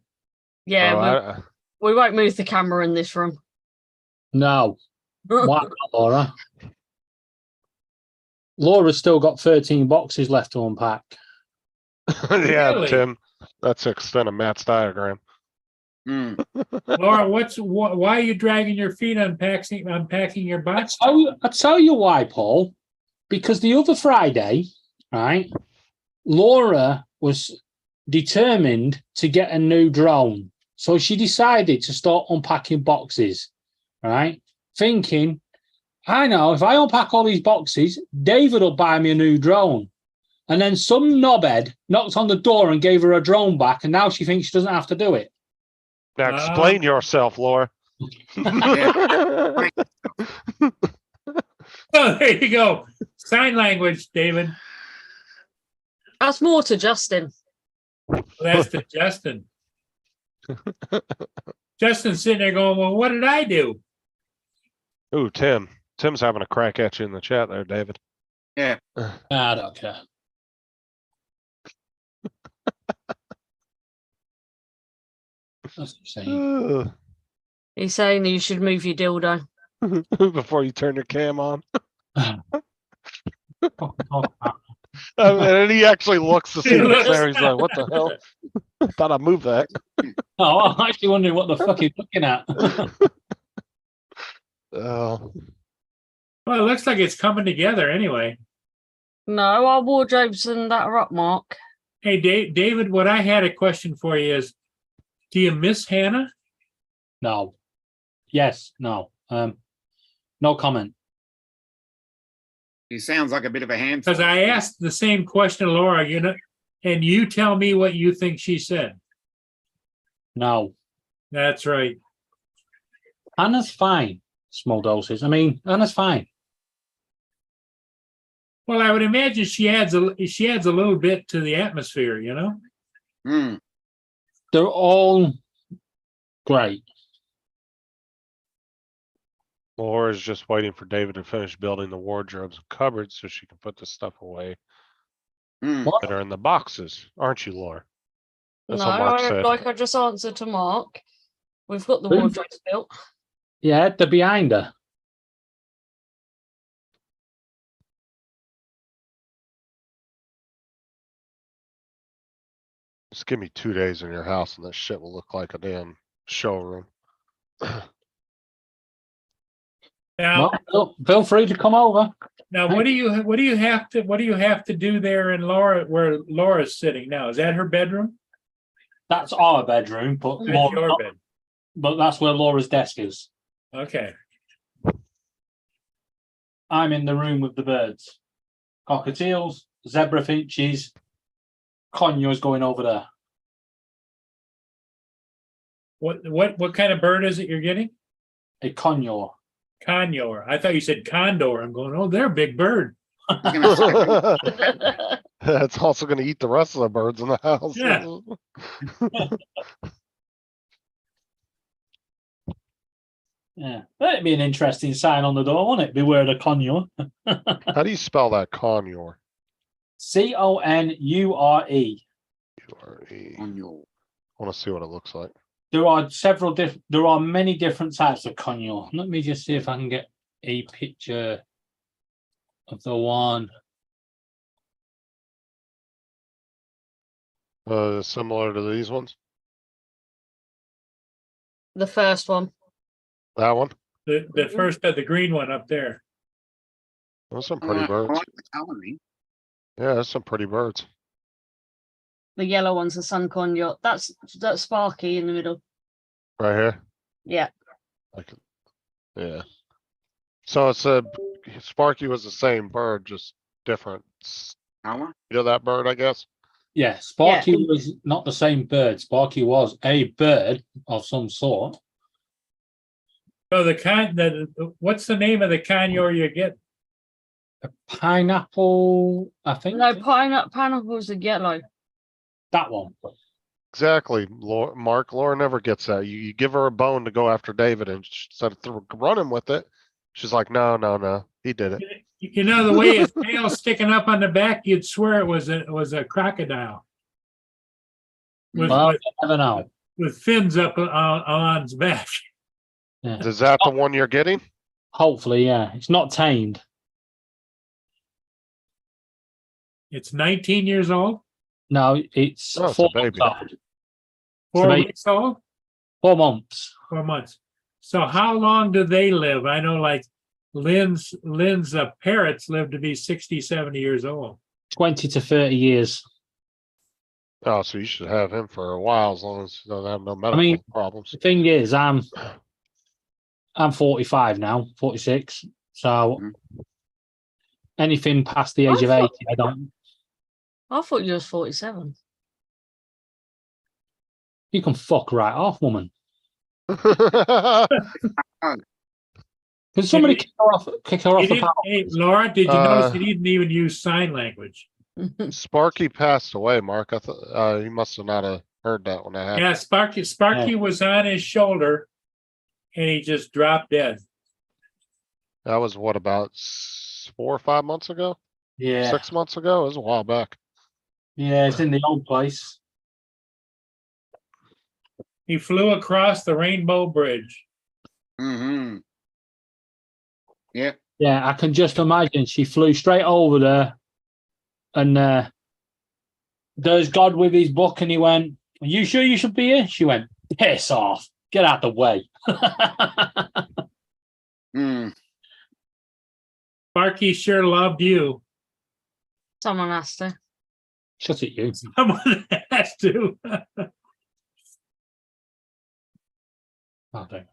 [SPEAKER 7] Yeah,
[SPEAKER 1] Oh,
[SPEAKER 7] we won't move the camera in this room.
[SPEAKER 10] No. Why not, Laura? Laura's still got 13 boxes left to unpack.
[SPEAKER 1] yeah,
[SPEAKER 2] Really?
[SPEAKER 1] Tim. That's the extent of Matt's diagram.
[SPEAKER 6] Hmm.
[SPEAKER 2] Laura, why are you dragging your feet unpacking your box?
[SPEAKER 10] I'll tell you why, Paul. Because the other Friday, right, Laura was determined to get a new drone. So she decided to start unpacking boxes, right? Thinking, I know, if I unpack all these boxes, David will buy me a new drone. And then some knobhead knocked on the door and gave her a drone back, and now she thinks she doesn't have to do it.
[SPEAKER 1] Now explain yourself, Laura.
[SPEAKER 2] Oh, there you go. Sign language, David.
[SPEAKER 7] That's more to Justin.
[SPEAKER 2] That's to Justin. Justin's sitting there going, well, what did I do?
[SPEAKER 1] Ooh, Tim. Tim's having a crack at you in the chat there, David.
[SPEAKER 6] Yeah.
[SPEAKER 10] I don't care. That's insane.
[SPEAKER 7] He's saying you should move your dildo.
[SPEAKER 1] Before you turn your cam on.
[SPEAKER 10] Fucking talk about
[SPEAKER 1] And then he actually looks to see what's there. He's like, what the hell? Thought I moved that.
[SPEAKER 10] Oh, I'm actually wondering what the fuck he's looking at.
[SPEAKER 1] Oh,
[SPEAKER 2] Well, it looks like it's coming together anyway.
[SPEAKER 7] No, our wardrobes and that are up, Mark.
[SPEAKER 2] Hey, David, what I had a question for you is, do you miss Hannah?
[SPEAKER 10] No. Yes, no. No comment.
[SPEAKER 6] He sounds like a bit of a handful.
[SPEAKER 2] Because I asked the same question, Laura, and you tell me what you think she said.
[SPEAKER 10] No.
[SPEAKER 2] That's right.
[SPEAKER 10] Anna's fine. Small doses. I mean, Anna's fine.
[SPEAKER 2] Well, I would imagine she adds a little bit to the atmosphere, you know?
[SPEAKER 6] Hmm.
[SPEAKER 10] They're all great.
[SPEAKER 1] Laura's just waiting for David to finish building the wardrobes and cupboards so she can put the stuff away
[SPEAKER 6] Hmm.
[SPEAKER 10] What?
[SPEAKER 1] that are in the boxes, aren't you, Laura? That's
[SPEAKER 7] No,
[SPEAKER 1] what Mark
[SPEAKER 7] I,
[SPEAKER 1] said.
[SPEAKER 7] like I just answered to Mark. We've got the
[SPEAKER 10] Who?
[SPEAKER 7] wardrobes built.
[SPEAKER 10] Yeah, they're behind her.
[SPEAKER 1] Just give me 2 days in your house and this shit will look like a damn showroom.
[SPEAKER 2] Now,
[SPEAKER 10] Feel free to come over.
[SPEAKER 2] what do you have to do there in Laura, where Laura's sitting now? Is that her bedroom?
[SPEAKER 10] That's our bedroom, but
[SPEAKER 2] That's your bed.
[SPEAKER 10] but that's where Laura's desk is.
[SPEAKER 2] Okay.
[SPEAKER 10] I'm in the room with the birds. Cockatiels, zebra finches. Conyo's going over there.
[SPEAKER 2] What kind of bird is it you're getting?
[SPEAKER 10] a conure.
[SPEAKER 2] Conure. I thought you said condor. I'm going, oh, they're a big bird.
[SPEAKER 6] I was gonna say,
[SPEAKER 1] It's also gonna eat the rest of the birds in the house.
[SPEAKER 2] Yeah.
[SPEAKER 10] Yeah, that'd be an interesting sign on the door, wouldn't it? Beware the conure.
[SPEAKER 1] How do you spell that conure?
[SPEAKER 10] Conure.
[SPEAKER 1] U-R-E.
[SPEAKER 6] on your
[SPEAKER 1] I wanna see what it looks like.
[SPEAKER 10] There are several different. There are many different types of conure. Let me just see if I can get a picture of the one.
[SPEAKER 1] Similar to these ones?
[SPEAKER 7] The first one.
[SPEAKER 1] That one?
[SPEAKER 2] The first, the green one up there.
[SPEAKER 1] Those are some
[SPEAKER 6] I
[SPEAKER 1] pretty
[SPEAKER 6] like, I
[SPEAKER 1] birds.
[SPEAKER 6] like the coloring.
[SPEAKER 1] Yeah, that's some pretty birds.
[SPEAKER 7] The yellow one's the sun conure. That's Sparky in the middle.
[SPEAKER 1] Right here.
[SPEAKER 7] Yeah.
[SPEAKER 1] Like, yeah. So it's a Sparky was the same bird, just different.
[SPEAKER 6] Color.
[SPEAKER 1] You know that bird, I guess?
[SPEAKER 10] Yeah, Sparky was not the same bird. Sparky was a bird of some sort.
[SPEAKER 2] So what's the name of the conure you get?
[SPEAKER 10] A pineapple, I think.
[SPEAKER 7] No, pineapple's the yellow.
[SPEAKER 10] That one.
[SPEAKER 1] Exactly, Mark. Laura never gets that. You give her a bone to go after David, and instead of running with it, she's like, no, he did it.
[SPEAKER 2] You know, the way his tail's sticking up on the back, you'd swear it was a crocodile. With,
[SPEAKER 10] Well,
[SPEAKER 2] with,
[SPEAKER 10] I never know.
[SPEAKER 2] with fins up on its back.
[SPEAKER 10] Yeah.
[SPEAKER 1] Is that the one you're getting?
[SPEAKER 10] Hopefully, yeah. It's not tamed.
[SPEAKER 2] It's 19 years old,
[SPEAKER 10] No, it's
[SPEAKER 1] Oh, it's a
[SPEAKER 10] 4
[SPEAKER 1] baby.
[SPEAKER 10] months old.
[SPEAKER 2] 4
[SPEAKER 10] baby.
[SPEAKER 2] weeks old,
[SPEAKER 10] 4 months.
[SPEAKER 2] 4 months. So how long do they live? I know like Lynn's parrots live to be 60, 70 years old.
[SPEAKER 10] 20 to 30 years.
[SPEAKER 1] Oh, so you should have him for a while as long as he doesn't have no medical problems.
[SPEAKER 10] The thing is, I'm 45 now, 46. So anything past the age of 80, I don't.
[SPEAKER 7] I thought you was 47.
[SPEAKER 10] You can fuck right off, woman. Can somebody kick her off
[SPEAKER 2] He
[SPEAKER 10] the
[SPEAKER 2] didn't-
[SPEAKER 10] panel?
[SPEAKER 2] hey, Laura, did you notice he didn't even use sign language?
[SPEAKER 1] Sparky passed away, Mark. I thought he must have not have heard that when I happened.
[SPEAKER 2] Yeah, Sparky was on his shoulder and he just dropped dead.
[SPEAKER 1] That was what, about 4 or 5 months ago?
[SPEAKER 10] Yeah.
[SPEAKER 1] 6 months ago? It was a while back.
[SPEAKER 10] Yeah, it's in the old place.
[SPEAKER 2] He flew across the Rainbow Bridge.
[SPEAKER 6] Mm-hmm. Yep.
[SPEAKER 10] Yeah, I can just imagine she flew straight over there and there's God with his book and he went, "Are you sure you should be here?" She went, "Piss off. Get out the way."
[SPEAKER 2] Sparky sure loved you.
[SPEAKER 7] Someone has to.
[SPEAKER 10] Shut it, you.
[SPEAKER 2] Someone has to.
[SPEAKER 10] Oh, thank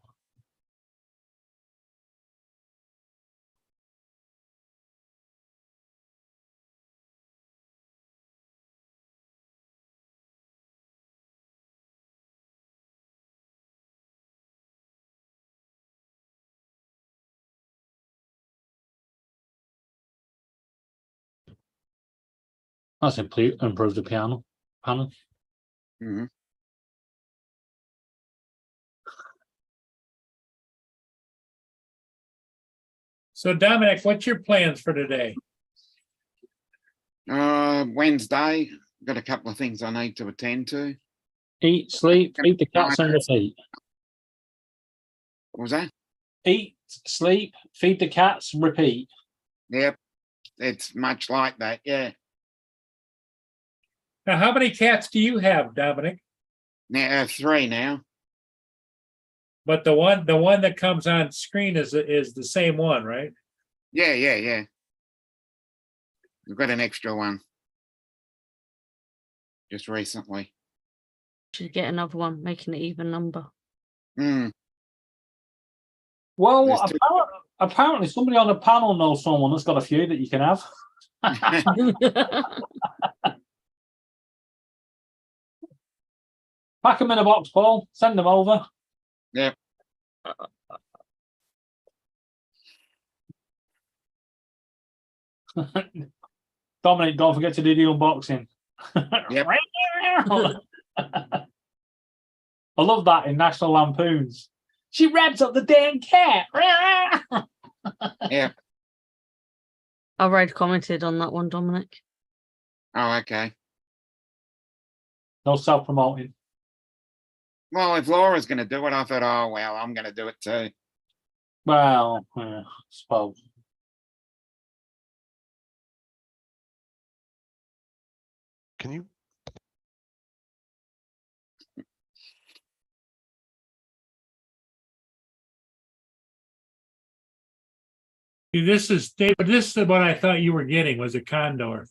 [SPEAKER 10] That's improved the piano panel.
[SPEAKER 6] Mm-hmm.
[SPEAKER 2] So Dominic, what's your plans for today?
[SPEAKER 6] Wednesday, got a couple of things I need to attend to.
[SPEAKER 10] Eat, sleep, feed the cats and repeat.
[SPEAKER 6] What was that?
[SPEAKER 10] Eat, sleep, feed the cats, repeat.
[SPEAKER 6] Yep. It's much like that, yeah.
[SPEAKER 2] Now, how many cats do you have, Dominic?
[SPEAKER 6] Now 3 now.
[SPEAKER 2] But the one that comes on screen is the same one, right?
[SPEAKER 6] Yeah. We've got an extra one. Just recently.
[SPEAKER 7] Should get another one, making it even number.
[SPEAKER 10] Well,
[SPEAKER 6] There's two.
[SPEAKER 10] apparently somebody on the panel knows someone that's got a few that you can have. Pack them in a box, Paul. Send them over.
[SPEAKER 6] Yep.
[SPEAKER 10] Dominic, don't forget to do the unboxing.
[SPEAKER 6] Yep.
[SPEAKER 10] I love that in National Lampoons. She wraps up the damn cat.
[SPEAKER 6] Yeah.
[SPEAKER 7] I already commented on that one, Dominic.
[SPEAKER 6] Oh, okay.
[SPEAKER 10] No self-promoting.
[SPEAKER 6] Well, if Laura's going to do it, I thought, oh, well, I'm going to do it too.
[SPEAKER 10] Well, I suppose.
[SPEAKER 1] Can you?
[SPEAKER 2] See, this is what I thought you were getting was a condor.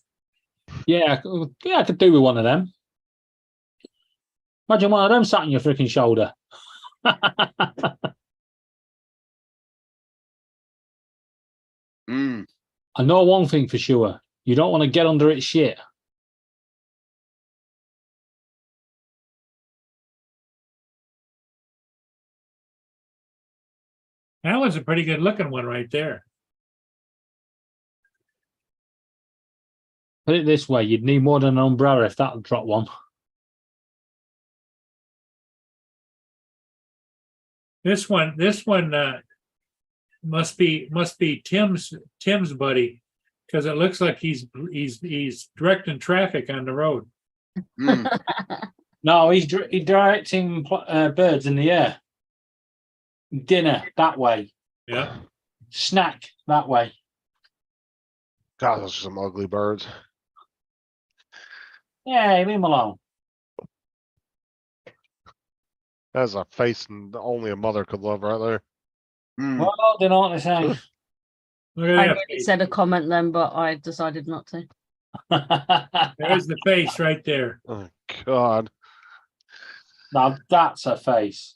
[SPEAKER 10] Yeah, I could do with one of them. Imagine one of them sat on your freaking shoulder.
[SPEAKER 6] Mm.
[SPEAKER 10] I know one thing for sure. You don't want to get under its shit.
[SPEAKER 2] That was a pretty good looking one right there.
[SPEAKER 10] Put it this way, you'd need more than an umbrella if that would drop one.
[SPEAKER 2] This one must be Tim's buddy, because it looks like he's directing traffic on the road.
[SPEAKER 6] Mm.
[SPEAKER 10] No, he's directing birds in the air. Dinner that way.
[SPEAKER 2] Yeah.
[SPEAKER 10] Snack that way.
[SPEAKER 1] God, those are some ugly birds.
[SPEAKER 10] Yeah, leave him alone.
[SPEAKER 1] That's a face and only a mother could love right there.
[SPEAKER 6] Mm.
[SPEAKER 10] Well, they know what they say.
[SPEAKER 2] Look
[SPEAKER 7] I
[SPEAKER 2] at
[SPEAKER 7] nearly
[SPEAKER 2] that.
[SPEAKER 7] said a comment then, but I decided not to.
[SPEAKER 2] There's the face right there.
[SPEAKER 1] Oh God.
[SPEAKER 10] Now that's a face.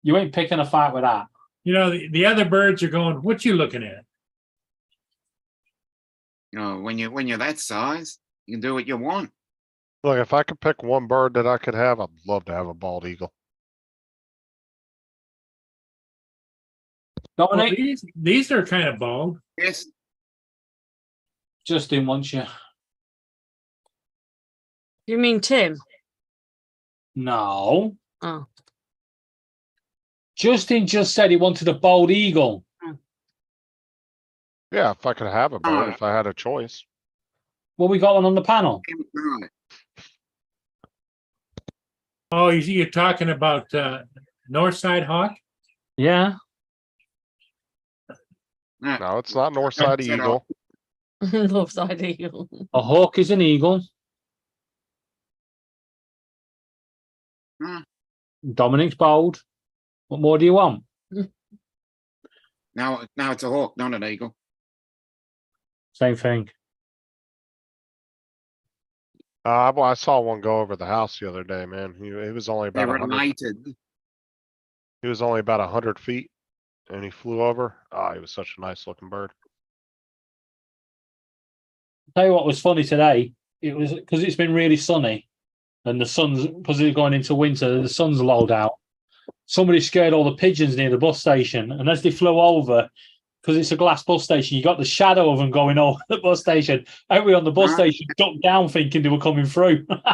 [SPEAKER 10] You ain't picking a fight with that.
[SPEAKER 2] You know, the other birds are going, what you looking at?
[SPEAKER 6] Oh, when you're that size, you can do what you want.
[SPEAKER 1] Look, if I could pick one bird that I could have, I'd love to have a bald eagle.
[SPEAKER 2] Well,
[SPEAKER 10] Dominic,
[SPEAKER 2] these are kind of bald.
[SPEAKER 6] Yes.
[SPEAKER 10] Justin wants you.
[SPEAKER 7] You mean Tim?
[SPEAKER 10] No.
[SPEAKER 7] Oh.
[SPEAKER 10] Justin just said he wanted a bald eagle.
[SPEAKER 1] Yeah, if I could have a bird, if I had a choice.
[SPEAKER 10] Well, we got one on the panel.
[SPEAKER 6] Right.
[SPEAKER 2] Oh, you're talking about Northside Hawk?
[SPEAKER 10] Yeah.
[SPEAKER 1] No, it's not Northside
[SPEAKER 6] Set
[SPEAKER 1] Eagle.
[SPEAKER 7] Loves ideal.
[SPEAKER 10] A hawk is an eagle.
[SPEAKER 6] Hmm.
[SPEAKER 10] Dominic's bald. What more do you want?
[SPEAKER 6] Now it's a hawk, not an eagle.
[SPEAKER 10] Same thing.
[SPEAKER 1] Well, I saw one go over the house the other day, man. He was only
[SPEAKER 6] They're
[SPEAKER 1] about 100.
[SPEAKER 6] related.
[SPEAKER 1] He was only about 100 feet, and he flew over. Ah, he was such a nice looking bird.
[SPEAKER 10] Tell you what was funny today. It was because it's been really sunny, and the sun's because it's going into winter. The sun's lulled out. Somebody scared all the pigeons near the bus station, and as they flew over, because it's a glass bus station, you got the shadow of them going over the bus station. Everybody on the bus station ducked down thinking they were coming through. But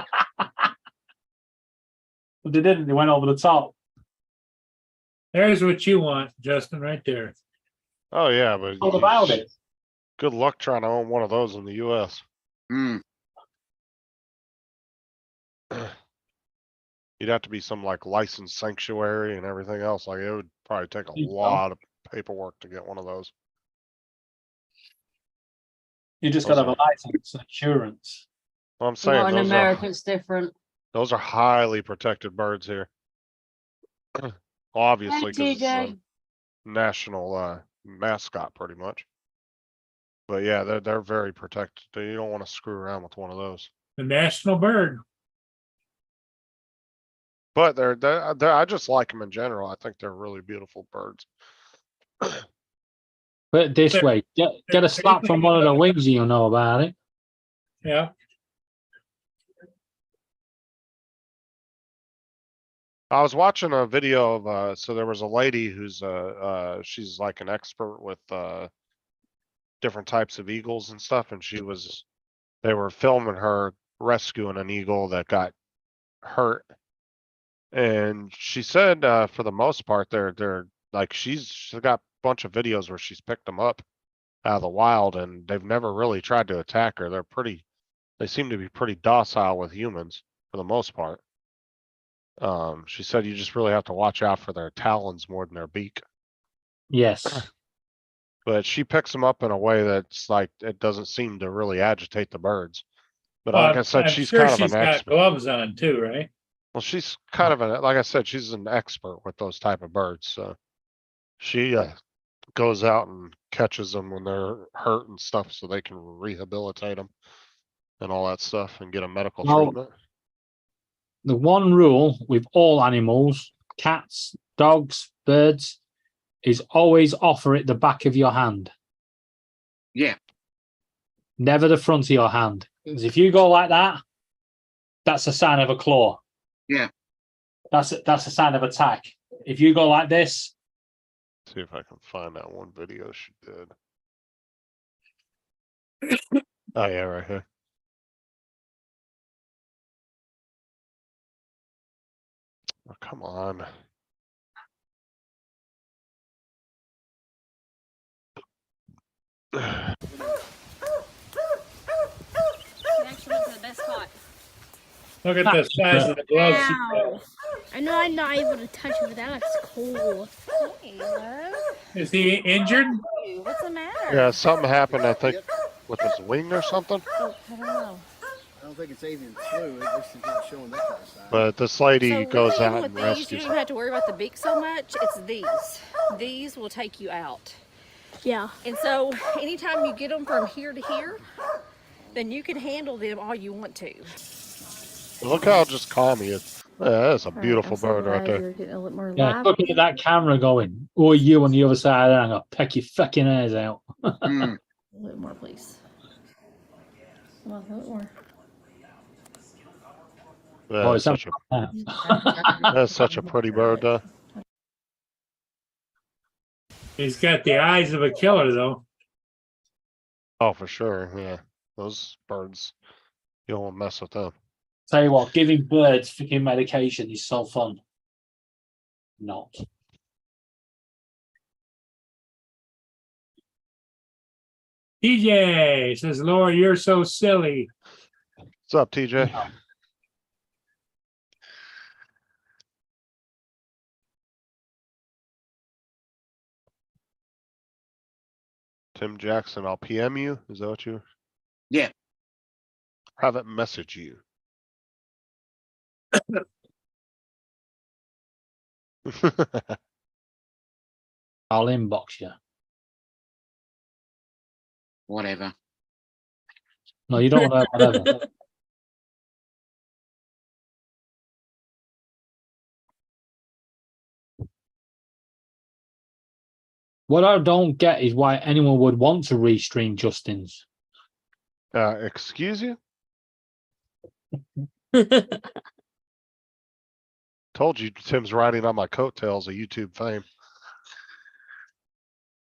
[SPEAKER 10] they didn't. They went over the top.
[SPEAKER 2] There's what you want, Justin, right there.
[SPEAKER 1] Oh yeah, but
[SPEAKER 10] All about it.
[SPEAKER 1] good luck trying to own one of those in the US.
[SPEAKER 6] Mm.
[SPEAKER 1] You'd have to be some like licensed sanctuary and everything else. Like it would probably take a
[SPEAKER 10] Think so.
[SPEAKER 1] lot of paperwork to get one of those.
[SPEAKER 10] You just got to have a license, insurance.
[SPEAKER 1] Well, I'm saying
[SPEAKER 7] Not in
[SPEAKER 1] those
[SPEAKER 7] America, it's different.
[SPEAKER 1] those are highly protected birds here. Obviously,
[SPEAKER 7] Hey,
[SPEAKER 1] because it's a
[SPEAKER 7] TJ.
[SPEAKER 1] national mascot, pretty much. But yeah, they're very protected. You don't want to screw around with one of those.
[SPEAKER 2] The national bird.
[SPEAKER 1] But they're I just like them in general. I think they're really beautiful birds.
[SPEAKER 10] Put it this way: get a slap from one of the wings, and you'll know about it.
[SPEAKER 2] Yeah.
[SPEAKER 1] I was watching a video of, so there was a lady who's, she's like an expert with, different types of eagles and stuff, and they were filming her rescuing an eagle that got hurt. And she said, for the most part, they're like, she's got a bunch of videos where she's picked them up out of the wild, and they've never really tried to attack her. They seem to be pretty docile with humans for the most part. She said you just really have to watch out for their talons more than their beak.
[SPEAKER 10] Yes.
[SPEAKER 1] But she picks them up in a way that's like, it doesn't seem to really agitate the birds. But
[SPEAKER 2] Well,
[SPEAKER 1] like I said,
[SPEAKER 2] I'm
[SPEAKER 1] she's
[SPEAKER 2] sure
[SPEAKER 1] kind of
[SPEAKER 2] she's
[SPEAKER 1] an
[SPEAKER 2] got
[SPEAKER 1] expert.
[SPEAKER 2] gloves on too, right?
[SPEAKER 1] Well, she's kind of like I said, she's an expert with those type of birds. So she goes out and catches them when they're hurt and stuff, so they can rehabilitate them and all that stuff and get a medical
[SPEAKER 10] Well,
[SPEAKER 1] treatment.
[SPEAKER 10] The one rule with all animals, cats, dogs, birds, is always offer it the back of your hand,
[SPEAKER 6] Yeah.
[SPEAKER 10] never the front of your hand. Because if you go like that, that's a sign of a claw.
[SPEAKER 6] Yeah.
[SPEAKER 10] That's a sign of attack. If you go like this,
[SPEAKER 1] See if I can find that one video she did. Oh yeah, right here. Oh, come on.
[SPEAKER 9] Actually went to the best spot.
[SPEAKER 2] Look at the size of the gloves she got.
[SPEAKER 9] Ow. I know I'm not able to touch it, but that looks cool.
[SPEAKER 11] Hey, love.
[SPEAKER 2] Is he injured?
[SPEAKER 11] Hey, what's the matter?
[SPEAKER 1] Yeah, something happened, I think, with his wing or something.
[SPEAKER 11] Oh, I don't know.
[SPEAKER 12] I don't think it's avian flu. It's just not showing that kind of sign.
[SPEAKER 1] But this lady
[SPEAKER 11] So
[SPEAKER 1] goes
[SPEAKER 11] really,
[SPEAKER 1] out
[SPEAKER 11] with
[SPEAKER 1] and
[SPEAKER 11] these, you
[SPEAKER 1] rescues
[SPEAKER 11] don't
[SPEAKER 1] him.
[SPEAKER 11] even have to worry about the beak so much. It's these. These will take you out.
[SPEAKER 9] Yeah.
[SPEAKER 11] And so anytime you get them from here to here, then you can handle them all you want to.
[SPEAKER 1] Look how just calm he is. Yeah, that's a beautiful bird right there.
[SPEAKER 11] You're getting a little more
[SPEAKER 10] yeah, looking at that camera going, or you on the other side, and I'm going to peck your fucking ears out.
[SPEAKER 6] Mm.
[SPEAKER 11] A little more, please. Well, a little more.
[SPEAKER 1] Yeah,
[SPEAKER 10] Oh,
[SPEAKER 1] that's
[SPEAKER 10] it's
[SPEAKER 1] such a pretty bird, though.
[SPEAKER 2] He's got the eyes of a killer, though.
[SPEAKER 1] Oh, for sure. Yeah, those birds, you don't want to mess with them.
[SPEAKER 10] Tell you what, giving birds fucking medication is so fun. Not.
[SPEAKER 2] TJ says, Laura, you're so silly.
[SPEAKER 1] What's up, TJ? Tim Jackson, I'll PM you. Is that what you?
[SPEAKER 6] Yeah.
[SPEAKER 1] Private message you.
[SPEAKER 10] I'll inbox you.
[SPEAKER 6] Whatever.
[SPEAKER 10] No, you don't want to whatever. What I don't get is why anyone would want to restream Justin's.
[SPEAKER 1] Excuse you? Told you Tim's riding on my coattails of YouTube fame.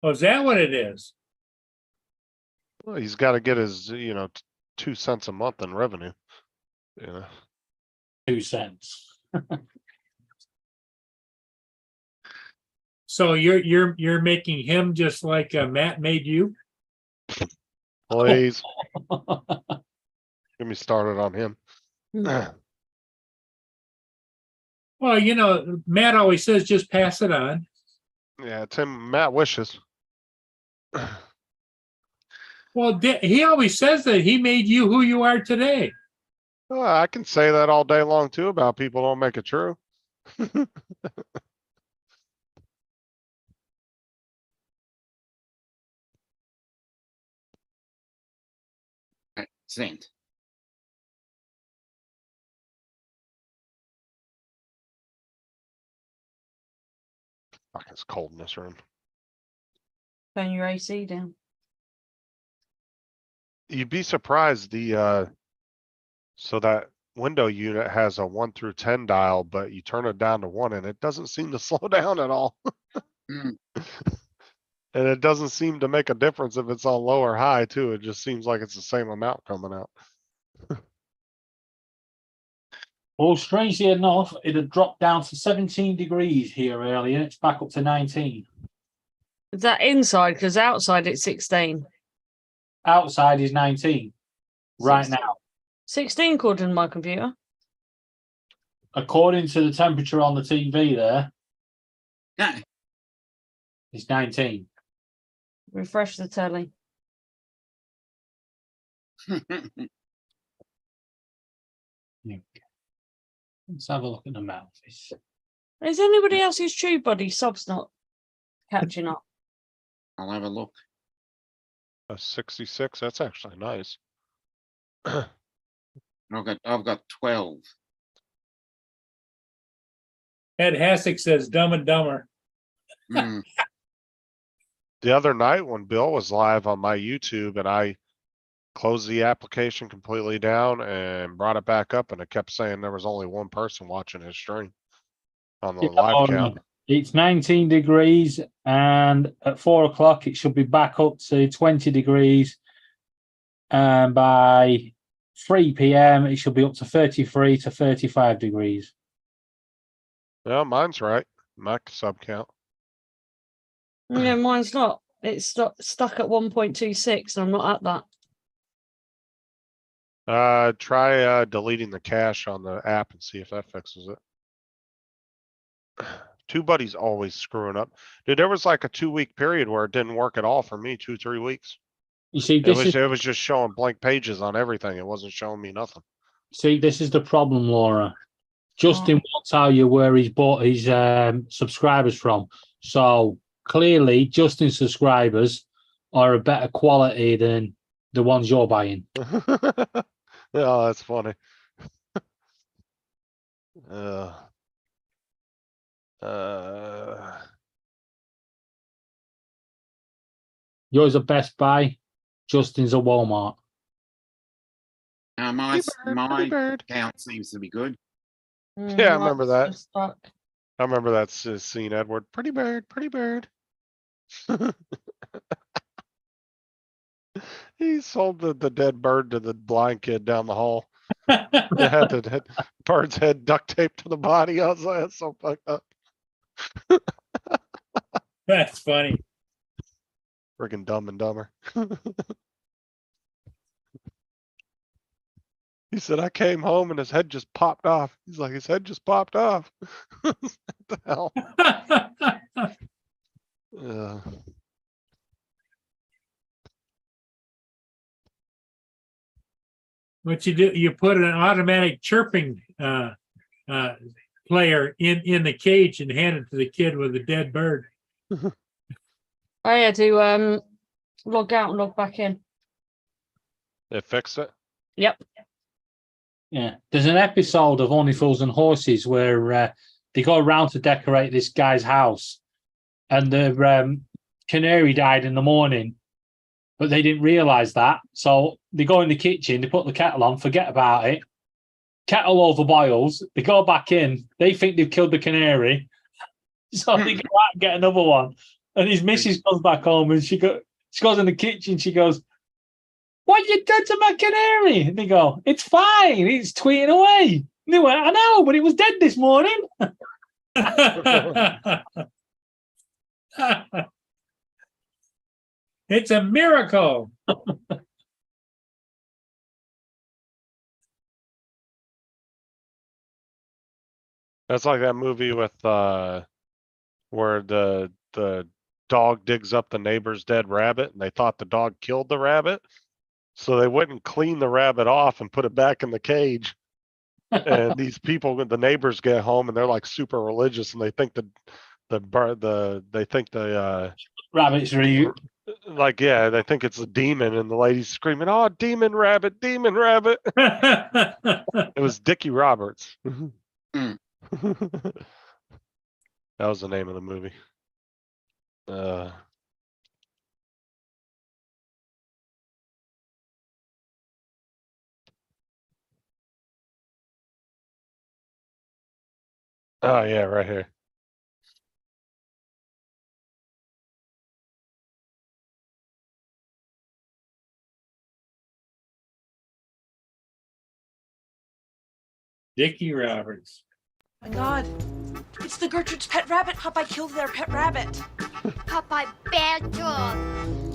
[SPEAKER 2] Oh, is that what it is?
[SPEAKER 1] Well, he's got to get his, 2 cents a month in revenue. Yeah.
[SPEAKER 10] 2 cents.
[SPEAKER 2] So you're making him just like Matt made you?
[SPEAKER 1] Please. Get me started on him.
[SPEAKER 2] Well, Matt always says just pass it on.
[SPEAKER 1] Yeah, Matt wishes.
[SPEAKER 2] Well, he always says that he made you who you are today.
[SPEAKER 1] Well, I can say that all day long too about people don't make it true.
[SPEAKER 6] Sent.
[SPEAKER 1] Fuck, it's cold in this room.
[SPEAKER 7] Turn your AC down.
[SPEAKER 1] You'd be surprised so that window unit has a 1 through 10 dial, but you turn it down to 1 and it doesn't seem to slow down at all.
[SPEAKER 6] Mm.
[SPEAKER 1] And it doesn't seem to make a difference if it's on low or high too. It just seems like it's the same amount coming out.
[SPEAKER 10] Well, strangely enough, it had dropped down to 17 degrees here earlier. It's back up to 19.
[SPEAKER 7] Is that inside? Because outside it's 16.
[SPEAKER 10] Outside is 19 right
[SPEAKER 7] 16.
[SPEAKER 10] now.
[SPEAKER 7] 16 according to my computer.
[SPEAKER 10] According to the temperature on the TV there,
[SPEAKER 6] Yeah.
[SPEAKER 10] it's 19.
[SPEAKER 7] Refresh the telly.
[SPEAKER 10] Let's have a look at the map.
[SPEAKER 7] Is anybody else's tube body subs not catching up?
[SPEAKER 6] I'll have a look.
[SPEAKER 1] A 66, that's actually nice.
[SPEAKER 6] I've got 12.
[SPEAKER 2] Ed Hassick says Dumb and Dumber.
[SPEAKER 6] Mm.
[SPEAKER 1] The other night when Bill was live on my YouTube and I closed the application completely down and brought it back up and it kept saying there was only one person watching his stream on the live count.
[SPEAKER 10] It's 19 degrees, and at 4 o'clock it should be back up to 20 degrees. And by 3 p.m. it should be up to 33 to 35 degrees.
[SPEAKER 1] Yeah, mine's right. My sub count.
[SPEAKER 7] Yeah, mine's not. It's stuck at 1.26 and I'm not at that.
[SPEAKER 1] Try deleting the cache on the app and see if that fixes it. TubeBuddy's always screwing up. Dude, there was like a 2-week period where it didn't work at all for me, 2-3 weeks.
[SPEAKER 10] You see,
[SPEAKER 1] It was just showing blank pages on everything. It wasn't showing me nothing.
[SPEAKER 10] this is the problem, Laura. Justin will tell you where he's bought his subscribers from. So clearly, Justin's subscribers are a better quality than the ones you're buying.
[SPEAKER 1] Oh, that's funny.
[SPEAKER 10] Yours a Best Buy, Justin's a Walmart.
[SPEAKER 6] My
[SPEAKER 1] Pretty bird.
[SPEAKER 6] count seems to be good.
[SPEAKER 1] Yeah, I remember that.
[SPEAKER 7] Mine's stuck.
[SPEAKER 1] I remember that scene, Edward. Pretty bird, pretty bird. He sold the dead bird to the blind kid down the hall. They had the bird's head duct taped to the body. I was like, that's so fucked up.
[SPEAKER 2] That's funny.
[SPEAKER 1] Freaking Dumb and Dumber. He said, I came home and his head just popped off. He's like, his head just popped off. What the hell?
[SPEAKER 2] What you do, you put an automatic chirping player in the cage and hand it to the kid with a dead bird.
[SPEAKER 7] I had to log out and log back in.
[SPEAKER 1] It fixed it?
[SPEAKER 7] Yep.
[SPEAKER 10] Yeah, there's an episode of Only Fools and Horses where they go around to decorate this guy's house, and the canary died in the morning, but they didn't realize that. So they go in the kitchen, they put the kettle on, forget about it. Kettle overboils. They go back in. They think they've killed the canary, so they go out and get another one. And his missus comes back home, and she goes in the kitchen. She goes, "What you done to my canary?" And they go, "It's fine. It's tweeting away." And they went, "I know, but it was dead this morning."
[SPEAKER 2] It's a miracle.
[SPEAKER 1] That's like that movie with where the dog digs up the neighbor's dead rabbit and they thought the dog killed the rabbit. So they wouldn't clean the rabbit off and put it back in the cage. And these people, the neighbors get home and they're like super religious and they think
[SPEAKER 10] Rabbits are
[SPEAKER 1] like, yeah, they think it's a demon and the lady's screaming, "Oh, demon rabbit, demon rabbit." It was Dickie Roberts.
[SPEAKER 6] Mm.
[SPEAKER 1] That was the name of the movie. Oh yeah, right here.
[SPEAKER 2] Dickie Roberts.
[SPEAKER 11] My God, it's the Gertrude's pet rabbit. Popeye killed their pet rabbit.
[SPEAKER 9] Popeye, bad dog.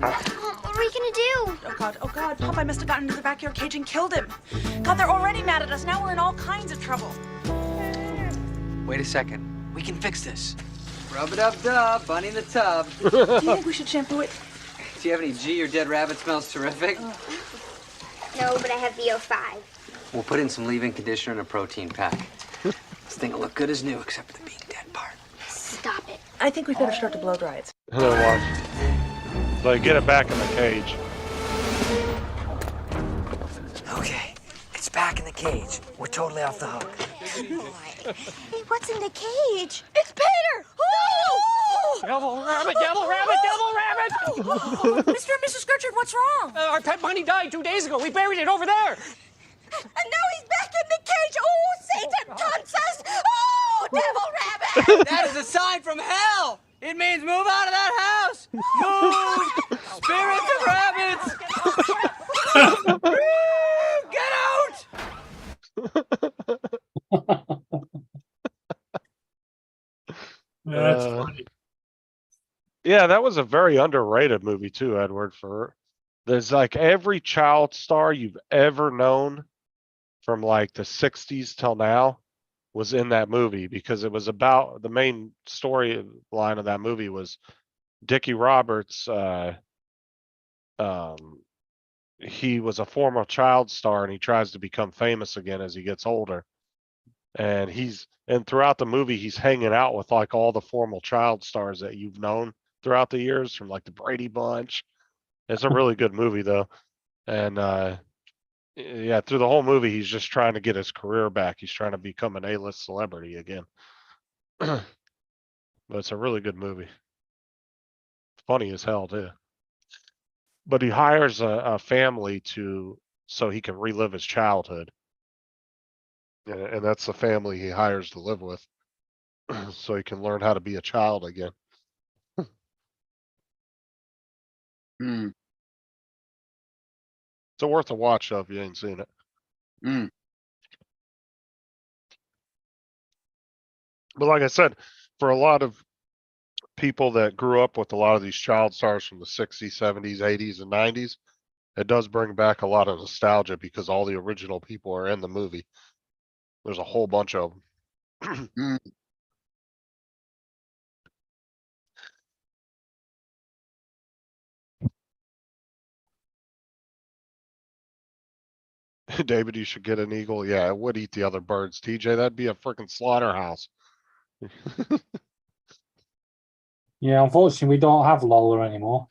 [SPEAKER 9] What are we gonna do?
[SPEAKER 11] Oh God, Popeye must have gotten into the backyard cage and killed him. God, they're already mad at us. Now we're in all kinds of trouble.
[SPEAKER 12] Wait a second. We can fix this. Rub it up, dub. Bunny in the tub.
[SPEAKER 11] Do you think we should shampoo it?
[SPEAKER 12] Do you have any G? Your dead rabbit smells terrific.
[SPEAKER 9] No, but I have VO5.
[SPEAKER 12] We'll put in some leave-in conditioner and a protein pack. This thing will look good as new, except for the being dead part.
[SPEAKER 9] Stop it.
[SPEAKER 11] I think we better start to blow dry it.
[SPEAKER 1] And then watch. So you get it back in the cage.
[SPEAKER 12] Okay, it's back in the cage. We're totally off the hook.
[SPEAKER 9] Hey, what's in the cage? It's Peter! Oh!
[SPEAKER 12] Devil rabbit, devil rabbit, devil rabbit!
[SPEAKER 11] Mr. and Mrs. Gertrude, what's wrong?
[SPEAKER 12] Our pet bunny died 2 days ago. We buried it over there.
[SPEAKER 11] And now he's back in the cage. Oh, Satan taunts us. Oh, devil rabbit.
[SPEAKER 12] That is a sign from hell. It means move out of that house. Move, spirits of rabbits. Get out.
[SPEAKER 2] That's
[SPEAKER 1] Uh,
[SPEAKER 2] funny.
[SPEAKER 1] Yeah, that was a very underrated movie too, Edward. For there's like every child star you've ever known from like the 60s till now was in that movie because it was about the main storyline of that movie was Dickie Roberts. He was a former child star and he tries to become famous again as he gets older. And throughout the movie, he's hanging out with like all the former child stars that you've known throughout the years from like the Brady Bunch. It's a really good movie though. And yeah, through the whole movie, he's just trying to get his career back. He's trying to become an A-list celebrity again. But it's a really good movie. Funny as hell too. But he hires a family so he can relive his childhood. And that's the family he hires to live with. So he can learn how to be a child again.
[SPEAKER 6] Hmm.
[SPEAKER 1] It's worth a watch though if you ain't seen it.
[SPEAKER 6] Hmm.
[SPEAKER 1] But like I said, for a lot of people that grew up with a lot of these child stars from the 60s, 70s, 80s, and 90s, it does bring back a lot of nostalgia because all the original people are in the movie. There's a whole bunch of them.
[SPEAKER 6] Hmm.
[SPEAKER 1] David, you should get an eagle. Yeah, it would eat the other birds. TJ, that'd be a freaking slaughterhouse.
[SPEAKER 10] Yeah, unfortunately, we don't have Lola anymore.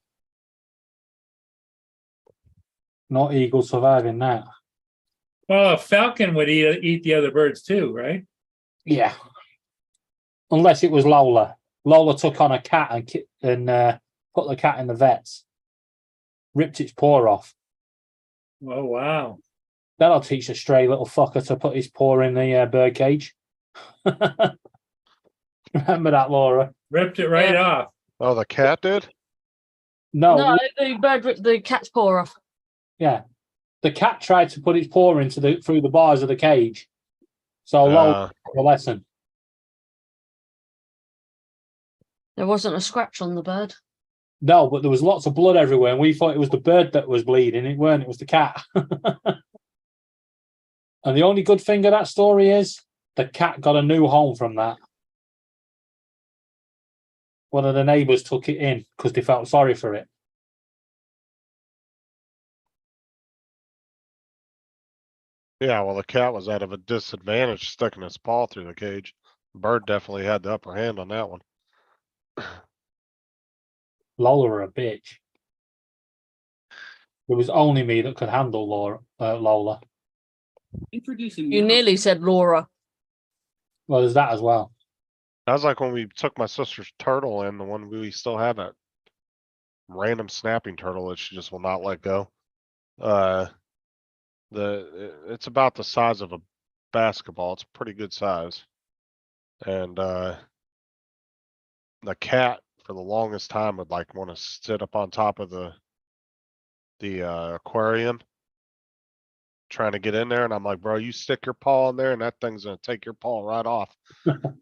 [SPEAKER 10] Not eagle surviving that.
[SPEAKER 2] Well, a falcon would eat the other birds too, right?
[SPEAKER 10] Yeah. Unless it was Lola. Lola took on a cat and put the cat in the vets. Ripped its paw off.
[SPEAKER 2] Oh, wow.
[SPEAKER 10] That'll teach a stray little fucker to put his paw in the bird cage. Remember that, Laura?
[SPEAKER 2] Ripped it right off.
[SPEAKER 1] Oh, the cat did?
[SPEAKER 7] No, the bird ripped the cat's paw off.
[SPEAKER 10] Yeah. The cat tried to put its paw through the bars of the cage. So Lola took the lesson.
[SPEAKER 7] There wasn't a scratch on the bird.
[SPEAKER 10] No, but there was lots of blood everywhere, and we thought it was the bird that was bleeding. It weren't. It was the cat. And the only good thing of that story is the cat got a new home from that. One of the neighbours took it in because they felt sorry for it.
[SPEAKER 1] Yeah, well, the cat was out of a disadvantage sticking its paw through the cage. Bird definitely had the upper hand on that one.
[SPEAKER 10] Lola were a bitch. It was only me that could handle Lola.
[SPEAKER 12] Introducing
[SPEAKER 7] You nearly said Laura.
[SPEAKER 10] Well, there's that as well.
[SPEAKER 1] That was like when we took my sister's turtle in, the one we still have that random snapping turtle that she just will not let go. It's about the size of a basketball. It's a pretty good size. And the cat for the longest time would like want to sit up on top of the aquarium trying to get in there, and I'm like, bro, you stick your paw in there and that thing's gonna take your paw right off.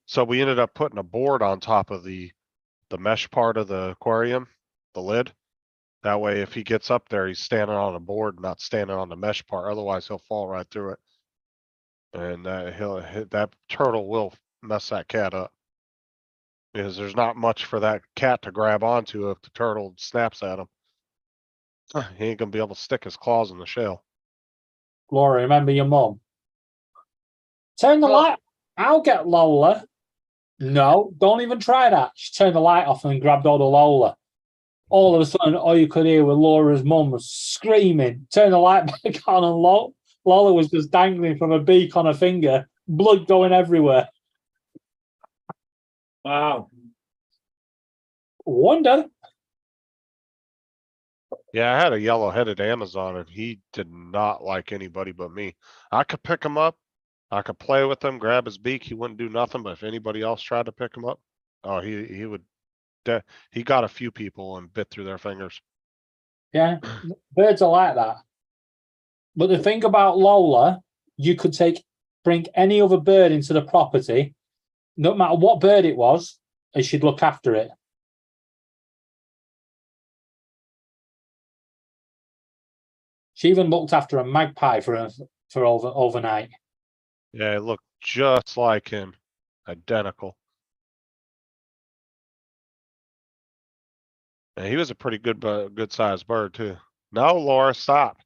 [SPEAKER 1] So we ended up putting a board on top of the mesh part of the aquarium, the lid. That way, if he gets up there, he's standing on a board, not standing on the mesh part. Otherwise, he'll fall right through it. And that turtle will mess that cat up. Because there's not much for that cat to grab onto if the turtle snaps at him. He ain't gonna be able to stick his claws in the shell.
[SPEAKER 10] Laura, remember your mum? Turn the light. I'll get Lola. No, don't even try that. She turned the light off and grabbed hold of Lola. All of a sudden, all you could hear was Laura's mum was screaming. Turn the light back on, and Lola was just dangling from a beak on her finger, blood going everywhere.
[SPEAKER 2] Wow.
[SPEAKER 10] Wonder.
[SPEAKER 1] Yeah, I had a yellow-headed Amazon and he did not like anybody but me. I could pick him up. I could play with him, grab his beak. He wouldn't do nothing, but if anybody else tried to pick him up, oh, he would. He got a few people and bit through their fingers.
[SPEAKER 10] Yeah, birds are like that. But the thing about Lola, you could bring any other bird into the property, no matter what bird it was, and she'd look after it. She even looked after a magpie for overnight.
[SPEAKER 1] Yeah, it looked just like him, identical. And he was a pretty good sized bird too. No, Laura, stop.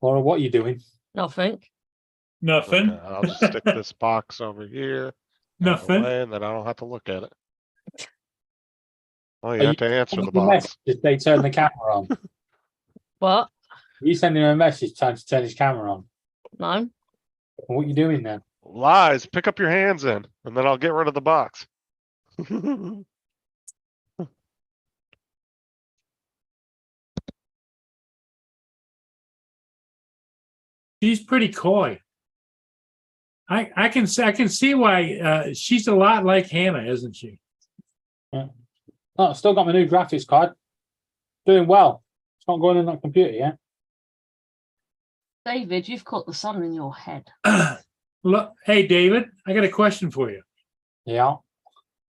[SPEAKER 10] Laura, what are you doing?
[SPEAKER 7] Nothing.
[SPEAKER 2] Nothing.
[SPEAKER 1] Okay, I'll just stick this box over here.
[SPEAKER 2] Nothing.
[SPEAKER 1] And then I don't have to look at it. Oh, you
[SPEAKER 10] Are
[SPEAKER 1] have to answer the
[SPEAKER 10] sending a message
[SPEAKER 1] box.
[SPEAKER 10] if they turn the camera on?
[SPEAKER 7] What?
[SPEAKER 10] Are you sending him a message trying to turn his camera on?
[SPEAKER 7] No.
[SPEAKER 10] And what are you doing then?
[SPEAKER 1] Lies, pick up your hands in, and then I'll get rid of the box.
[SPEAKER 2] She's pretty coy. I can see why she's a lot like Hannah, isn't she?
[SPEAKER 10] Yeah. Oh, I've still got my new graphics card. Doing well. It's not going in that computer yet.
[SPEAKER 7] David, you've caught the sun in your head.
[SPEAKER 2] Look, hey David, I got a question for you.
[SPEAKER 10] Yeah.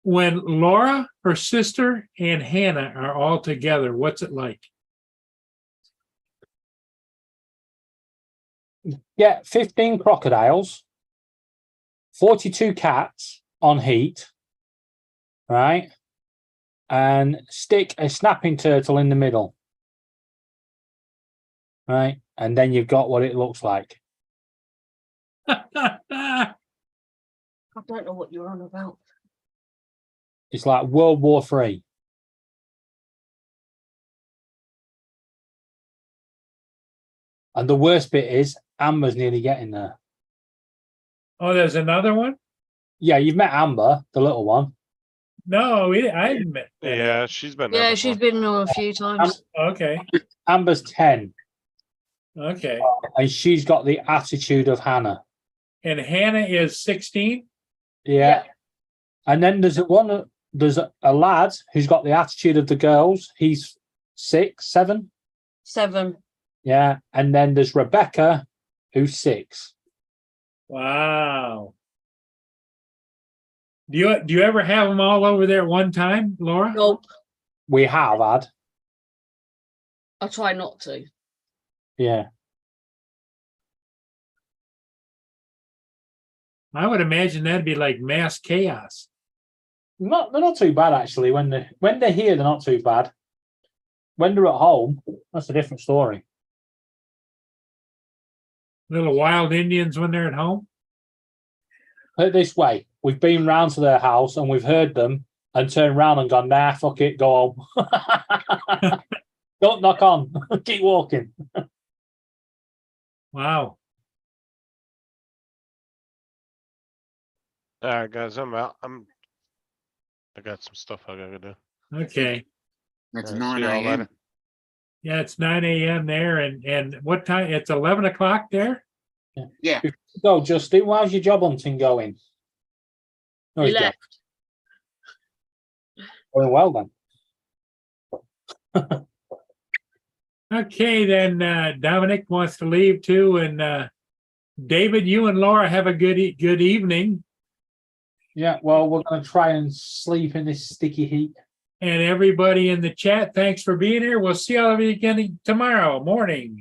[SPEAKER 2] When Laura, her sister, and Hannah are all together, what's it like?
[SPEAKER 10] Get 15 crocodiles, 42 cats on heat, right? And stick a snapping turtle in the middle, right? And then you've got what it looks like.
[SPEAKER 7] I don't know what you're on about.
[SPEAKER 10] It's like World War III. And the worst bit is Amber's nearly getting there.
[SPEAKER 2] Oh, there's another one?
[SPEAKER 10] Yeah, you've met Amber, the little one.
[SPEAKER 2] No, I haven't met.
[SPEAKER 1] Yeah, she's been there
[SPEAKER 7] Yeah,
[SPEAKER 1] before.
[SPEAKER 7] she's been on a few times.
[SPEAKER 2] Okay.
[SPEAKER 10] Amber's 10,
[SPEAKER 2] Okay.
[SPEAKER 10] and she's got the attitude of Hannah.
[SPEAKER 2] And Hannah is 16?
[SPEAKER 10] Yeah. And then there's a lad who's got the attitude of the girls. He's 6, 7.
[SPEAKER 7] 7.
[SPEAKER 10] Yeah. And then there's Rebecca, who's 6.
[SPEAKER 2] Wow. Do you ever have them all over there at one time, Laura?
[SPEAKER 7] Nope.
[SPEAKER 10] We have had.
[SPEAKER 7] I try not to.
[SPEAKER 10] Yeah.
[SPEAKER 2] I would imagine that'd be like mass chaos.
[SPEAKER 10] They're not too bad actually. When they're here, they're not too bad. When they're at home, that's a different story.
[SPEAKER 2] Little wild Indians when they're at home?
[SPEAKER 10] Put it this way, we've been round to their house and we've heard them and turned round and gone, nah, fuck it, go home. Don't knock on. Keep walking.
[SPEAKER 2] Wow.
[SPEAKER 1] All right, guys, I'm out. I got some stuff I gotta do.
[SPEAKER 2] Okay.
[SPEAKER 6] It's
[SPEAKER 1] All right,
[SPEAKER 6] 9
[SPEAKER 1] see y'all
[SPEAKER 6] a.m.
[SPEAKER 1] later.
[SPEAKER 2] Yeah, it's 9 a.m. there, and what time? It's 11 o'clock there.
[SPEAKER 6] Yeah.
[SPEAKER 10] Go, Justin. How's your job hunting going? Oh,
[SPEAKER 7] You
[SPEAKER 10] he's
[SPEAKER 7] left.
[SPEAKER 10] going well then.
[SPEAKER 2] Okay, then Dominic wants to leave too, and David, you and Laura have a good evening,
[SPEAKER 10] Yeah, well, we're going to try and sleep in this sticky heat.
[SPEAKER 2] and everybody in the chat, thanks for being here. We'll see all of you again tomorrow morning.